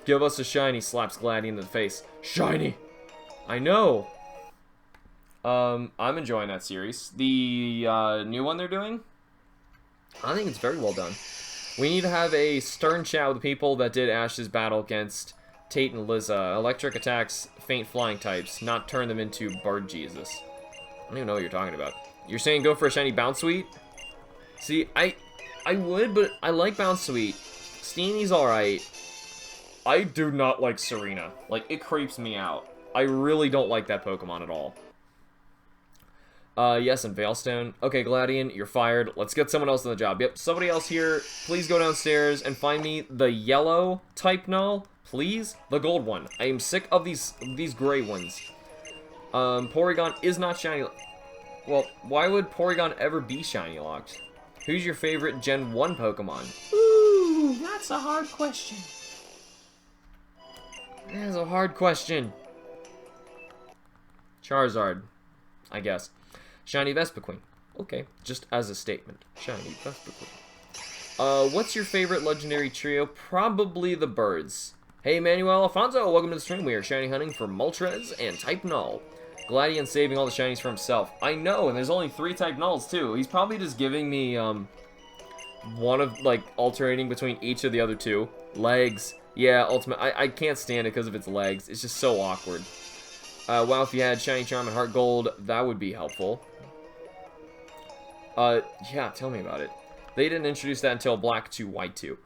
give us a shiny, slaps Gladian in the face. Shiny! I know! I'm enjoying that series. The new one they're doing, I think it's very well done. We need to have a stern chat with the people that did Ash's battle against Tate and Liza. Electric attacks, faint flying types, not turn them into Bird Jesus. I don't even know what you're talking about. You're saying go for a shiny Bounce Sweet? See, I would, but I like Bounce Sweet. Steenie's alright. I do not like Serena. Like, it creeps me out. I really don't like that Pokemon at all. Yes, and Veilstone. Okay, Gladian, you're fired. Let's get someone else on the job. Yep, somebody else here. Please go downstairs and find me the yellow type Null. Please? The gold one. I am sick of these gray ones. Porygon is not shiny. Well, why would Porygon ever be shiny locked? Who's your favorite Gen 1 Pokemon? Ooh, that's a hard question. That's a hard question. Charizard, I guess. Shiny Vespiquen. Okay, just as a statement. Shiny Vespiquen. What's your favorite legendary trio? Probably the birds. Hey, Manuel Alfonso, welcome to the stream. We are shiny hunting for Moltres and type Null. Gladian saving all the shinies for himself. I know, and there's only 3 type Nulls, too. He's probably just giving me, one of, like, alternating between each of the other 2. Legs. Yeah, ultimate. I can't stand it because of its legs. It's just so awkward. Wow, if you had Shiny Charm and Heart Gold, that would be helpful. Yeah, tell me about it. They didn't introduce that until Black 2, White 2.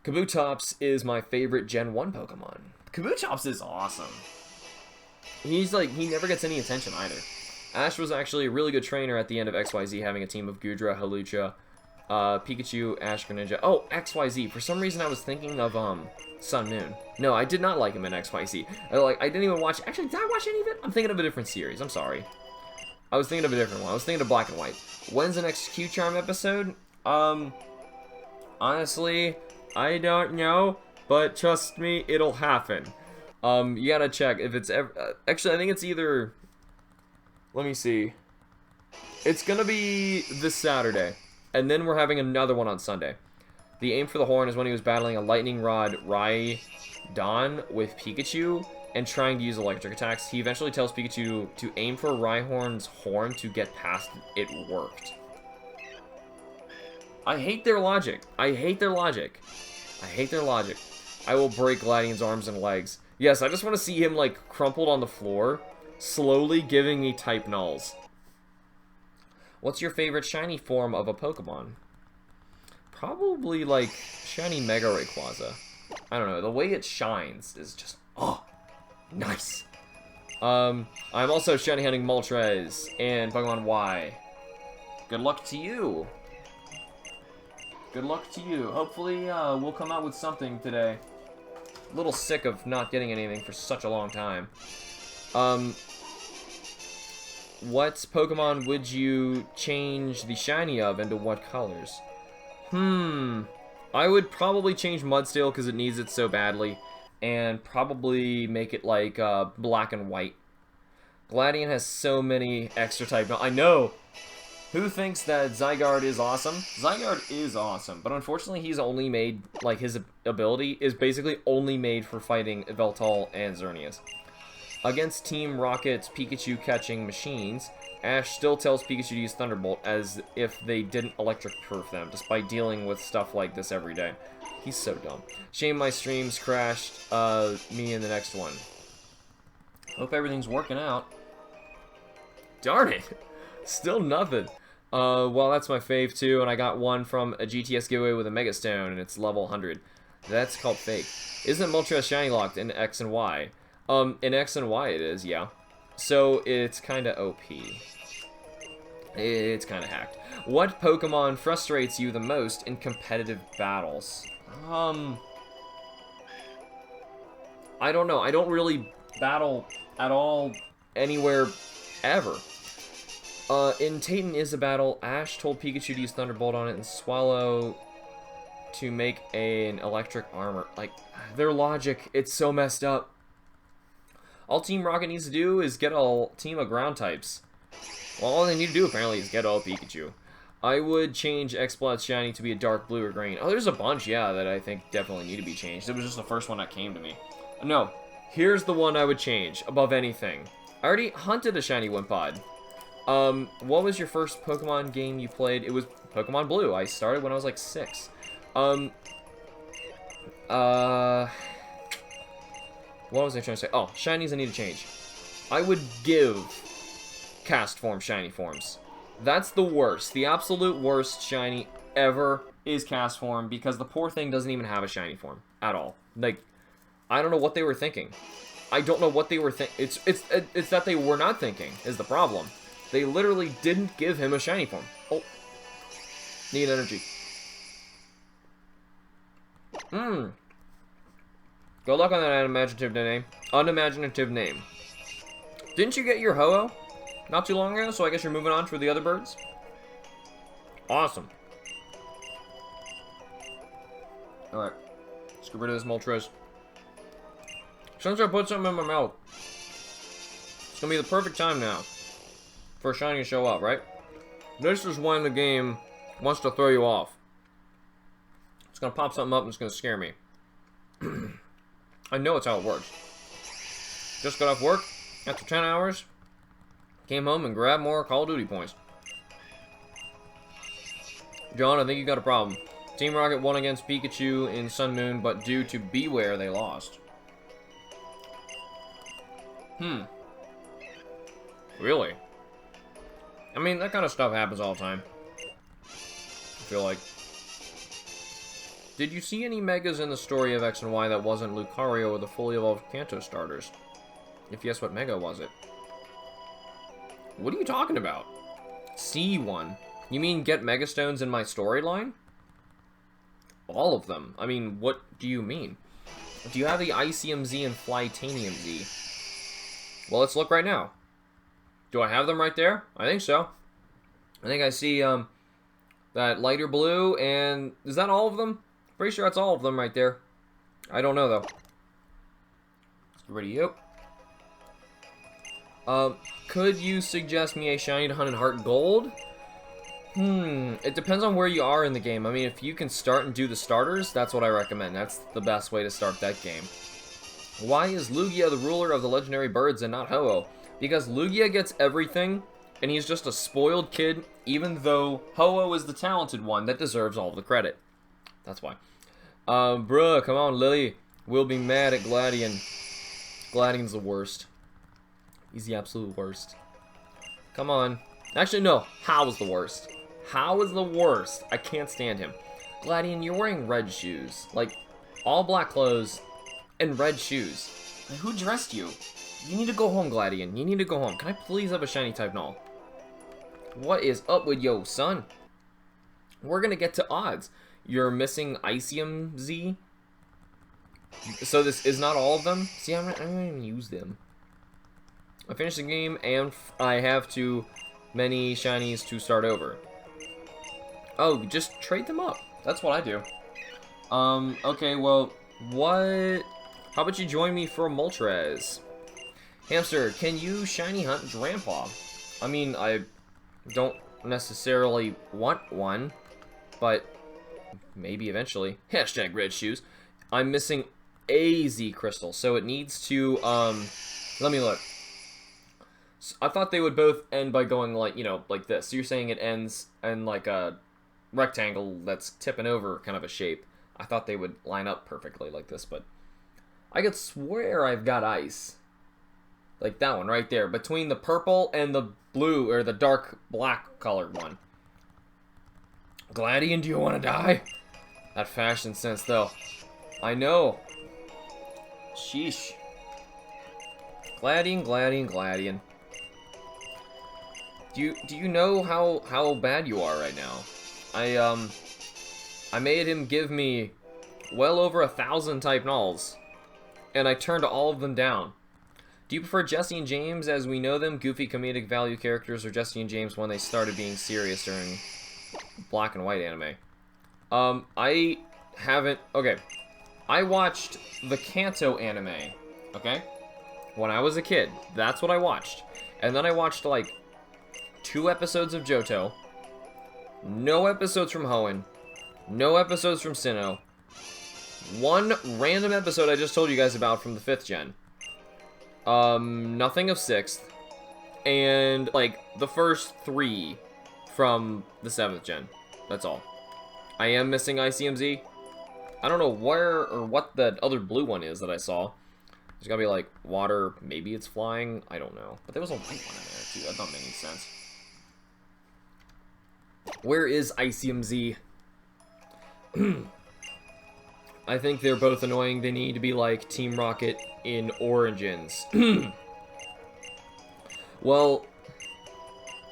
Kabutops is my favorite Gen 1 Pokemon. Kabutops is awesome. He's like, he never gets any attention either. Ash was actually a really good trainer at the end of XYZ, having a team of Goodra, Hawlucha, Pikachu, Ash Greninja. Oh, XYZ. For some reason I was thinking of, Sun Moon. No, I did not like him in XYZ. I didn't even watch, actually, did I watch any of it? I'm thinking of a different series, I'm sorry. I was thinking of a different one. I was thinking of Black and White. When's the next Q-Charm episode? Honestly, I don't know, but trust me, it'll happen. You gotta check if it's ever, actually, I think it's either, let me see. It's gonna be this Saturday, and then we're having another one on Sunday. The aim for the horn is when he was battling a Lightning Rod Rhydon with Pikachu and trying to use electric attacks. He eventually tells Pikachu to aim for Rhyhorn's horn to get past it. It worked. I hate their logic. I hate their logic. I hate their logic. I will break Gladian's arms and legs. Yes, I just want to see him, like, crumpled on the floor, slowly giving me type Nulls. What's your favorite shiny form of a Pokemon? Probably, like, shiny Mega Rayquaza. I don't know, the way it shines is just, oh, nice. I'm also shiny hunting Moltres and Pokemon Y. Good luck to you. Good luck to you. Hopefully, we'll come out with something today. A little sick of not getting anything for such a long time. What Pokemon would you change the shiny of, and to what colors? I would probably change Mudsteel because it needs it so badly, and probably make it like black and white. Gladian has so many extra type. I know. Who thinks that Zygarde is awesome? Zygarde is awesome, but unfortunately he's only made, like, his ability is basically only made for fighting Yveltal and Xerneas. Against Team Rocket's Pikachu-catching machines, Ash still tells Pikachu to use Thunderbolt as if they didn't electric-proof them, despite dealing with stuff like this every day. He's so dumb. Shame my streams crashed, me in the next one. Hope everything's working out. Darn it! Still nothing. Well, that's my fave, too, and I got one from a GTS giveaway with a Mega Stone, and it's level 100. That's called fake. Isn't Moltres shiny locked in X and Y? In X and Y it is, yeah. So, it's kinda OP. It's kinda hacked. What Pokemon frustrates you the most in competitive battles? I don't know. I don't really battle at all anywhere ever. In Tayton is a battle, Ash told Pikachu to use Thunderbolt on it and Swallow to make an electric armor. Like, their logic, it's so messed up. All Team Rocket needs to do is get a team of ground types. Well, all they need to do, apparently, is get all Pikachu. I would change X-Blood's shiny to be a dark blue or green. Oh, there's a bunch, yeah, that I think definitely need to be changed. It was just the first one that came to me. No, here's the one I would change above anything. I already hunted a shiny Wimpod. What was your first Pokemon game you played? It was Pokemon Blue. I started when I was like 6. What was I trying to say? Oh, shinies I need to change. I would give cast form shiny forms. That's the worst. The absolute worst shiny ever is cast form, because the poor thing doesn't even have a shiny form at all. Like, I don't know what they were thinking. I don't know what they were thinking. It's that they were not thinking is the problem. They literally didn't give him a shiny form. Oh. Need energy. Good luck on that unimaginative name. Didn't you get your Ho-Oh not too long ago? So I guess you're moving on for the other birds? Awesome. Alright. Let's get rid of this Moltres. Since I put something in my mouth, it's gonna be the perfect time now for a shiny to show up, right? This is when the game wants to throw you off. It's gonna pop something up and it's gonna scare me. I know it's how it works. Just got off work after 10 hours, came home and grabbed more Call of Duty points. John, I think you got a problem. Team Rocket won against Pikachu in Sun Moon, but due to Beware, they lost. Really? I mean, that kind of stuff happens all the time. I feel like. Did you see any Megas in the story of X and Y that wasn't Lucario or the fully evolved Kanto starters? If yes, what Mega was it? What are you talking about? See one. You mean get Mega Stones in my storyline? All of them. I mean, what do you mean? Do you have the Icium Z and Flytanium Z? Well, let's look right now. Do I have them right there? I think so. I think I see that lighter blue, and is that all of them? Pretty sure that's all of them right there. I don't know though. Let's get rid of you. Could you suggest me a shiny to hunt in Heart Gold? It depends on where you are in the game. I mean, if you can start and do the starters, that's what I recommend. That's the best way to start that game. Why is Lugia the ruler of the legendary birds and not Ho-Oh? Because Lugia gets everything, and he's just a spoiled kid, even though Ho-Oh is the talented one that deserves all the credit. That's why. Bruh, come on, Lily. We'll be mad at Gladion. Gladion's the worst. He's the absolute worst. Come on. Actually, no. How is the worst? How is the worst? I can't stand him. Gladion, you're wearing red shoes. Like, all black clothes and red shoes. Like, who dressed you? You need to go home, Gladion. You need to go home. Can I please have a shiny type Null? What is up with yo, son? We're gonna get to odds. You're missing Icium Z. So this is not all of them? See, I don't even use them. I finished the game, and I have too many shinies to start over. Oh, just trade them up. That's what I do. Okay, well, what... How about you join me for Moltres? Hamster, can you shiny hunt Drampa? I mean, I don't necessarily want one, but maybe eventually. Hashtag red shoes. I'm missing a Z crystal, so it needs to, let me look. So I thought they would both end by going like, you know, like this. So you're saying it ends in like a rectangle that's tipping over kind of a shape. I thought they would line up perfectly like this, but I could swear I've got ice. Like that one right there, between the purple and the blue, or the dark black colored one. Gladion, do you want to die? That fashion sense, though. I know. Sheesh. Gladion, Gladion, Gladion. Do you know how bad you are right now? I made him give me well over 1,000 type Nulls, and I turned all of them down. Do you prefer Jesse and James as we know them, goofy comedic value characters, or Jesse and James when they started being serious during black and white anime? I haven't... Okay. I watched the Kanto anime, okay? When I was a kid. That's what I watched. And then I watched, like, 2 episodes of Johto, no episodes from Hoenn, no episodes from Sinnoh, 1 random episode I just told you guys about from the 5th gen, nothing of 6th, and, like, the first 3 from the 7th gen. That's all. I am missing ICMZ. I don't know where or what the other blue one is that I saw. There's gotta be, like, water. Maybe it's flying. I don't know. But there was a white one in there, too. That doesn't make any sense. Where is ICMZ? I think they're both annoying. They need to be like Team Rocket in Origins. Well,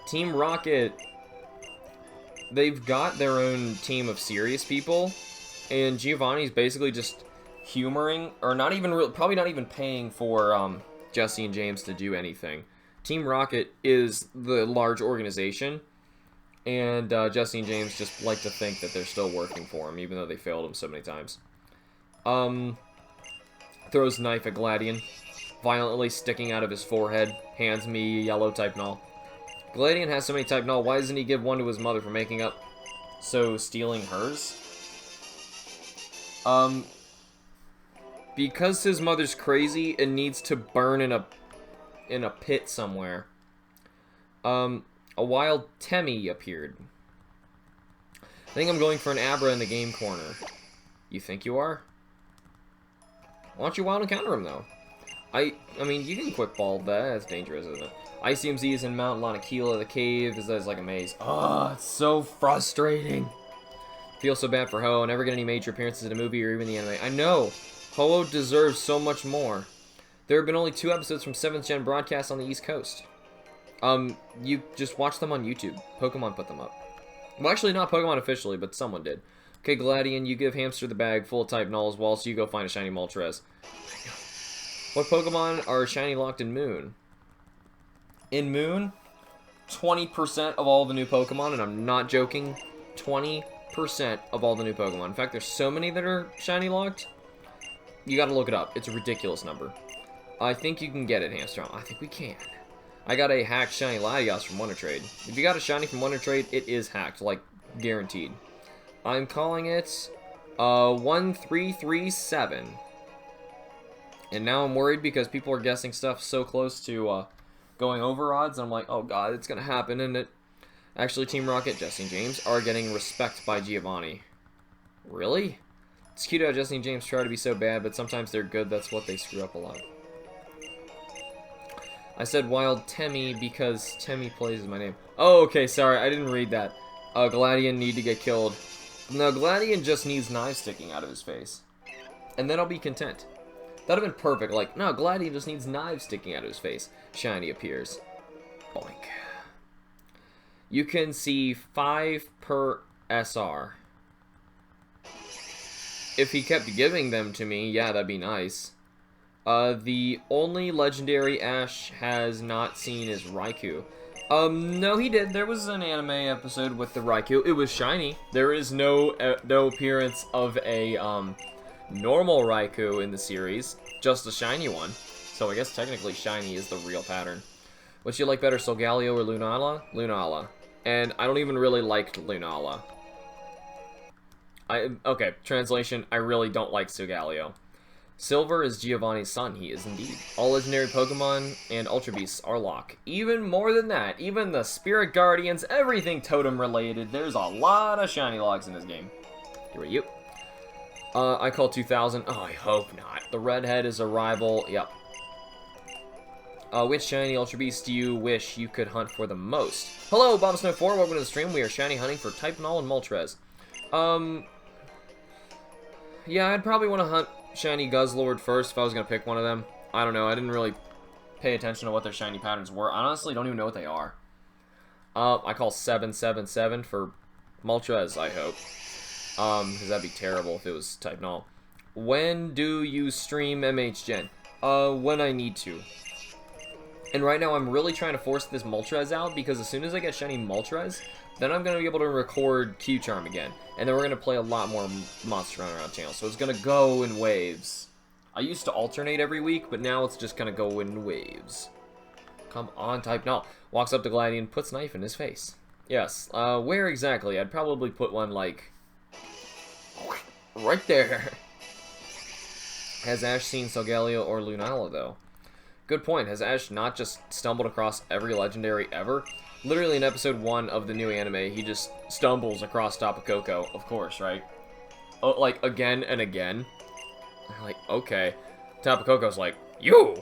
Team Rocket, they've got their own team of serious people, and Giovanni's basically just humoring, or not even probably not even paying for Jesse and James to do anything. Team Rocket is the large organization, and Jesse and James just like to think that they're still working for him, even though they failed him so many times. Throws knife at Gladian, violently sticking out of his forehead, hands me yellow type null. Gladian has so many type null, why doesn't he give one to his mother for making up? So, stealing hers? Because his mother's crazy and needs to burn in a pit somewhere. A wild Temmie appeared. I think I'm going for an Abra in the game corner. You think you are? Why don't you wild encounter him, though? I mean, you can quick ball that. That's dangerous, isn't it? ICMZ is in Mount Lanakila. The cave is like a maze. Oh, it's so frustrating. Feel so bad for Ho. Never get any major appearances in a movie or even the anime. I know. Ho deserves so much more. There have been only 2 episodes from 7th Gen broadcasts on the East Coast. You just watch them on YouTube. Pokemon put them up. Well, actually, not Pokemon officially, but someone did. Okay, Gladian, you give Hamster the bag full of type nulls whilst you go find a shiny Moltres. What Pokemon are shiny locked in Moon? In Moon, 20% of all the new Pokemon, and I'm not joking, 20% of all the new Pokemon. In fact, there's so many that are shiny locked, you gotta look it up. It's a ridiculous number. I think you can get it, Hamster. I think we can. I got a hacked shiny Latios from Wonder Trade. If you got a shiny from Wonder Trade, it is hacked, like, guaranteed. I'm calling it 1337. And now I'm worried because people are guessing stuff so close to going over odds. And I'm like, oh god, it's gonna happen, isn't it? Actually, Team Rocket, Jesse and James are getting respect by Giovanni. Really? It's cute how Jesse and James try to be so bad, but sometimes they're good. That's what they screw up a lot. I said wild Temmie because Temmie plays is my name. Oh, okay, sorry, I didn't read that. Gladian need to get killed. No, Gladian just needs knives sticking out of his face. And then I'll be content. That'd have been perfect. Like, no, Gladian just needs knives sticking out of his face. Shiny appears. Boink. You can see 5 per SR. If he kept giving them to me, yeah, that'd be nice. The only legendary Ash has not seen is Raikou. No, he did. There was an anime episode with the Raikou. It was shiny. There is no appearance of a normal Raikou in the series, just a shiny one. So I guess technically shiny is the real pattern. Would you like better, Solgaleo or Lunala? Lunala. And I don't even really like Lunala. Okay, translation, I really don't like Solgaleo. Silver is Giovanni's son, he is indeed. All legendary Pokemon and Ultra Beasts are locked. Even more than that, even the Spirit Guardians, everything totem related, there's a lot of shiny logs in this game. Here are you. I call 2000. Oh, I hope not. The Redhead is a rival. Yep. Which shiny Ultra Beast do you wish you could hunt for the most? Hello, BombSnow4. Welcome to the stream. We are shiny hunting for type Null and Moltres. Yeah, I'd probably want to hunt shiny Guzzlord first if I was going to pick one of them. I don't know. I didn't really pay attention to what their shiny patterns were. I honestly don't even know what they are. I call 777 for Moltres, I hope. Because that'd be terrible if it was type Null. When do you stream MH Gen? When I need to. And right now I'm really trying to force this Moltres out because as soon as I get shiny Moltres, then I'm going to be able to record Q-Charm again. And then we're going to play a lot more Monster Hunter on channel. So it's going to go in waves. I used to alternate every week, but now it's just going to go in waves. Come on, type Null. Walks up to Gladian, puts knife in his face. Yes. Where exactly? I'd probably put one, like, right there. Has Ash seen Solgaleo or Lunala, though? Good point. Has Ash not just stumbled across every legendary ever? Literally in episode 1 of the new anime, he just stumbles across Tapu Koko, of course, right? Oh, like, again and again. Like, okay. Tapu Koko's like, you!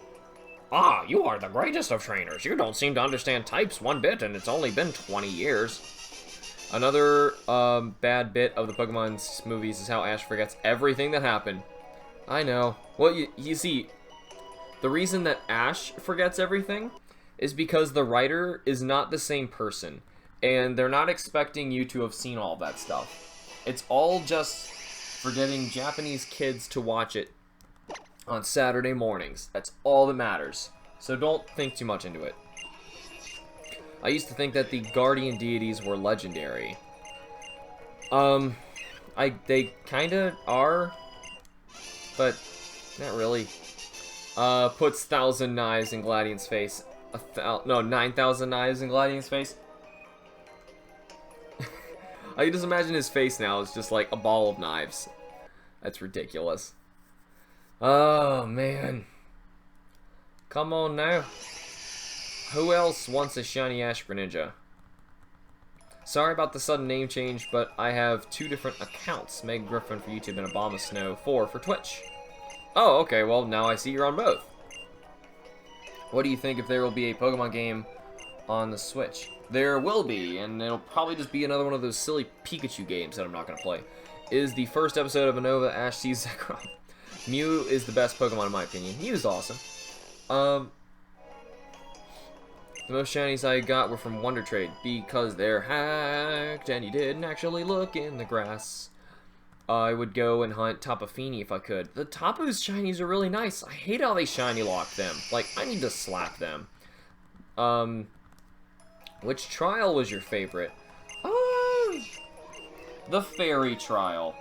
Ah, you are the greatest of trainers. You don't seem to understand types one bit, and it's only been 20 years. Another bad bit of the Pokemon movies is how Ash forgets everything that happened. I know. Well, you see, the reason that Ash forgets everything is because the writer is not the same person, and they're not expecting you to have seen all that stuff. It's all just for getting Japanese kids to watch it on Saturday mornings. That's all that matters. So don't think too much into it. I used to think that the guardian deities were legendary. They kinda are, but not really. Puts 1,000 knives in Gladian's face. 9,000 knives in Gladian's face. I can just imagine his face now is just like a ball of knives. That's ridiculous. Oh, man. Come on now. Who else wants a shiny Ash Greninja? Sorry about the sudden name change, but I have 2 different accounts. Meg Griffin for YouTube and Obama Snow 4 for Twitch. Oh, okay, well, now I see you're on both. What do you think if there will be a Pokemon game on the Switch? There will be, and it'll probably just be another one of those silly Pikachu games that I'm not going to play. Is the first episode of Unova Ash sees Zekrom. Mew is the best Pokemon in my opinion. Mew's awesome. The most shinies I got were from Wonder Trade because they're hacked and you didn't actually look in the grass. I would go and hunt Tapu Fini if I could. The Tapu's shinies are really nice. I hate how they shiny lock them. Like, I need to slap them. Which trial was your favorite? The fairy trial.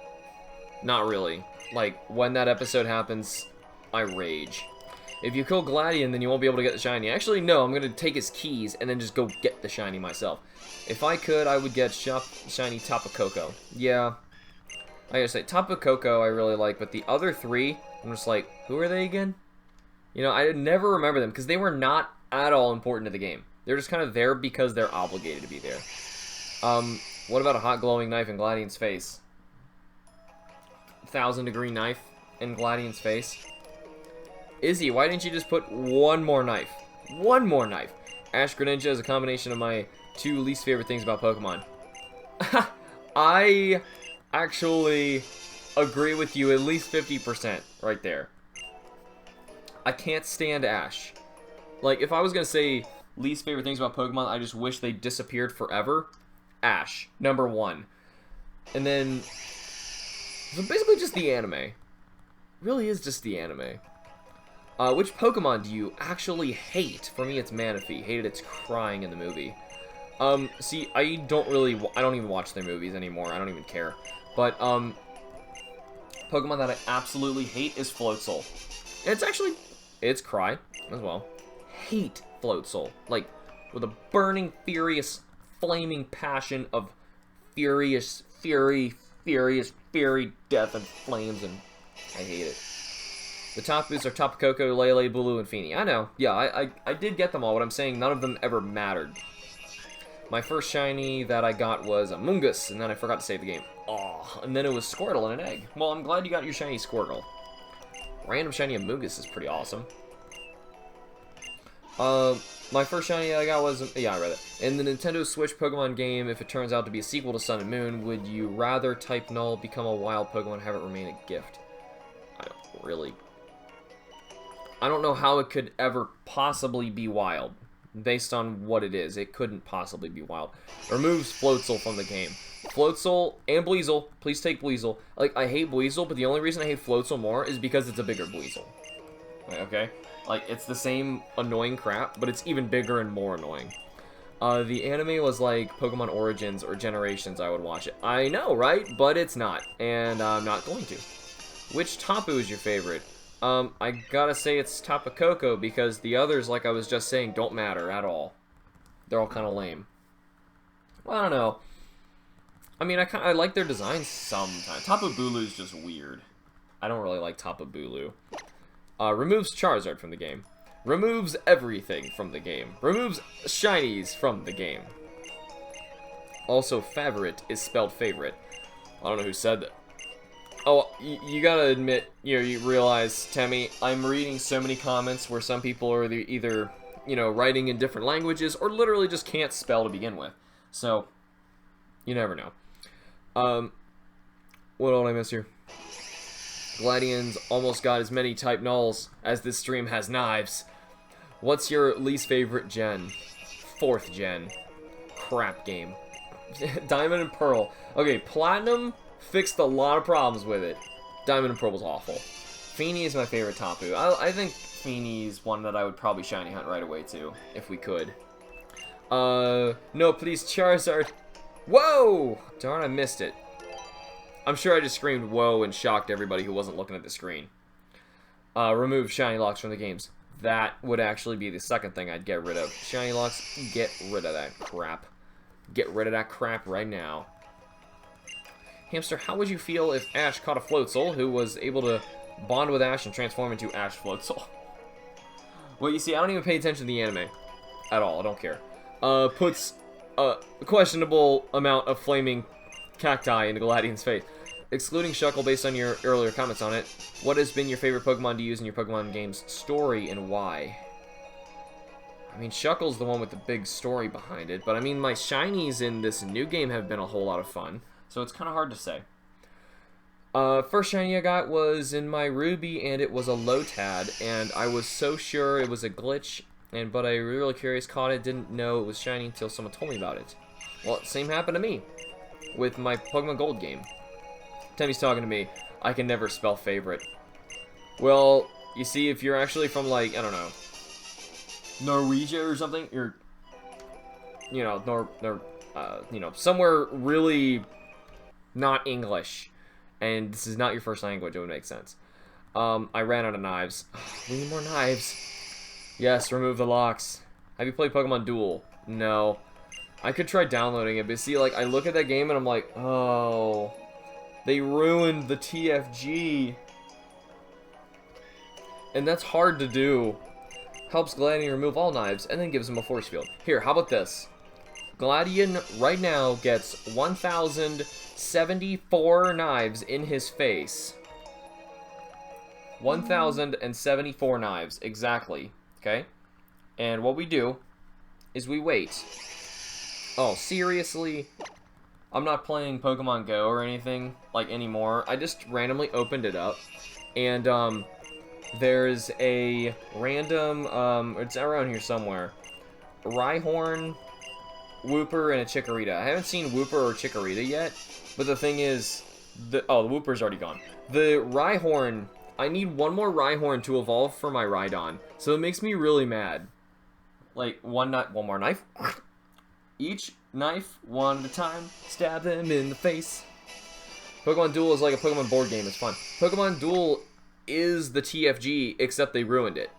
Not really. Like, when that episode happens, I rage. If you kill Gladian, then you won't be able to get the shiny. Actually, no, I'm going to take his keys and then just go get the shiny myself. If I could, I would get shiny Tapu Koko. Yeah. I gotta say, Tapu Koko I really like, but the other 3, I'm just like, who are they again? You know, I never remember them, because they were not at all important to the game. They're just kind of there because they're obligated to be there. What about a hot glowing knife in Gladian's face? 1,000-degree knife in Gladian's face? Izzy, why didn't you just put one more knife? One more knife! Ash Greninja is a combination of my 2 least favorite things about Pokemon. I actually agree with you at least 50% right there. I can't stand Ash. Like, if I was going to say least favorite things about Pokemon, I just wish they disappeared forever. Ash, number 1. And then, so basically just the anime. It really is just the anime. Which Pokemon do you actually hate? For me, it's Manaphy. Hated its crying in the movie. See, I don't even watch their movies anymore. I don't even care. But, Pokemon that I absolutely hate is Floatzel. It's Cry, as well. Hate Floatzel. Like, with a burning, furious, flaming passion of furious, fury, death and flames, and I hate it. The Tapus are Tapu Koko, Lele, Bulu, and Fini. I know. Yeah, I did get them all, but I'm saying none of them ever mattered. My first shiny that I got was a Mungus, and then I forgot to save the game. Oh, and then it was Squirtle and an egg. Well, I'm glad you got your shiny Squirtle. Random shiny Amoonguss is pretty awesome. My first shiny I got was... Yeah, I read it. In the Nintendo Switch Pokemon game, if it turns out to be a sequel to Sun and Moon, would you rather type Null, become a wild Pokemon, have it remain a gift? I don't really... I don't know how it could ever possibly be wild. Based on what it is, it couldn't possibly be wild. Removes Floatzel from the game. Floatzel and Buizel. Please take Buizel. Like, I hate Buizel, but the only reason I hate Floatzel more is because it's a bigger Buizel. Okay? Like, it's the same annoying crap, but it's even bigger and more annoying. The anime was like Pokemon Origins or Generations, I would watch it. I know, right? But it's not. And I'm not going to. Which Tapu is your favorite? I gotta say it's Tapu Koko because the others, like I was just saying, don't matter at all. They're all kind of lame. Well, I don't know. I mean, I like their designs sometimes. Tapu Bulu's just weird. I don't really like Tapu Bulu. Removes Charizard from the game. Removes everything from the game. Removes shinies from the game. Also, favorite is spelled favorite. I don't know who said that. Oh, you gotta admit, you realize, Temmie, I'm reading so many comments where some people are either, writing in different languages or literally just can't spell to begin with. So, you never know. What all did I miss here? Gladians almost got as many type nulls as this stream has knives. What's your least favorite gen? 4th gen. Crap game. Diamond and Pearl. Okay, Platinum fixed a lot of problems with it. Diamond and Pearl was awful. Feeny is my favorite Tapu. I think Feeny's one that I would probably shiny hunt right away too, if we could. No, please, Charizard. Whoa! Darn, I missed it. I'm sure I just screamed whoa and shocked everybody who wasn't looking at the screen. Remove shiny locks from the games. That would actually be the second thing I'd get rid of. Shiny locks, get rid of that crap. Get rid of that crap right now. Hamster, how would you feel if Ash caught a Floatzel who was able to bond with Ash and transform into Ash Floatzel? Well, you see, I don't even pay attention to the anime. At all, I don't care. Puts a questionable amount of flaming cacti into Gladian's face. Excluding Shuckle based on your earlier comments on it, what has been your favorite Pokemon to use in your Pokemon game's story and why? I mean, Shuckle's the one with the big story behind it, but I mean, my shinies in this new game have been a whole lot of fun, so it's kind of hard to say. First shiny I got was in my Ruby, and it was a Lotad, and I was so sure it was a glitch, but I was really curious, caught it, didn't know it was shiny until someone told me about it. Well, same happened to me with my Pokemon Gold game. Temmie's talking to me. I can never spell favorite. Well, you see, if you're actually from, like, I don't know, Norwegia or something, you're, somewhere really not English, and this is not your first language, it would make sense. I ran out of knives. We need more knives. Yes, remove the locks. Have you played Pokemon Duel? No. I could try downloading it, but see, like, I look at that game and I'm like, oh, they ruined the TFG. And that's hard to do. Helps Gladian remove all knives, and then gives him a force field. Here, how about this? Gladian right now gets 1,074 knives in his face. 1,074 knives, exactly. Okay? And what we do is we wait. Oh, seriously? I'm not playing Pokemon Go or anything, like, anymore. I just randomly opened it up, and, there's a random, it's around here somewhere. Rhyhorn, Wooper, and a Chikorita. I haven't seen Wooper or Chikorita yet, but the thing is, the Wooper's already gone. The Rhyhorn, I need one more Rhyhorn to evolve for my Rhydon, so it makes me really mad. Like, one more knife. Each knife, one at a time, stab them in the face. Pokemon Duel is like a Pokemon board game, it's fun. Pokemon Duel is the TFG, except they ruined it.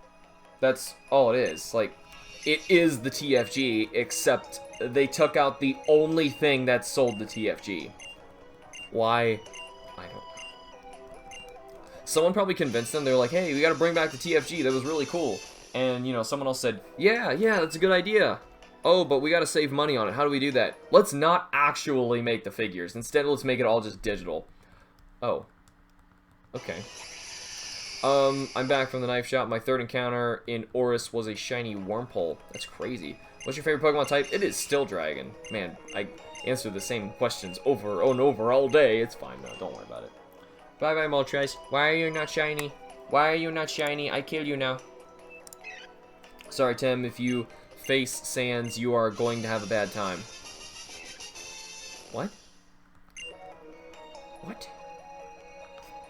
That's all it is. Like, it is the TFG, except they took out the only thing that sold the TFG. Why? I don't know. Someone probably convinced them, they're like, hey, we gotta bring back the TFG, that was really cool. And, someone else said, yeah, that's a good idea. Oh, but we gotta save money on it. How do we do that? Let's not actually make the figures. Instead, let's make it all just digital. Oh. Okay. I'm back from the knife shop. My third encounter in Oris was a shiny Wurmple. That's crazy. What's your favorite Pokemon type? It is still Dragon. Man, I answer the same questions over and over all day. It's fine, though. Don't worry about it. Bye-bye, Moltres. Why are you not shiny? Why are you not shiny? I kill you now. Sorry, Tim, if you face Sans, you are going to have a bad time. What? What?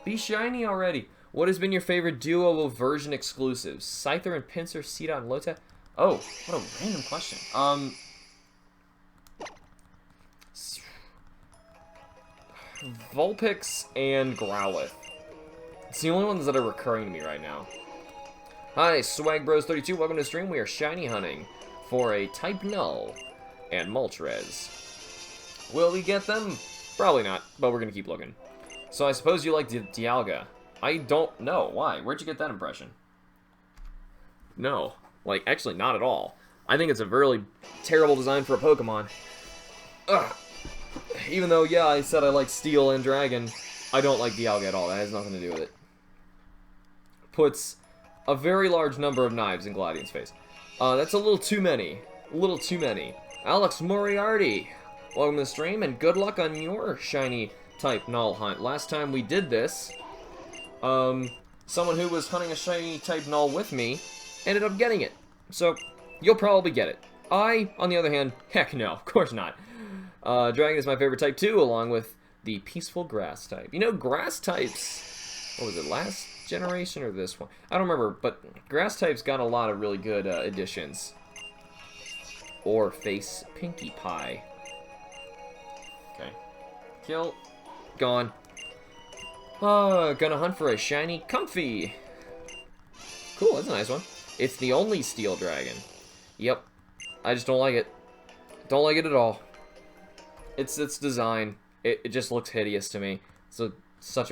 Be shiny already. What has been your favorite duo of version exclusives? Scyther and Pinsir, Seedot and Lotad? Oh, what a random question. Vulpix and Growlithe. It's the only ones that are recurring to me right now. Hi, Swag Bros 32. Welcome to the stream. We are shiny hunting for a type Null and Moltres. Will we get them? Probably not, but we're gonna keep looking. So I suppose you like Dialga. I don't know. Why? Where'd you get that impression? No. Like, actually, not at all. I think it's a really terrible design for a Pokemon. Ugh. Even though, yeah, I said I like Steel and Dragon, I don't like Dialga at all. That has nothing to do with it. Puts a very large number of knives in Gladian's face. That's a little too many. A little too many. Alex Moriarty, welcome to the stream, and good luck on your shiny type Null hunt. Last time we did this, someone who was hunting a shiny type Null with me ended up getting it. So, you'll probably get it. I, on the other hand, heck no, of course not. Dragon is my favorite type too, along with the peaceful grass type. You know, grass types, what was it, last generation or this one? I don't remember, but grass types got a lot of really good additions. Or face Pinkie Pie. Okay. Kill. Gone. Gonna hunt for a shiny Comfy. Cool, that's a nice one. It's the only steel dragon. Yep. I just don't like it. Don't like it at all. Its design. It just looks hideous to me. So such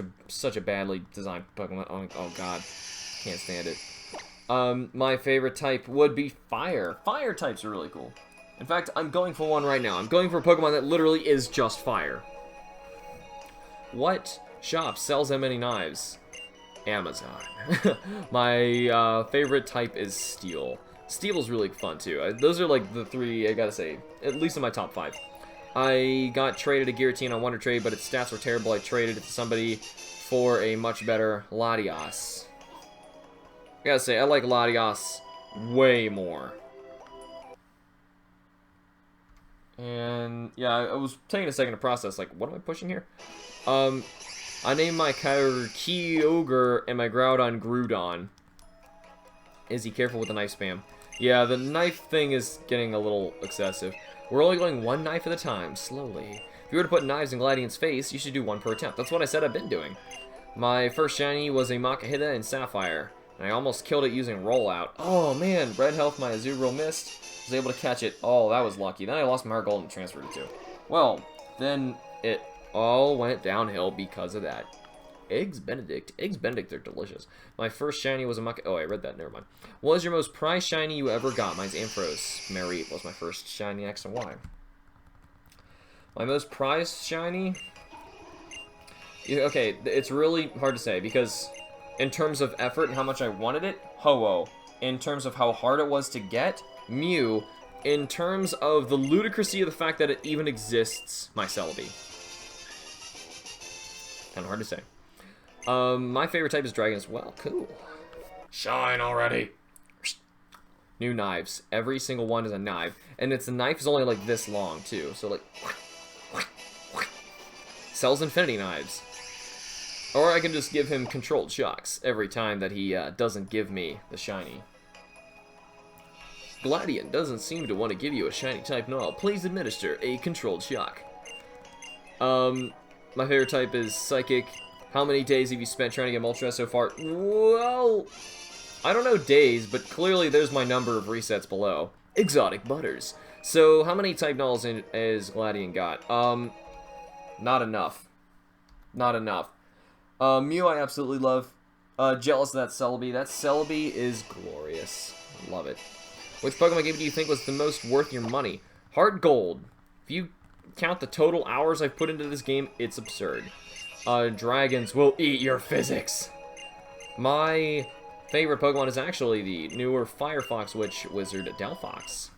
a badly designed Pokemon. Oh god. Can't stand it. My favorite type would be fire. Fire types are really cool. In fact, I'm going for one right now. I'm going for a Pokemon that literally is just fire. What shop sells that many knives? Amazon. My favorite type is Steel. Steel's really fun too. Those are like the three, I gotta say, at least in my top 5. I got traded a Giratina on Wonder Trade, but its stats were terrible. I traded it to somebody for a much better Latias. I gotta say, I like Latias way more. And yeah, I was taking a second to process, like, what am I pushing here? I named my Kyogre and my Groudon Groudon. Izzy, careful with the knife spam. Yeah, the knife thing is getting a little excessive. We're only going one knife at a time, slowly. If you were to put knives in Gladian's face, you should do one per attempt. That's what I said I've been doing. My first shiny was a Makahita in Sapphire, and I almost killed it using Rollout. Oh man, Red Health, my Azurill missed. Was able to catch it. Oh, that was lucky. Then I lost my Heart Gold and transferred it to. Well, then it all went downhill because of that. Eggs Benedict. Eggs Benedict are delicious. My first shiny was a Muck. Oh, I read that. Never mind. What was your most prized shiny you ever got? Mine's Ampharos. Mary was my first shiny X and Y. My most prized shiny? Okay, it's really hard to say because in terms of effort and how much I wanted it, Ho-Oh. In terms of how hard it was to get, Mew. In terms of the ludicrousy of the fact that it even exists, my Celebi. Kind of hard to say. My favorite type is Dragon as well. Cool. Shine already. New knives. Every single one is a knife. And the knife is only like this long, too. So, like... Sells infinity knives. Or I can just give him controlled shocks every time that he doesn't give me the shiny. Gladian doesn't seem to want to give you a shiny type Null. Please administer a controlled shock. My favorite type is Psychic. How many days have you spent trying to get Moltres so far? Well, I don't know days, but clearly there's my number of resets below. Exotic Butters. So, how many type Nulls is Gladian got? Not enough. Not enough. Mew I absolutely love. Jealous of that Celebi. That Celebi is glorious. Love it. Which Pokemon game do you think was the most worth your money? Heart Gold. If you count the total hours I've put into this game, it's absurd. Dragons will eat your physics. My favorite Pokemon is actually the newer Firefox Witch Wizard Delphox.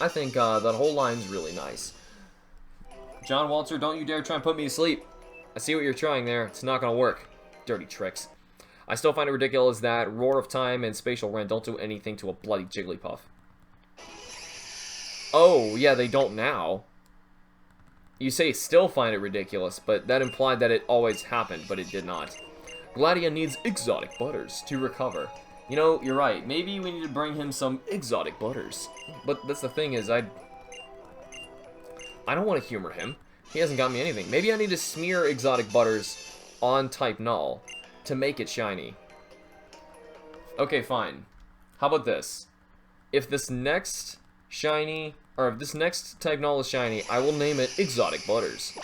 I think that whole line's really nice. John Walter, don't you dare try and put me to sleep. I see what you're trying there. It's not gonna work. Dirty tricks. I still find it ridiculous that Roar of Time and Spatial Rend don't do anything to a bloody Jigglypuff. Oh, yeah, they don't now. You say still find it ridiculous, but that implied that it always happened, but it did not. Gladian needs exotic butters to recover. You know, you're right. Maybe we need to bring him some exotic butters. But that's the thing is, I don't want to humor him. He hasn't got me anything. Maybe I need to smear exotic butters on type Null. to make it shiny. Okay, fine. How about this? If this next shiny, or if this next type null is shiny, I will name it Exotic Butters.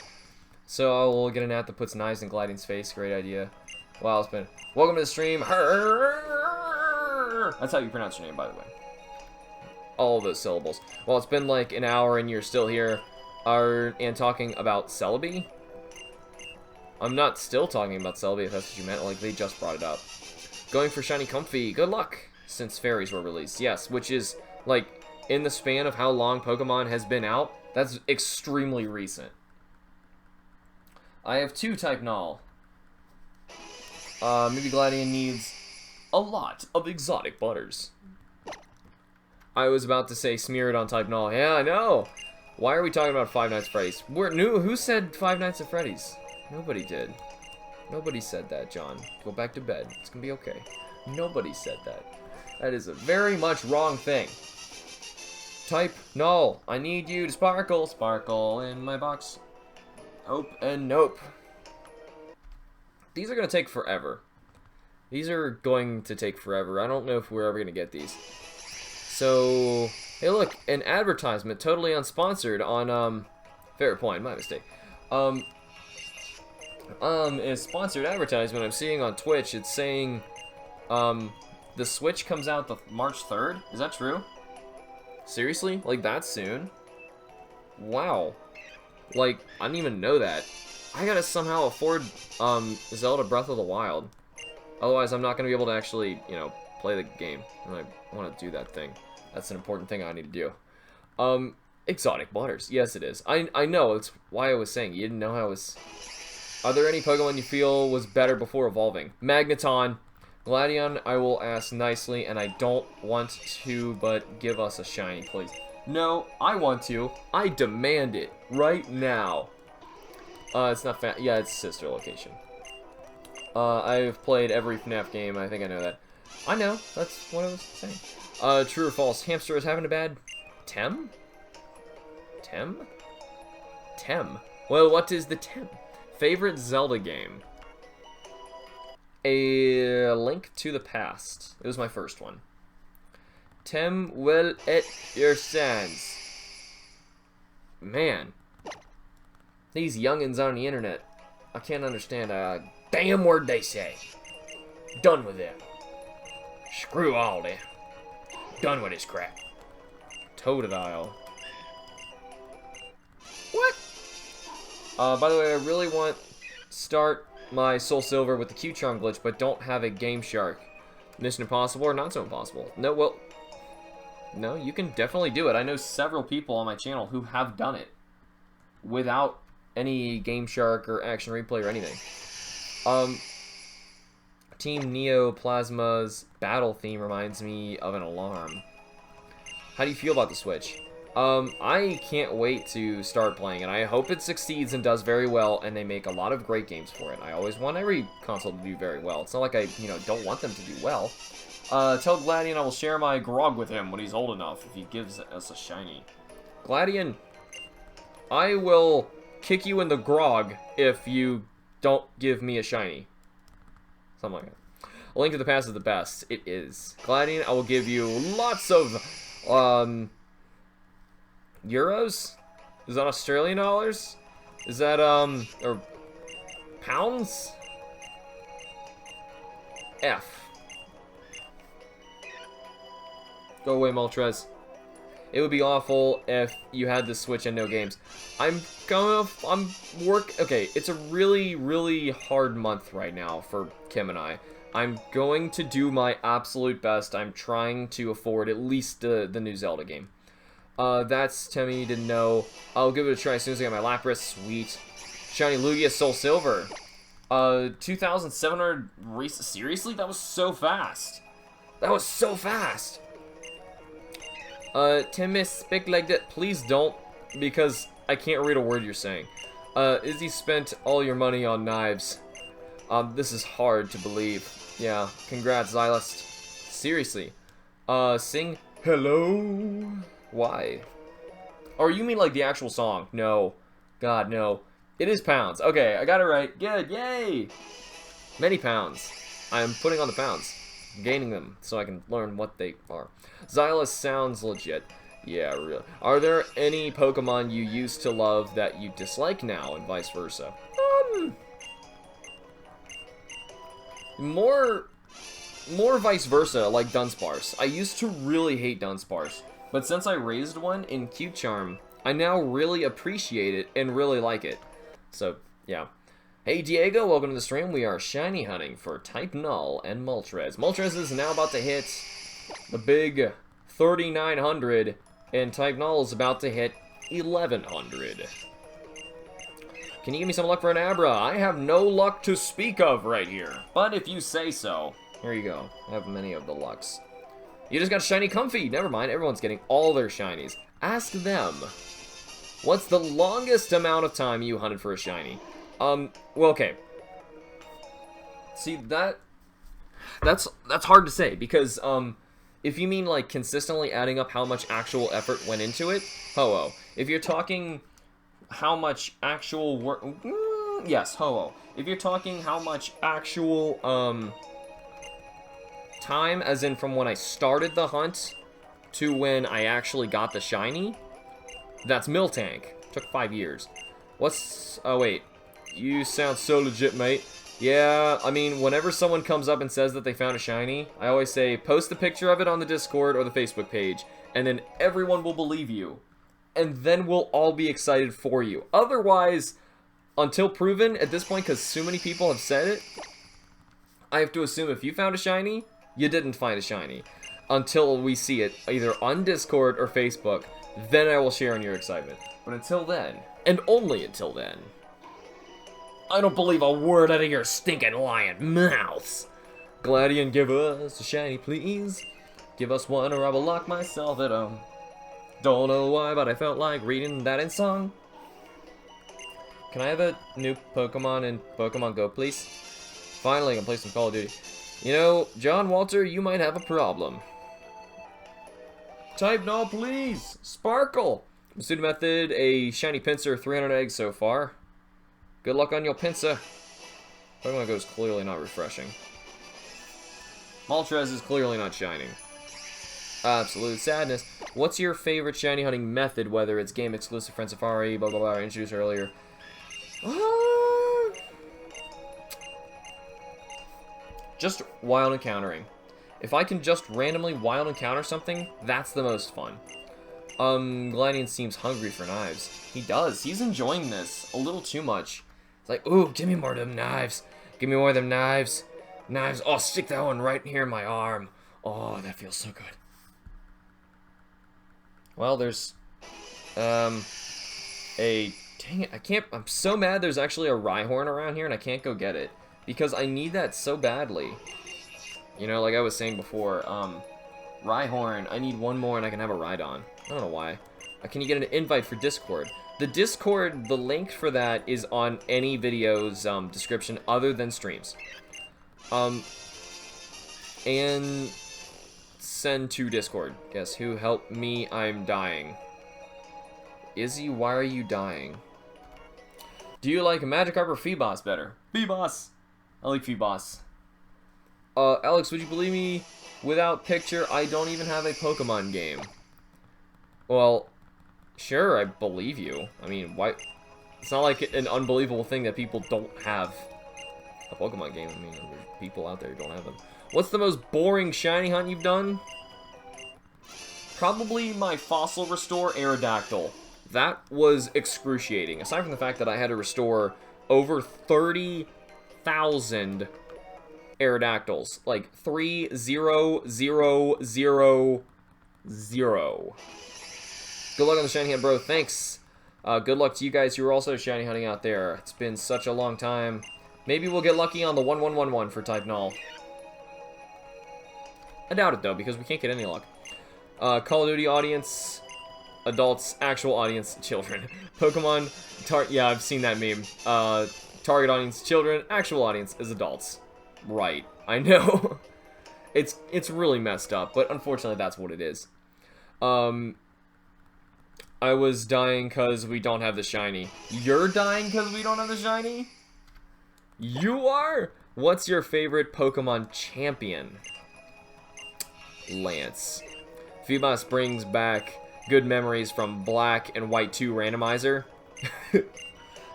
So I will get an ad that puts knives in Gliding's face. Great idea. Wow, it's been... Welcome to the stream. That's how you pronounce your name, by the way. All of those syllables. Well, it's been like an hour and you're still here. And talking about Celebi? I'm not still talking about Celebi, if that's what you meant. Like, they just brought it up. Going for Shiny Comfy. Good luck. Since fairies were released. Yes, which is, like, in the span of how long Pokemon has been out, that's extremely recent. I have 2 type null. Maybe Gladion needs a lot of exotic butters. I was about to say smear it on type null. Yeah, I know. Why are we talking about Five Nights at Freddy's? Who said Five Nights at Freddy's? Nobody did. Nobody said that, John. Go back to bed. It's gonna be okay. Nobody said that. That is a very much wrong thing. Type null. I need you to sparkle. Sparkle in my box. Hope and nope. These are going to take forever. These are going to take forever. I don't know if we're ever going to get these. So, hey look, an advertisement, totally unsponsored on, fair point, my mistake. A sponsored advertisement I'm seeing on Twitch, it's saying, the Switch comes out the March 3rd? Is that true? Seriously? Like, that soon? Wow. Like, I didn't even know that. I gotta somehow afford, Zelda Breath of the Wild. Otherwise, I'm not gonna be able to actually, you know, play the game. And I want to do that thing. That's an important thing I need to do. Exotic Butters. Yes, it is. I know. It's why I was saying. You didn't know how it was... Are there any Pokemon you feel was better before evolving? Magneton. Gladion, I will ask nicely, and I don't want to, but give us a shiny, please. No, I want to. I demand it right now. It's not yeah, it's sister location. I've played every FNAF game. I think I know that. I know. That's what I was saying. True or false? Hamster is having a bad... Tem? Tem? Tem. Well, what is the Tem? Favorite Zelda game? A Link to the Past. It was my first one. Tem will at your sands. Man. These youngins on the internet. I can't understand a damn word they say. Done with them. Screw all them. Done with this crap. Totodile. What? By the way, I really want start my Soul Silver with the Q-Charm glitch, but don't have a Game Shark. Mission Impossible or not so impossible? No, well... No, you can definitely do it. I know several people on my channel who have done it without any Game Shark or Action Replay or anything. Team Neo Plasma's battle theme reminds me of an alarm. How do you feel about the Switch? I can't wait to start playing it. I hope it succeeds and does very well, and they make a lot of great games for it. I always want every console to do very well. It's not like I, don't want them to do well. Tell Gladion I will share my grog with him when he's old enough, if he gives us a shiny. Gladion, I will kick you in the grog if you don't give me a shiny. Something like that. A Link to the Past is the best. It is. Gladion, I will give you lots of, euros? Is that Australian dollars? Is that, or pounds? F. Go away, Moltres. It would be awful if you had the Switch and no games. Okay, it's a really, really hard month right now for Kim and I. I'm going to do my absolute best. I'm trying to afford at least the new Zelda game. That's Timmy, didn't know. I'll give it a try as soon as I get my Lapras. Sweet. Shiny Lugia Soul Silver. 2,700 seriously? That was so fast. That was so fast. Timmy, speak like that. Please don't, because I can't read a word you're saying. Izzy spent all your money on knives. This is hard to believe. Yeah, congrats, Xylist. Seriously. Sing hello. Why? Or you mean like the actual song? No. God, no. It is pounds. Okay, I got it right. Good, yay! Many pounds. I am putting on the pounds. Gaining them so I can learn what they are. Xylus sounds legit. Yeah, really. Are there any Pokemon you used to love that you dislike now, and vice versa? More vice versa, like Dunsparce. I used to really hate Dunsparce, but since I raised one in Q-Charm, I now really appreciate it and really like it. So, yeah. Hey Diego, welcome to the stream. We are shiny hunting for type Null and Moltres. Moltres is now about to hit the big 3,900, and type Null is about to hit 1,100. Can you give me some luck for an Abra? I have no luck to speak of right here, but if you say so, here you go. I have many of the lucks. You just got shiny Comfy. Never mind, everyone's getting all their shinies. Ask them. What's the longest amount of time you hunted for a shiny? Well, okay. See, that's hard to say, because, if you mean, like, consistently adding up how much actual effort went into it, ho-oh. If you're talking how much actual work, yes, ho-oh. If you're talking how much actual, time, as in from when I started the hunt to when I actually got the shiny, that's Miltank. Took 5 years. Oh, wait. You sound so legit, mate. Yeah, I mean, whenever someone comes up and says that they found a shiny, I always say, post a picture of it on the Discord or the Facebook page, and then everyone will believe you. And then we'll all be excited for you. Otherwise, until proven, at this point, because so many people have said it, I have to assume if you found a shiny, you didn't find a shiny. Until we see it, either on Discord or Facebook, then I will share in your excitement. But until then, and only until then, I don't believe a word out of your stinking lion mouths. Gladian, give us a shiny, please. Give us one or I will lock myself at home. Don't know why, but I felt like reading that in song. Can I have a new Pokemon in Pokemon Go, please? Finally, I can play some Call of Duty. You know, John Walter, you might have a problem. Type Null, please. Sparkle. Student method, a shiny Pinsir, 300 eggs so far. Good luck on your Pinsir. Pokemon Go is clearly not refreshing. Moltres is clearly not shining. Absolute sadness. What's your favorite shiny hunting method, whether it's game exclusive, Friend Safari, blah blah blah, I introduced earlier? Just wild encountering. If I can just randomly wild encounter something, that's the most fun. Gladian seems hungry for knives. He does. He's enjoying this a little too much. It's like, ooh, give me more of them knives. Give me more of them knives. Knives. Oh, stick that one right here in my arm. Oh, that feels so good. Well, there's, dang it, I can't, I'm so mad there's actually a Rhyhorn around here and I can't go get it. Because I need that so badly. You know, like I was saying before, Rhyhorn, I need one more and I can have a Rhydon. I don't know why. Can you get an invite for Discord? The Discord, the link for that is on any video's description other than streams. And send to Discord. Guess who helped me? I'm dying. Izzy, why are you dying? Do you like Magikarp or Feebas better? Feebas! I like Feebas. Alex, would you believe me? Without picture, I don't even have a Pokemon game. Well, sure, I believe you. I mean, why? It's not like an unbelievable thing that people don't have a Pokemon game. I mean, there's people out there who don't have them. What's the most boring shiny hunt you've done? Probably my Fossil Restore Aerodactyl. That was excruciating. Aside from the fact that I had to restore over 30,000 Aerodactyls. Like, 3,0,0,0. Good luck on the shiny hunt, bro. Thanks. Good luck to you guys who are also shiny hunting out there. It's been such a long time. Maybe we'll get lucky on the 1111 for type Null. I doubt it, though, because we can't get any luck. Call of Duty audience, adults, actual audience, children. Pokemon, yeah, I've seen that meme. Target audience, children, actual audience is adults. Right, I know. It's really messed up, but unfortunately that's what it is. I was dying because we don't have the shiny. You're dying because we don't have the shiny? You are? What's your favorite Pokemon champion? Lance. Phoebos brings back good memories from Black and White 2 randomizer.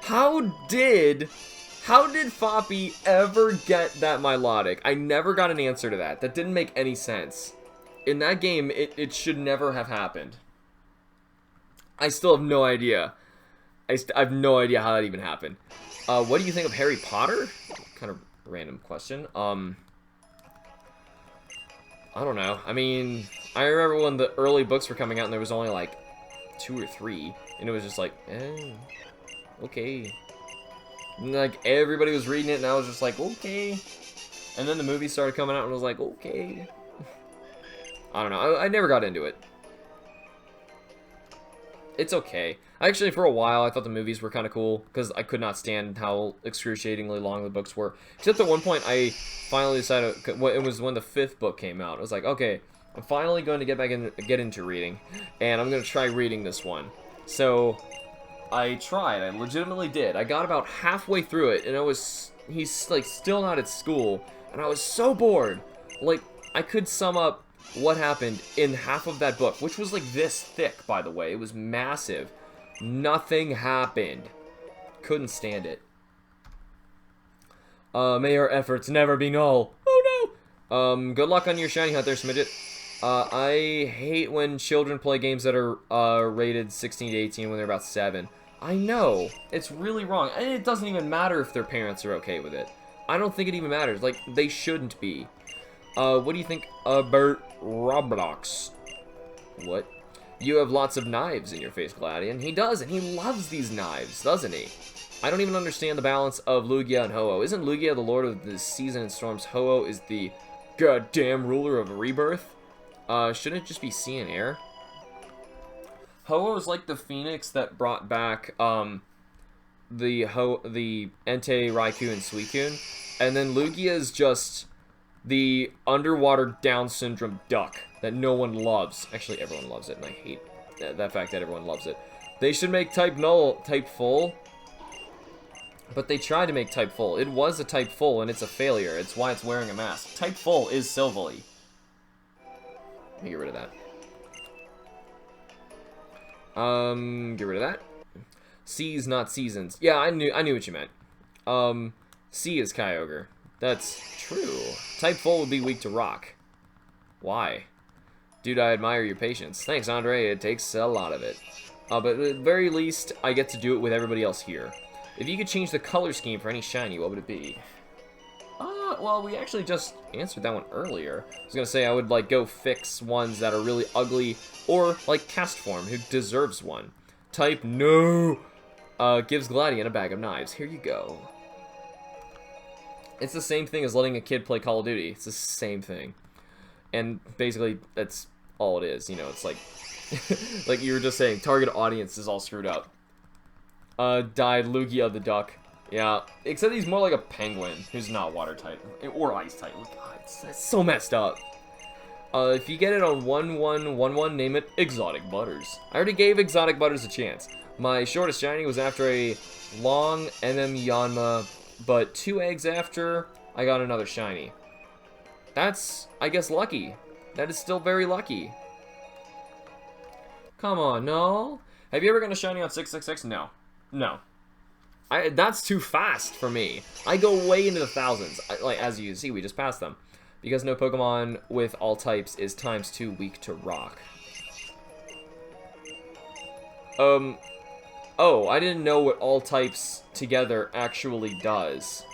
How did Foppy ever get that Milotic? I never got an answer to that. That didn't make any sense. In that game, it should never have happened. I still have no idea. I have no idea how that even happened. What do you think of Harry Potter? Kind of random question. I don't know. I mean, I remember when the early books were coming out and there was only like 2 or 3. And it was just like, okay. And like, everybody was reading it and I was just like, okay. And then the movie started coming out and I was like, okay. I don't know. I never got into it. It's okay. Actually, for a while, I thought the movies were kind of cool, because I could not stand how excruciatingly long the books were. Except at one point, I finally decided, it was when the 5th book came out. I was like, okay, I'm finally going to get into reading, and I'm going to try reading this one. So, I tried. I legitimately did. I got about halfway through it, and he's, like, still not at school, and I was so bored. Like, I could sum up what happened in half of that book, which was like this thick, by the way. It was massive. Nothing happened. Couldn't stand it. May our efforts never be null. Oh no! Good luck on your shiny hunt there, Smidget. I hate when children play games that are rated 16 to 18 when they're about 7. I know. It's really wrong. And it doesn't even matter if their parents are okay with it. I don't think it even matters. Like, they shouldn't be. What do you think about Roblox? What? You have lots of knives in your face, Gladian. He does, and he loves these knives, doesn't he? I don't even understand the balance of Lugia and Ho-Oh. Isn't Lugia the lord of the season and storms? Ho-Oh is the goddamn ruler of rebirth? Shouldn't it just be sea and air? Ho-Oh is like the phoenix that brought back, the Entei, Raikou, and Suicune. And then Lugia is just the underwater Down syndrome duck that no one loves. Actually, everyone loves it, and I hate that fact that everyone loves it. They should make type null type full, but they tried to make type full. It was a type full, and it's a failure. It's why it's wearing a mask. Type full is Silvally. Let me get rid of that. Get rid of that. C's not seasons. Yeah, I knew what you meant. C is Kyogre. That's true. Type full would be weak to rock. Why? Dude, I admire your patience. Thanks, Andre. It takes a lot of it. But at the very least, I get to do it with everybody else here. If you could change the color scheme for any shiny, what would it be? Well, we actually just answered that one earlier. I was gonna say I would, like, go fix ones that are really ugly, or, like, Castform, who deserves one. Type no! Gives Gladian a bag of knives. Here you go. It's the same thing as letting a kid play Call of Duty. It's the same thing. And basically, that's all it is. You know, it's like, like you were just saying, target audience is all screwed up. Died Lugia the duck. Yeah, except he's more like a penguin who's not water type or ice type. God, it's so messed up. If you get it on 1111, name it Exotic Butters. I already gave Exotic Butters a chance. My shortest shiny was after a long MM Yanma, but 2 eggs after I got another shiny. That's, I guess, lucky. That is still very lucky. Come on, no. Have you ever gotten a shiny on 666? No. No. That's too fast for me. I go way into the thousands. Like, as you see, we just passed them. Because no Pokemon with all types is ×2 weak to rock. Oh, I didn't know what all types together actually does.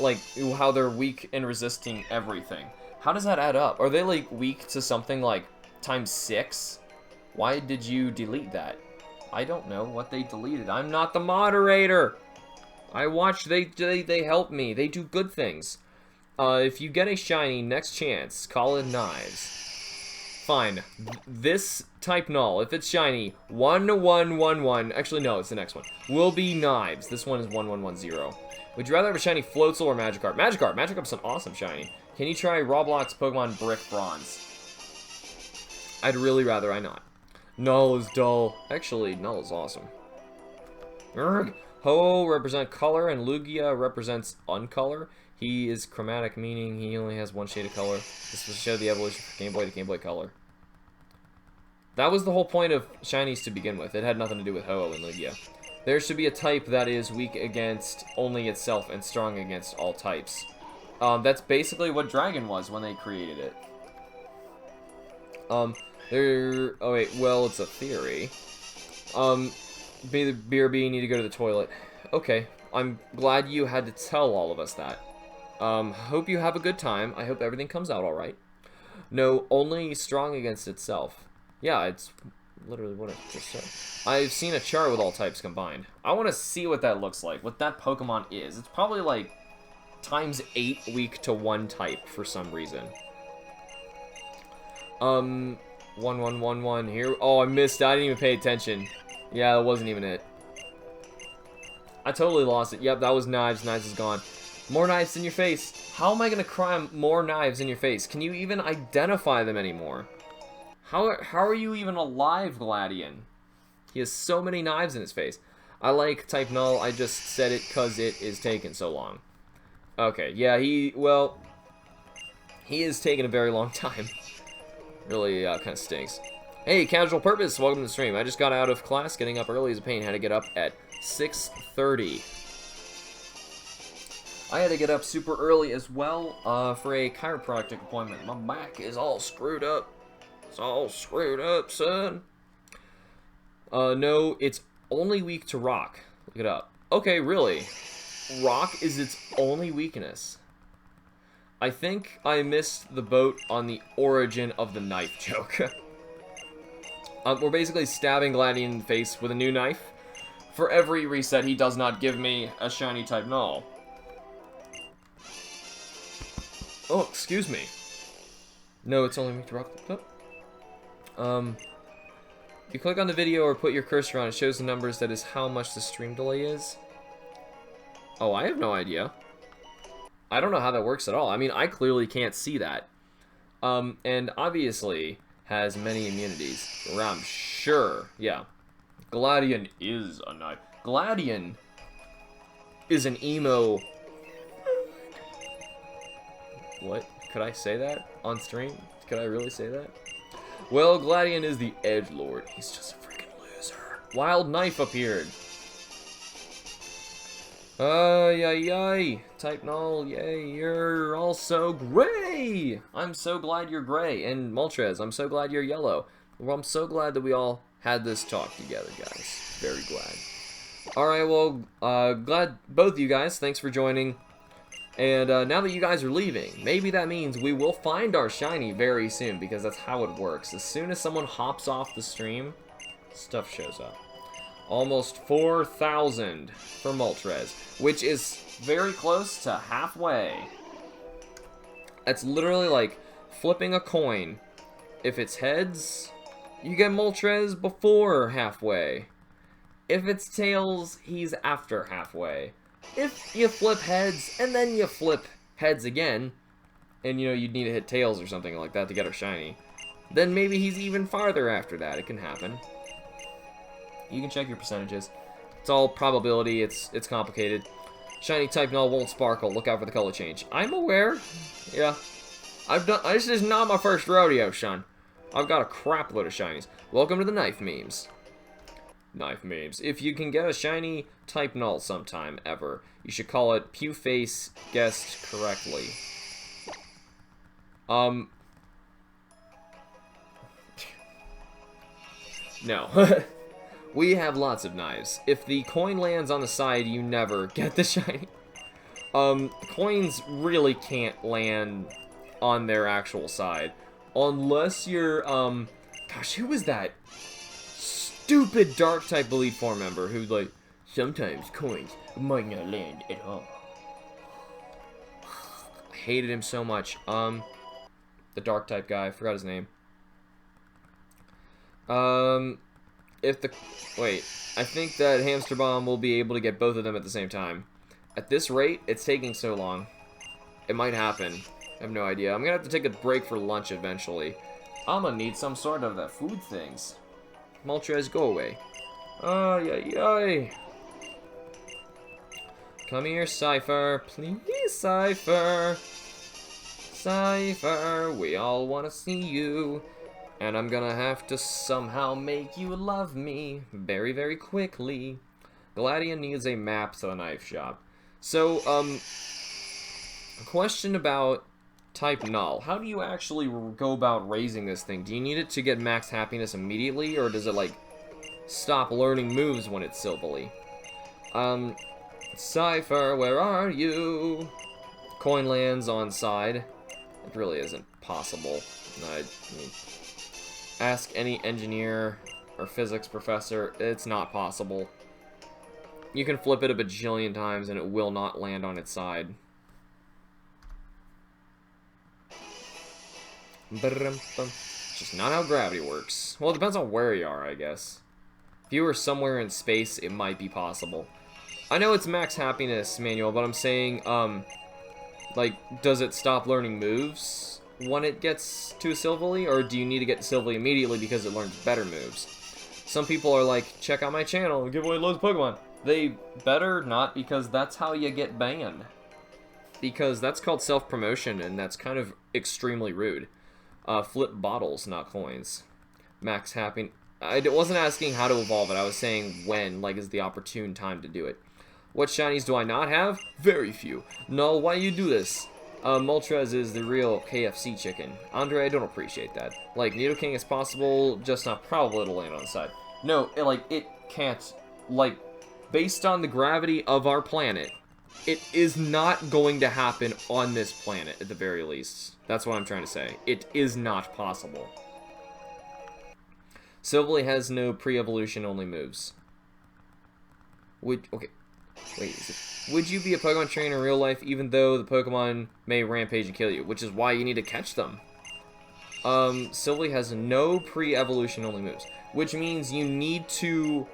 Like, how they're weak and resisting everything. How does that add up? Are they, like, weak to something like ×6? Why did you delete that? I don't know what they deleted. I'm not the moderator! I watch, they help me. They do good things. If you get a shiny, next chance, call it knives. Fine. This type null, if it's shiny, 1111, actually no, it's the next one, will be knives. This one is 1110. Would you rather have a shiny Floatzel or Magikarp? Magikarp's an awesome shiny. Can you try Roblox Pokemon Brick Bronze? I'd really rather I not. Null is dull. Actually, Null is awesome. Urgh. Ho represent color, and Lugia represents uncolor. He is chromatic, meaning he only has one shade of color. This will show the evolution from Game Boy to Game Boy Color. That was the whole point of shinies to begin with. It had nothing to do with Ho and Lugia. There should be a type that is weak against only itself and strong against all types. That's basically what Dragon was when they created it. Oh wait, well, it's a theory. BRB, need to go to the toilet. Okay, I'm glad you had to tell all of us that. Hope you have a good time. I hope everything comes out alright. No, only strong against itself. Yeah, it's literally what it just said. I've seen a chart with all types combined. I want to see what that looks like, what that Pokemon is. It's probably like times 8 weak to one type for some reason. 1111 here. Oh, I missed. I didn't even pay attention. Yeah, that wasn't even it. I totally lost it. Yep, that was Knives. Knives is gone. More knives in your face. How am I going to cram more knives in your face? Can you even identify them anymore? How are you even alive, Gladion? He has so many knives in his face. I like type Null. I just said it because it is taking so long. Okay, yeah, he is taking a very long time. Really kind of stinks. Hey, Casual Purpose, welcome to the stream. I just got out of class. Getting up early is a pain. Had to get up at 6:30. I had to get up super early as well for a chiropractic appointment. My back is all screwed up. It's all screwed up, son. No, it's only weak to rock. Look it up. Okay, really? Rock is its only weakness. I think I missed the boat on the origin of the knife joke. We're basically stabbing Gladion in the face with a new knife. For every reset, he does not give me a shiny type Null. Oh, excuse me. No, it's only weak to rock. Oh. If you click on the video or put your cursor on, it shows the numbers. That is how much the stream delay is. Oh, I have no idea. I don't know how that works at all. I mean, I clearly can't see that. And obviously has many immunities. I'm sure. Yeah. Gladion is a knife. Gladion is an emo. What? Could I say that on stream? Could I really say that? Well, Gladion is the edgelord. He's just a freaking loser. Wild Knife appeared. Yay. Type Null, yay, you're also gray! I'm so glad you're gray. And Moltres, I'm so glad you're yellow. Well, I'm so glad that we all had this talk together, guys. Very glad. Alright, well, glad both of you guys, thanks for joining. And now that you guys are leaving, maybe that means we will find our shiny very soon, because that's how it works. As soon as someone hops off the stream, stuff shows up. Almost 4,000 for Moltres, which is very close to halfway. That's literally like flipping a coin. If it's heads, you get Moltres before halfway. If it's tails, he's after halfway. If you flip heads, and then you flip heads again, and you know, you'd need to hit tails or something like that to get our shiny, then maybe he's even farther after that. It can happen. You can check your percentages. It's all probability. It's complicated. Shiny type Null won't sparkle. Look out for the color change. I'm aware. Yeah. This is not my first rodeo, son. I've got a crap load of shinies. Welcome to the knife memes. Knife memes. If you can get a shiny type Null sometime ever, you should call it Pew Face Guessed Correctly. No. We have lots of knives. If the coin lands on the side, you never get the shiny. Coins really can't land on their actual side. Unless you're, gosh, who was that stupid Dark-type Elite Four member who, like, sometimes coins might not land at all. I hated him so much. The Dark-type guy, I forgot his name. Wait, I think that HamsterBomb will be able to get both of them at the same time. At this rate, it's taking so long. It might happen. I have no idea. I'm gonna have to take a break for lunch eventually. I'm gonna need some sort of the food things. Moltres, go away. Ay. Come here, Cypher. Please, Cypher. Cypher, we all want to see you. And I'm gonna have to somehow make you love me very, very quickly. Gladian needs a map to the knife shop. So, a question about type Null. How do you actually go about raising this thing? Do you need it to get max happiness immediately, or does it, like, stop learning moves when it's Silverly? Cypher, where are you? Coin lands on side. It really isn't possible. I mean, ask any engineer or physics professor. It's not possible. You can flip it a bajillion times and it will not land on its side. It's just not how gravity works. Well, it depends on where you are, I guess. If you were somewhere in space, it might be possible. I know it's max happiness manual, but I'm saying, like, does it stop learning moves when it gets to Silverly, or do you need to get to Silverly immediately because it learns better moves? Some people are like, check out my channel and give away loads of Pokemon. They better not, because that's how you get banned. Because that's called self-promotion, and that's kind of extremely rude. Flip bottles, not coins. Max happiness. I wasn't asking how to evolve it, I was saying when, like, is the opportune time to do it. What shinies do I not have? Very few. No, why do you do this? Moltres is the real KFC chicken. Andre, I don't appreciate that. Like, Nidoking is possible, just not probable it'll land on the side. No, it can't. Like, based on the gravity of our planet, it is not going to happen on this planet, at the very least. That's what I'm trying to say. It is not possible. Silverly has no pre-evolution only moves. Okay. Wait, would you be a Pokemon trainer in real life even though the Pokemon may rampage and kill you? Which is why you need to catch them. Silverly has no pre-evolution only moves. Which means you need to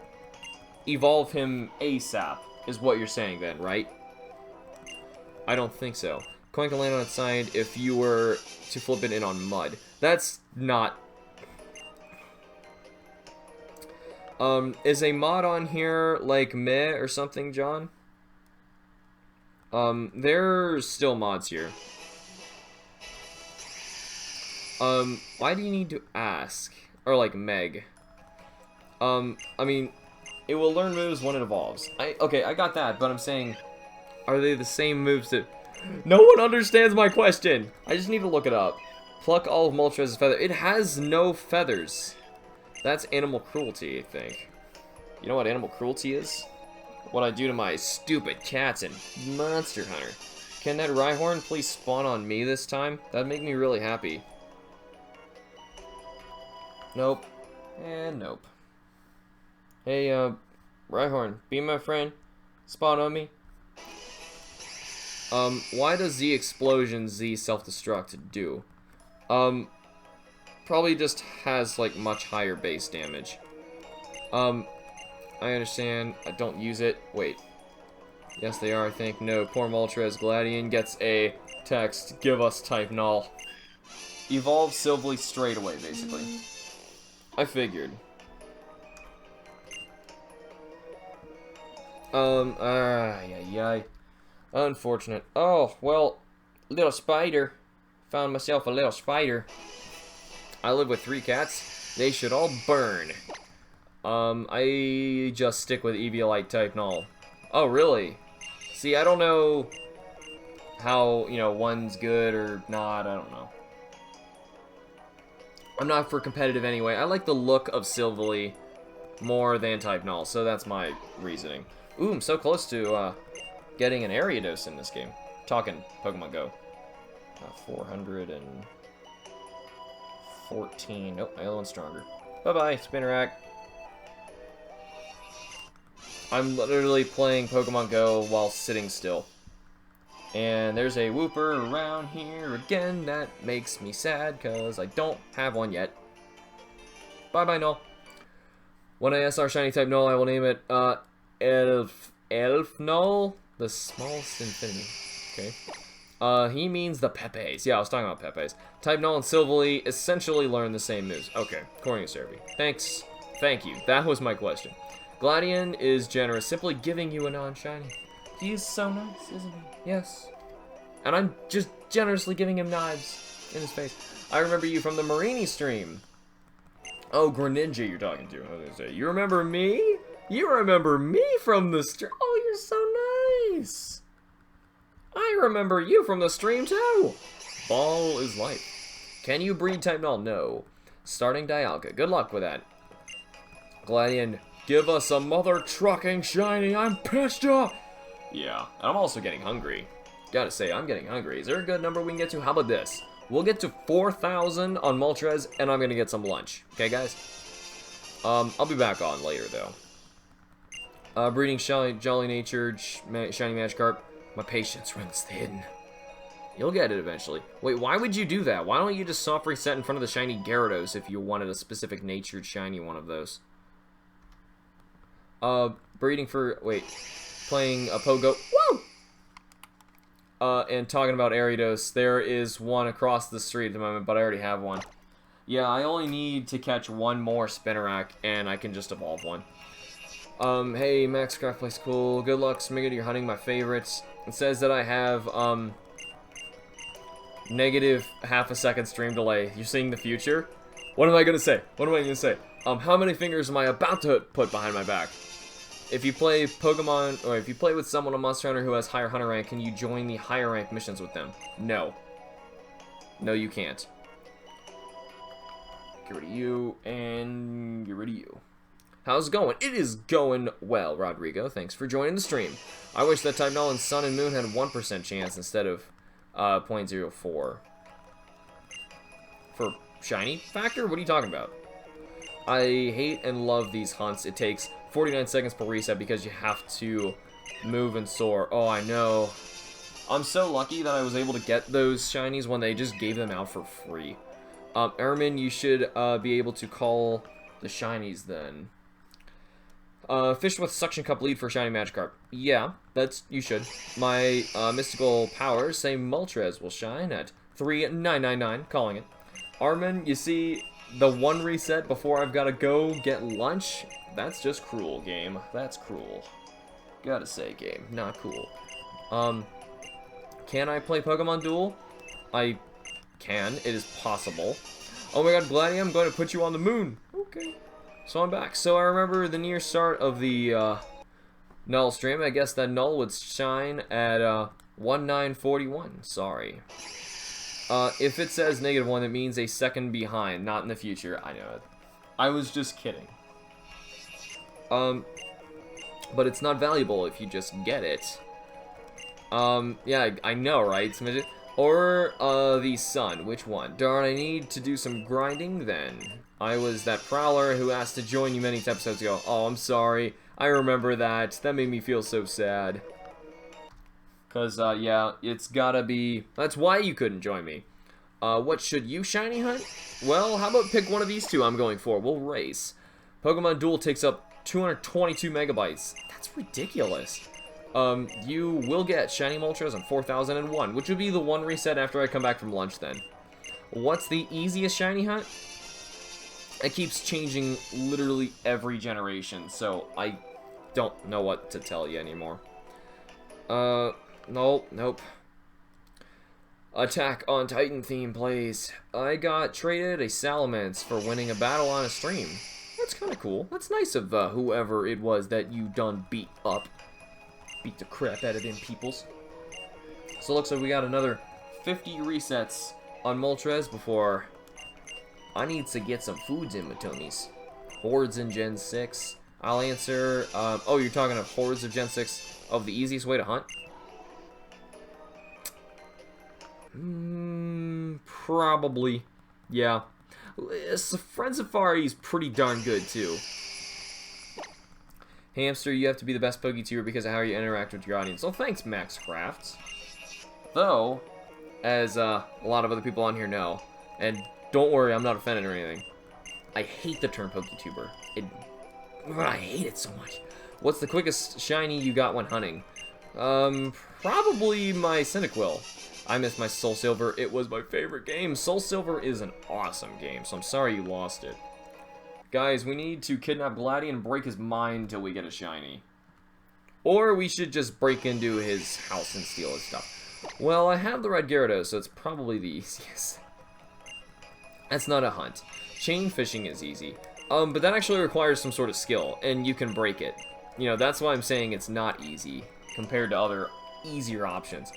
evolve him ASAP, is what you're saying then, right? I don't think so. Coin can land on its side if you were to flip it in on mud. That's not... is a mod on here like meh or something, John? There's still mods here. Why do you need to ask? Or like Meg. I mean, it will learn moves when it evolves. Okay, I got that, but I'm saying, are they the same moves that... No one understands my question! I just need to look it up. Pluck all of Moltres' feathers. It has no feathers. That's animal cruelty, I think. You know what animal cruelty is? What I do to my stupid cats in Monster Hunter. Can that Rhyhorn please spawn on me this time? That'd make me really happy. Nope. And nope. Hey, Rhyhorn, be my friend. Spawn on me. Why does Z Explosion Z Self-Destruct do? Probably just has, like, much higher base damage. I understand. I don't use it. Wait. Yes, they are, I think. No, poor Moltres. Gladian gets a text. Give us type Null. Evolve Silverly straight away, basically. I figured. Unfortunate. Oh, well, little spider. Found myself a little spider. I live with 3 cats. They should all burn. I just stick with Eviolite type Null. Oh, really? See, I don't know how, you know, one's good or not. I don't know. I'm not for competitive anyway. I like the look of Silverly more than type Null, so that's my reasoning. Ooh, I'm so close to getting an Ariados in this game. Talking Pokemon Go. 414. Nope, my other one's stronger. Bye-bye, Spinnerack. I'm literally playing Pokemon Go while sitting still. And there's a Wooper around here again. That makes me sad, because I don't have one yet. Bye-bye, Null. When I SR Shiny type Null, I will name it, Elf Null? The smallest infinity. Okay. He means the Pepes. Yeah, I was talking about Pepes. Type Null and Silverly essentially learn the same moves. Okay, according to Serby. Thanks. Thank you. That was my question. Gladian is generous, simply giving you a non-shiny. He's so nice, isn't he? Yes. And I'm just generously giving him knives in his face. I remember you from the Marini stream. Oh, Greninja you're talking to. I was gonna say, you remember me? You remember me from the stream? Oh, you're so nice. I remember you from the stream too. Ball is life. Can you breed type Null? No. Starting Dialga. Good luck with that. Gladian, give us a mother trucking shiny. I'm pissed off. Yeah, and I'm also getting hungry. Gotta say, I'm getting hungry. Is there a good number we can get to? How about this? We'll get to 4,000 on Moltres, and I'm gonna get some lunch. Okay, guys? I'll be back on later, though. Breeding Jolly Natured, Shiny Magikarp. My patience runs thin. You'll get it eventually. Wait, why would you do that? Why don't you just soft reset in front of the shiny Gyarados if you wanted a specific natured shiny one of those? Breeding for... Wait. Playing a Pogo... Woo! And talking about Ariados, there is one across the street at the moment, but I already have one. Yeah, I only need to catch one more Spinarak, and I can just evolve one. Hey, Maxcraft plays cool. Good luck, Smiggity, you're hunting my favorites. It says that I have, negative half a second stream delay. You're seeing the future? What am I gonna say? What am I gonna say? How many fingers am I about to put behind my back? If you play Pokemon, or if you play with someone on Monster Hunter who has higher hunter rank, can you join the higher rank missions with them? No. No, you can't. Get rid of you, and get rid of you. How's it going? It is going well, Rodrigo. Thanks for joining the stream. I wish that Type Null and Sun and Moon had 1% chance instead of 0.04. For shiny factor? What are you talking about? I hate and love these hunts. It takes 49 seconds per reset because you have to move and soar. Oh, I know. I'm so lucky that I was able to get those shinies when they just gave them out for free. Airman, you should be able to call the shinies then. Fish with Suction Cup lead for Shiny Magikarp. Yeah, you should. My mystical powers say Moltres will shine at 3,999, calling it. Armin, you see the one reset before I've got to go get lunch? That's just cruel, game. That's cruel. Gotta say, game. Not cool. Can I play Pokemon Duel? I can. It is possible. Oh my god, Gladium, I'm going to put you on the moon. Okay. So I'm back. So I remember the near start of the Null stream. I guess that Null would shine at 1941. Sorry. If it says -1, that means a second behind, not in the future. I know it. I was just kidding. But it's not valuable if you just get it. Yeah, I know, right? Or the Sun. Which one? Darn, I need to do some grinding then. I was that prowler who asked to join you many episodes ago. Oh, I'm sorry. I remember that. That made me feel so sad. Cause, yeah, it's gotta be... That's why you couldn't join me. What should you shiny hunt? Well, how about pick one of these two I'm going for. We'll race. Pokemon Duel takes up 222 megabytes. That's ridiculous. You will get Shiny Moltres on 4001, which would be the one reset after I come back from lunch then. What's the easiest shiny hunt? It keeps changing literally every generation, so I don't know what to tell you anymore. Nope. Attack on Titan theme plays. I got traded a Salamence for winning a battle on a stream. That's kind of cool. That's nice of whoever it was that you done beat up. Beat the crap out of them peoples. So it looks like we got another 50 resets on Moltres before I need to get some foods in my tummies. Hordes in Gen 6. I'll answer, oh, you're talking of Hordes of Gen 6 of the easiest way to hunt? Probably. Yeah. Friend Safari is pretty darn good, too. Hamster, you have to be the best PokeTuber because of how you interact with your audience. Oh, thanks, Max Crafts. Though, as a lot of other people on here know, and don't worry, I'm not offended or anything, I hate the term PokeTuber. I hate it so much. What's the quickest shiny you got when hunting? Probably my Cyndaquil. I miss my Soul Silver. It was my favorite game. Soul Silver is an awesome game, so I'm sorry you lost it. Guys, we need to kidnap Gladian and break his mind till we get a shiny. Or we should just break into his house and steal his stuff. Well, I have the red Gyarados, so it's probably the easiest. That's not a hunt. Chain fishing is easy. But that actually requires some sort of skill, and you can break it. You know, that's why I'm saying it's not easy compared to other easier options.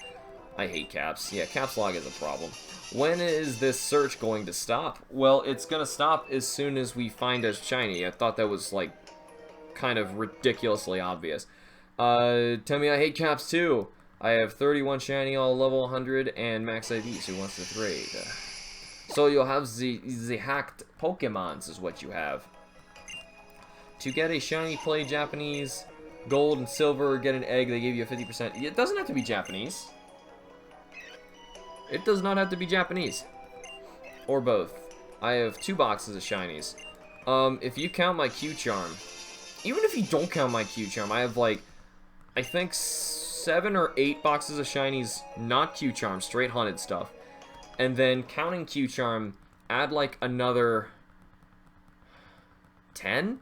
I hate caps. Yeah, caps lock is a problem. When is this search going to stop? Well, it's going to stop as soon as we find a shiny. I thought that was, like, kind of ridiculously obvious. Tell me I hate caps too. I have 31 shiny, all level 100, and max IVs. Who wants to trade? So you'll have the hacked Pokemons is what you have. To get a shiny, play Japanese, gold and silver, get an egg, they give you a 50%. It doesn't have to be Japanese. It does not have to be Japanese. Or both. I have 2 boxes of shinies. If you count my Q-Charm, even if you don't count my Q-Charm, I have like, I think 7 or 8 boxes of shinies, not Q-Charm, straight hunted stuff. And then counting Q-Charm, add like another 10?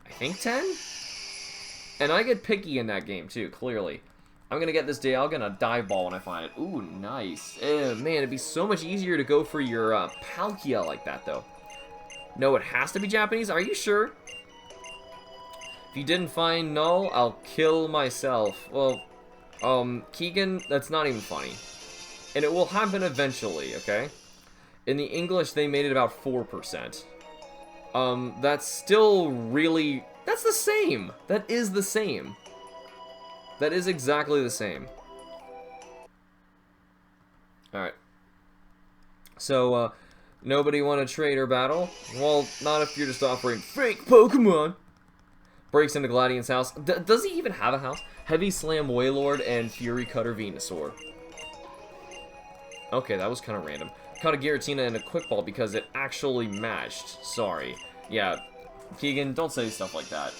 I think 10? And I get picky in that game too, clearly. I'm gonna get this Dialga and a Dive Ball when I find it. Ooh, nice. Man, it'd be so much easier to go for your Palkia like that though. No, it has to be Japanese? Are you sure? If you didn't find Null, I'll kill myself. Well, Keegan, that's not even funny. And it will happen eventually, okay? In the English, they made it about 4%. That's still really... That's the same! That is the same. That is exactly the same. Alright. So, nobody want to trade or battle? Well, not if you're just offering fake Pokemon! Breaks into Gladian's house. Does he even have a house? Heavy Slam Wailord and Fury Cutter Venusaur. Okay, that was kind of random. Caught a Giratina and a Quick Ball because it actually matched. Sorry. Yeah, Keegan, don't say stuff like that.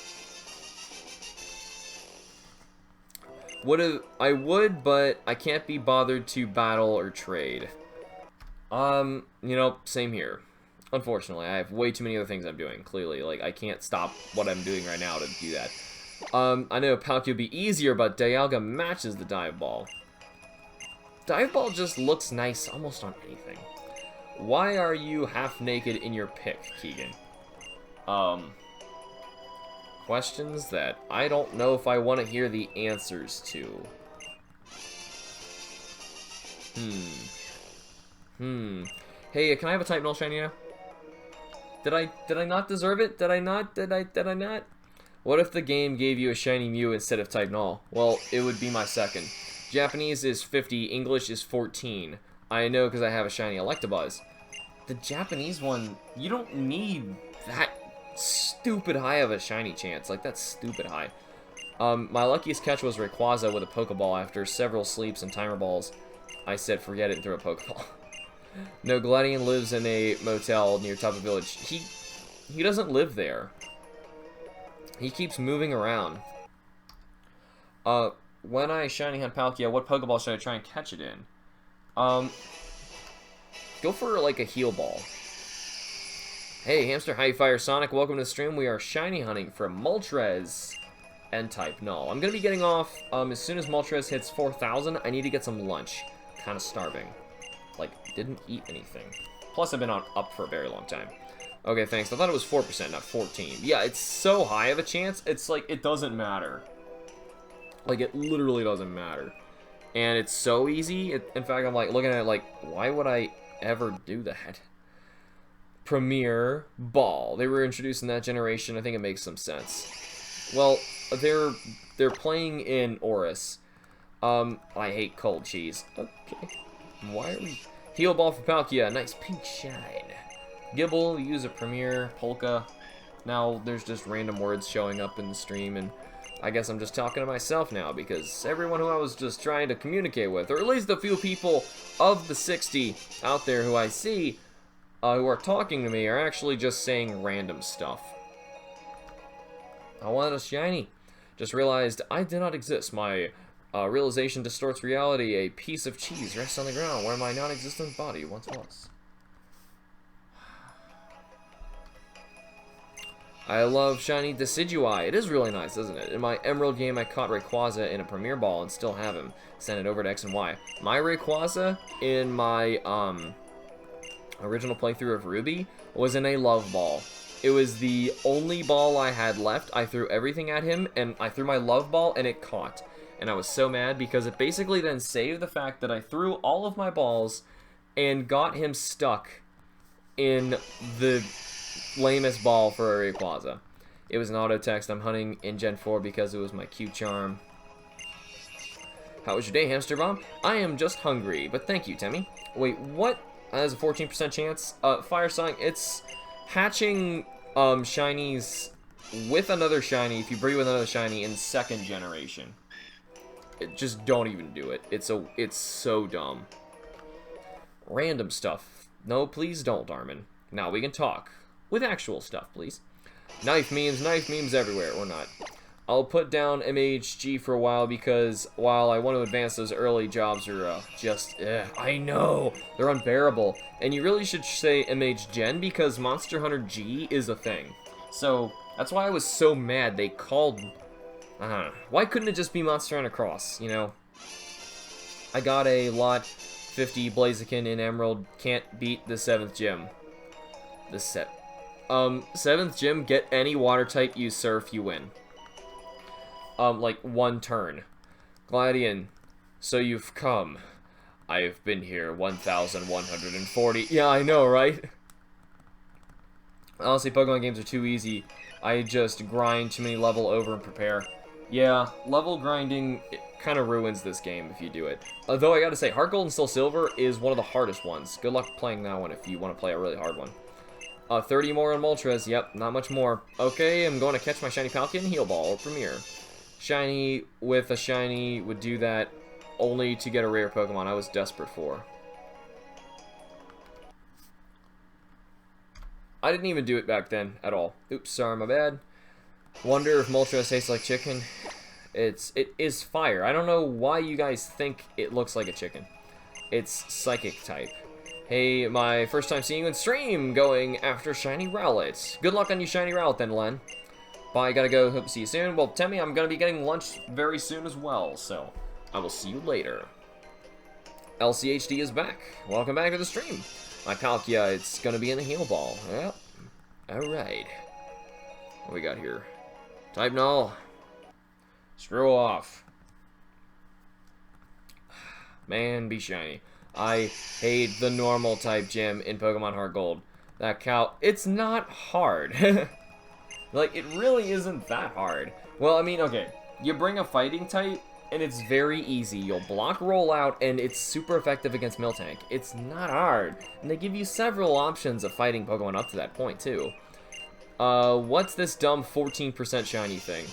I would, but I can't be bothered to battle or trade. You know, same here. Unfortunately, I have way too many other things I'm doing, clearly. Like, I can't stop what I'm doing right now to do that. I know Palkia would be easier, but Dialga matches the Dive Ball. Dive Ball just looks nice almost on anything. Why are you half naked in your pic, Keegan? Questions that I don't know if I want to hear the answers to. Hey, can I have a type Null shiny now? Did I not deserve it? Did I not? Did I not? What if the game gave you a shiny Mew instead of type Null? Well, it would be my second. Japanese is 50, English is 14. I know because I have a shiny Electabuzz. The Japanese one, you don't need that stupid high of a shiny chance. Like, that's stupid high. My luckiest catch was Rayquaza with a Pokeball. After several sleeps and timer balls, I said forget it and threw a Pokeball. No, Gladian lives in a motel near top of village. He doesn't live there. He keeps moving around. When I shiny hunt Palkia, what Pokeball should I try and catch it in? Go for like a heal ball. Hey, Hamster, High Fire Sonic, welcome to the stream. We are shiny hunting for Moltres and type Null. I'm gonna be getting off as soon as Moltres hits 4,000. I need to get some lunch. Kind of starving. Like, didn't eat anything. Plus, I've been up for a very long time. Okay, thanks. I thought it was 4%, not 14. Yeah, it's so high of a chance. It's like, it doesn't matter. Like, it literally doesn't matter. And it's so easy. In fact, I'm like, looking at it like, why would I ever do that? Premier Ball. They were introduced in that generation. I think it makes some sense. Well, they're playing in Oris. I hate cold cheese. Okay. Why are we... Heal Ball for Palkia. Nice pink shine. Gibble, use a Premier, Polka. Now there's just random words showing up in the stream, and I guess I'm just talking to myself now, because everyone who I was just trying to communicate with, or at least a few people of the 60 out there who I see who are talking to me, are actually just saying random stuff. I wanted a shiny. Just realized I did not exist. My realization distorts reality. A piece of cheese rests on the ground where my non-existent body once was. I love shiny Decidueye. It is really nice, isn't it? In my Emerald game, I caught Rayquaza in a Premier Ball and still have him. Sent it over to X and Y. My Rayquaza in my original playthrough of Ruby was in a Love Ball. It was the only ball I had left. I threw everything at him, and I threw my Love Ball, and it caught. And I was so mad because it basically then saved the fact that I threw all of my balls and got him stuck in the lamest ball for a Rayquaza. It was an auto text. I'm hunting in Gen 4 because it was my cute charm. How was your day, HamsterBomb? I am just hungry, but thank you, Timmy. Wait, what? Has a 14% chance. Fire sign. It's hatching shinies with another shiny. If you breed with another shiny in 2nd generation, just don't even do it. It's so dumb. Random stuff. No, please don't, Armin. Now we can talk with actual stuff, please. Knife memes everywhere, or not. I'll put down MHG for a while because while I want to advance, those early jobs are I know, they're unbearable. And you really should say MHGen because Monster Hunter G is a thing. So that's why I was so mad they called, why couldn't it just be Monster Hunter Cross, you know? I got a lot 50 Blaziken in Emerald, can't beat the 7th gym. The 7th gym, get any water type you surf, you win. Like 1 turn. Gladian, so you've come. I've been here 1,140. Yeah, I know, right? Honestly, Pokemon games are too easy. I just grind too many level over and prepare. Yeah, level grinding kind of ruins this game if you do it. Though I gotta say, Heart Gold and Soul Silver is one of the hardest ones. Good luck playing that one if you want to play a really hard one. 30 more on Moltres. Yep, not much more. Okay, I'm going to catch my shiny Palkia, Heal Ball, or Premier. Shiny with a shiny would do that only to get a rare Pokemon I was desperate for. I didn't even do it back then at all. Oops, sorry, my bad. Wonder if Moltres tastes like chicken. It is fire. I don't know why you guys think it looks like a chicken. It's psychic type. Hey, my first time seeing you in stream, going after shiny Rowlet. Good luck on you, shiny Rowlet then, Len. Bye, gotta go. Hope to see you soon. Well, Timmy, I'm gonna be getting lunch very soon as well, so I will see you later. LCHD is back. Welcome back to the stream. My Palkia, it's gonna be in the Heal Ball. Yep. Alright. What we got here? Type Null. Screw off. Man, be shiny. I hate the normal type gym in Pokemon Heart Gold. That cow, it's not hard. Like, it really isn't that hard. Well, I mean, okay, you bring a fighting type, and it's very easy. You'll block roll out, and it's super effective against Miltank. It's not hard. And they give you several options of fighting Pokemon up to that point, too. What's this dumb 14% shiny thing?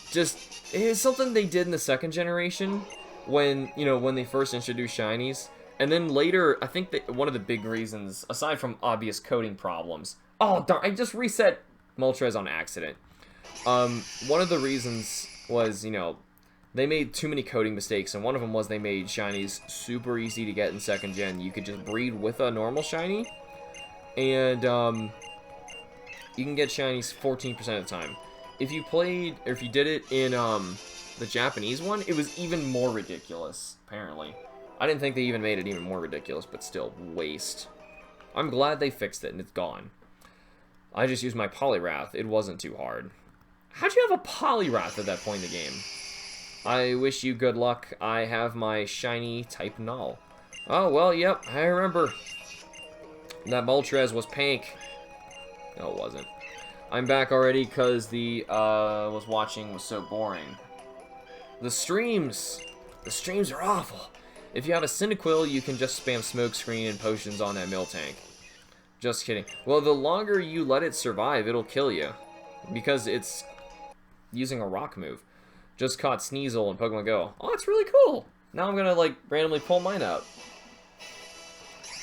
Just, it's something they did in the 2nd generation, when, you know, when they first introduced shinies. And then later, I think that one of the big reasons, aside from obvious coding problems... Oh, darn, I just reset Moltres on accident. One of the reasons was, you know, they made too many coding mistakes, and one of them was they made shinies super easy to get in 2nd gen. You could just breed with a normal shiny, and you can get shinies 14% of the time. If you played, or if you did it in the Japanese one, it was even more ridiculous, apparently. I didn't think they even made it even more ridiculous, but still, waste. I'm glad they fixed it, and it's gone. I just used my Poliwrath. It wasn't too hard. How'd you have a Poliwrath at that point in the game? I wish you good luck. I have my shiny type Null. Oh, well, yep, I remember. That Moltres was pink. No, it wasn't. I'm back already because the, was watching was so boring. The streams are awful. If you have a Cyndaquil, you can just spam Smokescreen and potions on that Miltank. Just kidding. Well, the longer you let it survive, it'll kill you. Because it's using a rock move. Just caught Sneasel in Pokemon Go. Oh, that's really cool. Now I'm gonna, like, randomly pull mine out.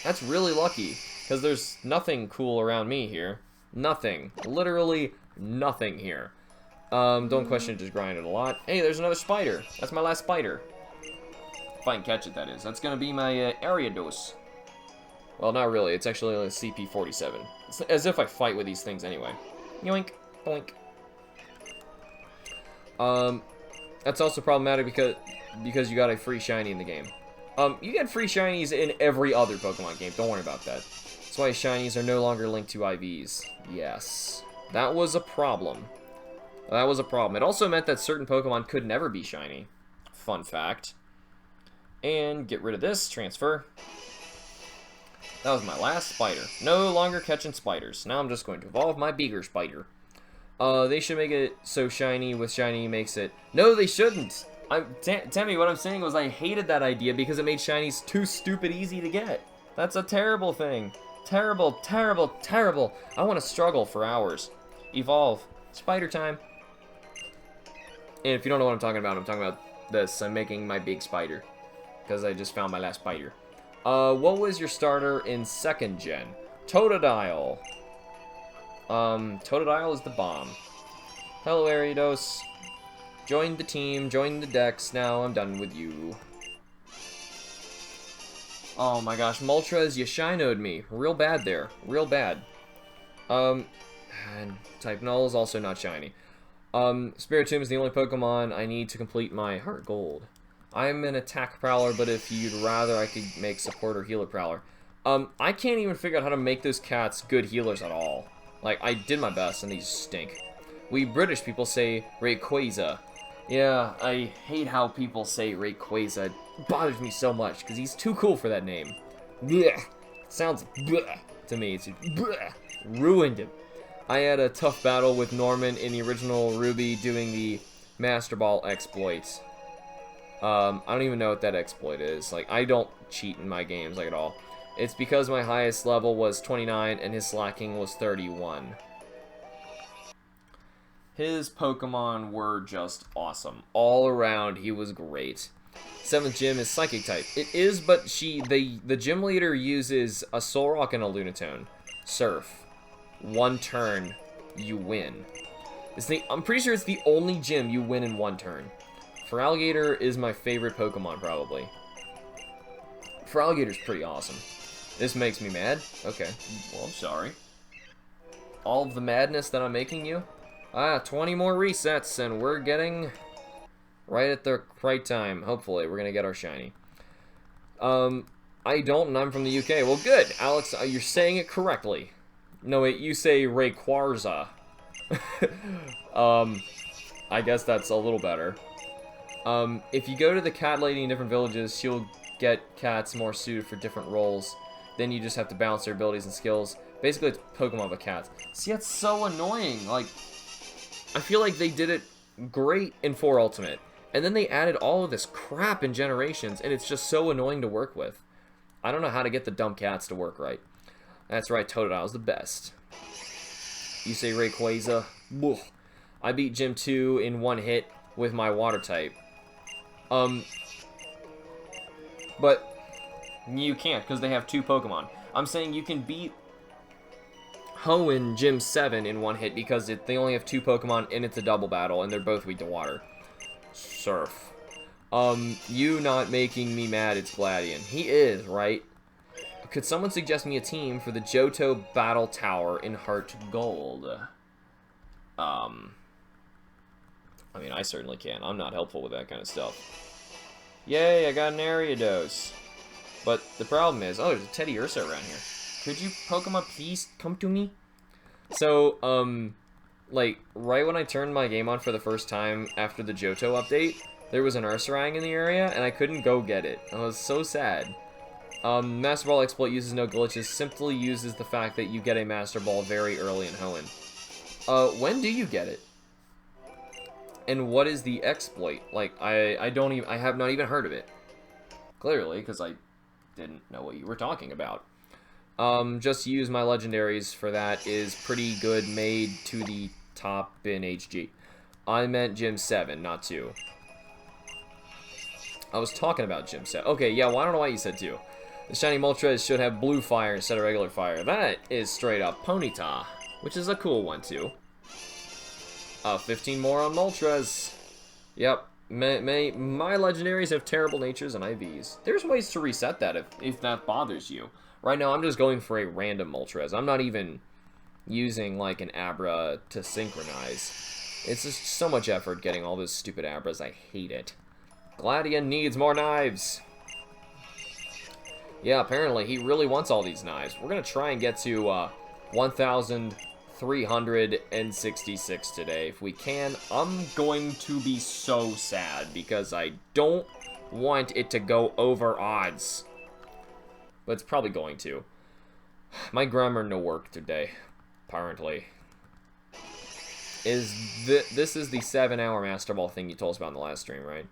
That's really lucky. Because there's nothing cool around me here. Nothing. Literally nothing here. Don't question it, just grind it a lot. Hey, there's another spider. That's my last spider. If I can catch it, that is. That's gonna be my Ariados. Well, not really. It's actually a CP-47. It's as if I fight with these things anyway. Yoink. Boink. That's also problematic because you got a free shiny in the game. You get free shinies in every other Pokemon game. Don't worry about that. That's why shinies are no longer linked to IVs. Yes. That was a problem. That was a problem. It also meant that certain Pokemon could never be shiny. Fun fact. And get rid of this. Transfer. That was my last spider. No longer catching spiders. Now I'm just going to evolve my bigger spider. They should make it so shiny with shiny makes it... No, they shouldn't! Tammy, what I'm saying was I hated that idea because it made shinies too stupid easy to get. That's a terrible thing. Terrible, terrible, terrible. I want to struggle for hours. Evolve. Spider time. And if you don't know what I'm talking about this. I'm making my big spider. Because I just found my last spider. What was your starter in 2nd gen? Totodile. Totodile is the bomb. Hello, Ariados. Join the team, join the decks. Now I'm done with you. Oh my gosh, Moltres, you shinoed me. Real bad there. Real bad. And type Null is also not shiny. Spiritomb is the only Pokemon I need to complete my Heart Gold. I'm an attack prowler, but if you'd rather, I could make support or healer prowler. I can't even figure out how to make those cats good healers at all. Like, I did my best, and these stink. We British people say Rayquaza. Yeah, I hate how people say Rayquaza. It bothers me so much, because he's too cool for that name. Blech. It sounds blech to me. It's blech. Ruined him. I had a tough battle with Norman in the original Ruby doing the Master Ball exploit. I don't even know what that exploit is. Like, I don't cheat in my games, like, at all. It's because my highest level was 29 and his slacking was 31. His Pokemon were just awesome. All around, he was great. 7th gym is Psychic type. It is, but the gym leader uses a Solrock and a Lunatone. Surf. 1 turn, you win. I'm pretty sure it's the only gym you win in 1 turn. Feraligatr is my favorite Pokemon, probably. Feraligatr's pretty awesome. This makes me mad? Okay. Well, I'm sorry. All of the madness that I'm making you? 20 more resets, and we're getting right at the right time. Hopefully, we're gonna get our shiny. I don't, and I'm from the UK. Well, good, Alex, you're saying it correctly. No, wait, you say Rayquaza. I guess that's a little better. If you go to the cat lady in different villages, she'll get cats more suited for different roles. Then you just have to balance their abilities and skills. Basically, it's Pokemon but cats. See, that's so annoying. Like, I feel like they did it great in 4 Ultimate. And then they added all of this crap in Generations, and it's just so annoying to work with. I don't know how to get the dumb cats to work right. That's right, Totodile's the best. You say Rayquaza? Ugh. I beat Gym 2 in 1 hit with my water type. But you can't, because they have 2 Pokemon. I'm saying you can beat Hoenn Gym 7 in 1 hit because they only have 2 Pokemon and it's a double battle and they're both weak to water. Surf. You not making me mad, it's Gladion. He is, right? Could someone suggest me a team for the Johto Battle Tower in Heart Gold? I mean, I certainly can. I'm not helpful with that kind of stuff. Yay, I got an Ariados. But the problem is, oh, there's a Teddy Ursa around here. Could you, Pokemon, please come to me? So, like, right when I turned my game on for the first time after the Johto update, there was an Ursaring in the area, and I couldn't go get it. I was so sad. Master Ball exploit uses no glitches, simply uses the fact that you get a Master Ball very early in Hoenn. When do you get it? And what is the exploit? Like, I have not even heard of it. Clearly, because I didn't know what you were talking about. Just use my legendaries for that is pretty good made to the top in HG. I meant Gym 7, not 2. I was talking about Gym 7. Okay, yeah, well, I don't know why you said 2. The shiny Moltres should have blue fire instead of regular fire. That is straight up Ponyta, which is a cool one, too. 15 more on Moltres. Yep. My legendaries have terrible natures and IVs. There's ways to reset that if that bothers you. Right now, I'm just going for a random Moltres. I'm not even using, like, an Abra to synchronize. It's just so much effort getting all those stupid Abras. I hate it. Gladian needs more knives. Yeah, apparently he really wants all these knives. We're going to try and get to 1,366 today. If we can, I'm going to be so sad because I don't want it to go over odds. But it's probably going to. My grammar no work today, apparently. This is the 7-hour Master Ball thing you told us about in the last stream, right?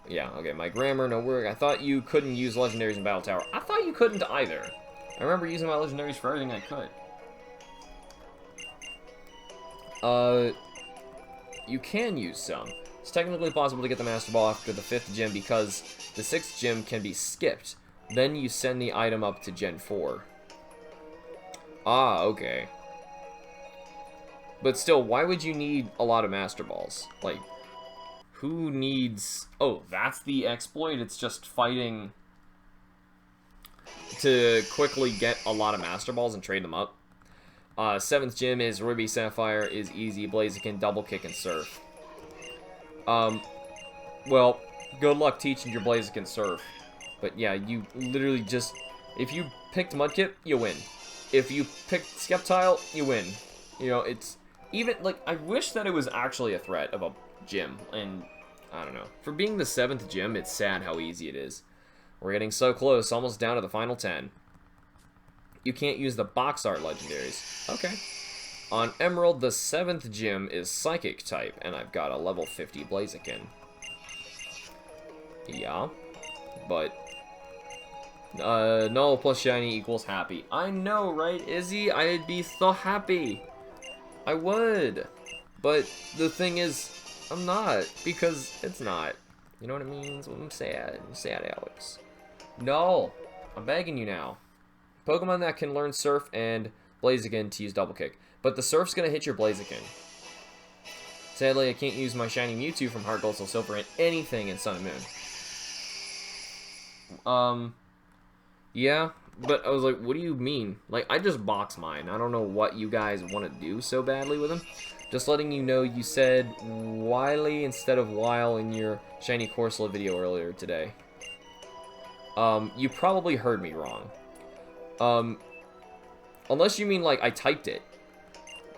Yeah, okay, my grammar no work. I thought you couldn't use legendaries in Battle Tower. I thought you couldn't either. I remember using my legendaries for everything I could. You can use some. It's technically possible to get the Master Ball after the 5th gym because the 6th gym can be skipped. Then you send the item up to Gen 4. Ah, okay. But still, why would you need a lot of Master Balls? Like, who needs... Oh, that's the exploit? It's just fighting to quickly get a lot of Master Balls and trade them up. 7th gym is Ruby, Sapphire is easy, Blaziken, Double Kick, and Surf. Well, good luck teaching your Blaziken Surf. But yeah, you literally just... If you picked Mudkip, you win. If you picked Skeptile, you win. You know, it's... Even, like, I wish that it was actually a threat of a gym. And, I don't know. For being the 7th gym, it's sad how easy it is. We're getting so close, almost down to the final 10. You can't use the box art legendaries. Okay. On Emerald, the 7th gym is Psychic type, and I've got a level 50 Blaziken. Yeah. But... Null plus shiny equals happy. I know, right, Izzy? I'd be so happy. I would. But the thing is, I'm not. Because it's not. You know what it means? I'm sad. I'm sad, Alex. No. I'm begging you now. Pokemon that can learn Surf and Blaziken to use Double Kick. But the Surf's gonna hit your Blaziken. Sadly, I can't use my shiny Mewtwo from Heart Gold, Soul Silver and anything in Sun and Moon. Yeah, but I was like, what do you mean? Like, I just box mine. I don't know what you guys want to do so badly with them. Just letting you know, you said Wily instead of While in your shiny Corsola video earlier today. You probably heard me wrong. Unless you mean, like, I typed it.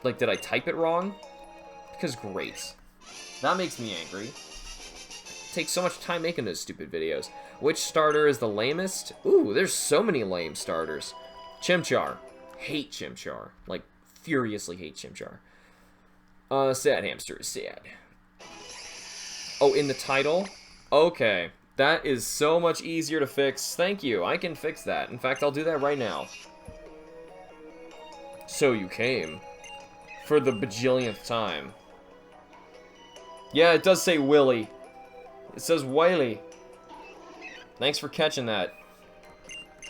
Like, did I type it wrong? Because great. That makes me angry. It takes so much time making those stupid videos. Which starter is the lamest? Ooh, there's so many lame starters. Chimchar. Hate Chimchar. Like, furiously hate Chimchar. Sad hamster is sad. Oh, in the title? Okay. That is so much easier to fix. Thank you. I can fix that. In fact, I'll do that right now. So you came. For the bajillionth time. Yeah, it does say Willy. It says Wiley. Thanks for catching that.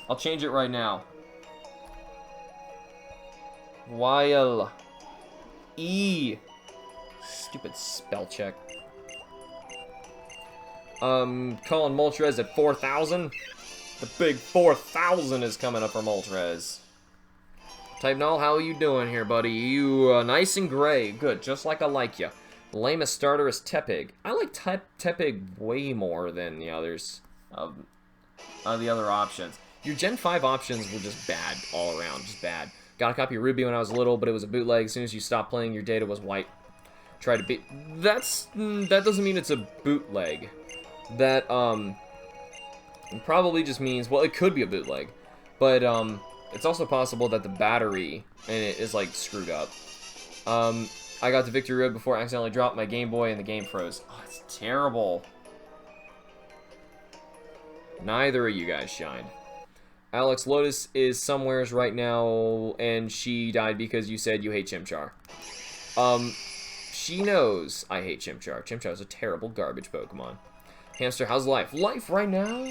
I'll change it right now. While. E. Stupid spell check. Calling Moltres at 4,000. The big 4,000 is coming up for Moltres. Type Null, how are you doing here, buddy? You nice and gray. Good, just like I like you. The lamest starter is Tepig. I like Tepig way more than the others. The other options. Your Gen 5 options were just bad all around. Just bad. Got a copy of Ruby when I was little, but it was a bootleg. As soon as you stopped playing, your data was white. Try to beat... That doesn't mean it's a bootleg. That, probably just means... Well, it could be a bootleg. But, it's also possible that the battery in it is, like, screwed up. I got to Victory Road before I accidentally dropped my Game Boy and the game froze. Oh, it's terrible. Neither of you guys shined. Alex Lotus is somewheres right now, and she died because you said you hate Chimchar. She knows I hate Chimchar. Chimchar is a terrible garbage Pokemon. Hamster, how's life? Life right now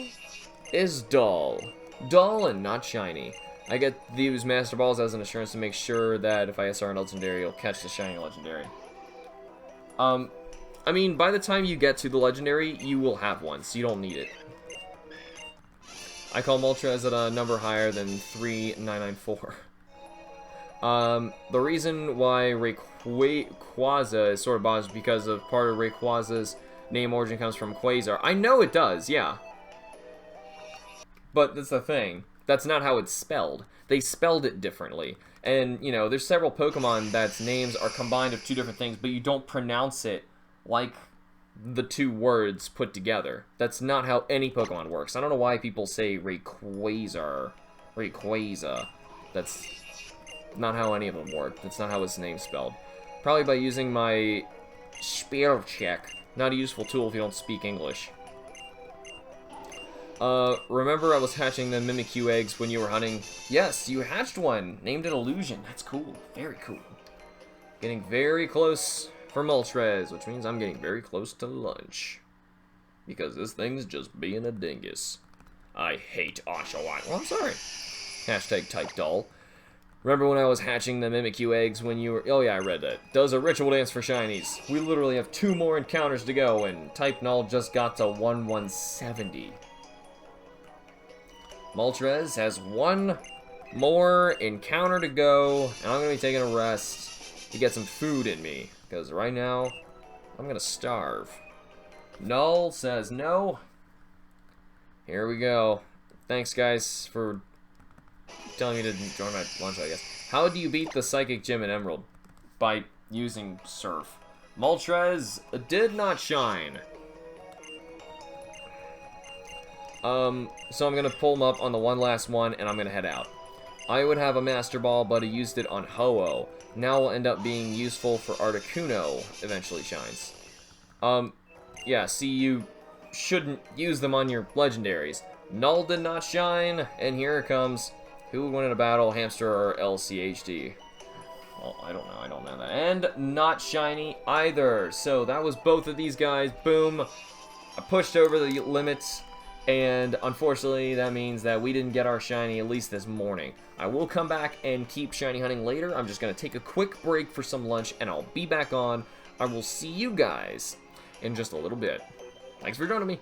is dull. Dull and not shiny. I get these Master Balls as an assurance to make sure that if I SR a Legendary, it'll catch the shiny Legendary. I mean, by the time you get to the Legendary, you will have one, so you don't need it. I call Moltres at a number higher than 3994. The reason why Rayquaza is sort of bothered is because of part of Rayquaza's name origin comes from Quasar. I know it does, yeah. But that's the thing. That's not how it's spelled. They spelled it differently. And, you know, there's several Pokemon that's names are combined of two different things, but you don't pronounce it like the two words put together. That's not how any Pokemon works. I don't know why people say Rayquaza. That's not how any of them work. That's not how his name's spelled. Probably by using my spell check. Not a useful tool if you don't speak English. Remember I was hatching the Mimikyu eggs when you were hunting? Yes, you hatched one. Named it Illusion. That's cool. Very cool. Getting very close for Moltres, which means I'm getting very close to lunch. Because this thing's just being a dingus. I hate Oshawott. Well, I'm sorry. Hashtag type doll. Remember when I was hatching the Mimikyu eggs when you were... Oh yeah, I read that. Does a ritual dance for shinies. We literally have 2 more encounters to go, and type Null just got to 1/170. Moltres has 1 more encounter to go, and I'm going to be taking a rest to get some food in me, because right now, I'm going to starve. Null says no. Here we go. Thanks, guys, for telling me to join my lunch, I guess. How do you beat the Psychic Gym in Emerald? By using Surf. Moltres did not shine. So I'm gonna pull him up on the one last one, and I'm gonna head out. I would have a Master Ball, but I used it on Ho-Oh. Now will end up being useful for Articuno, eventually shines. Yeah, see, you shouldn't use them on your legendaries. Null did not shine, and here it comes. Who would win in a battle, Hamster or LCHD? Well, I don't know that. And not shiny either. So that was both of these guys. Boom. I pushed over the limits. And unfortunately, that means that we didn't get our shiny, at least this morning. I will come back and keep shiny hunting later. I'm just going to take a quick break for some lunch, and I'll be back on. I will see you guys in just a little bit. Thanks for joining me.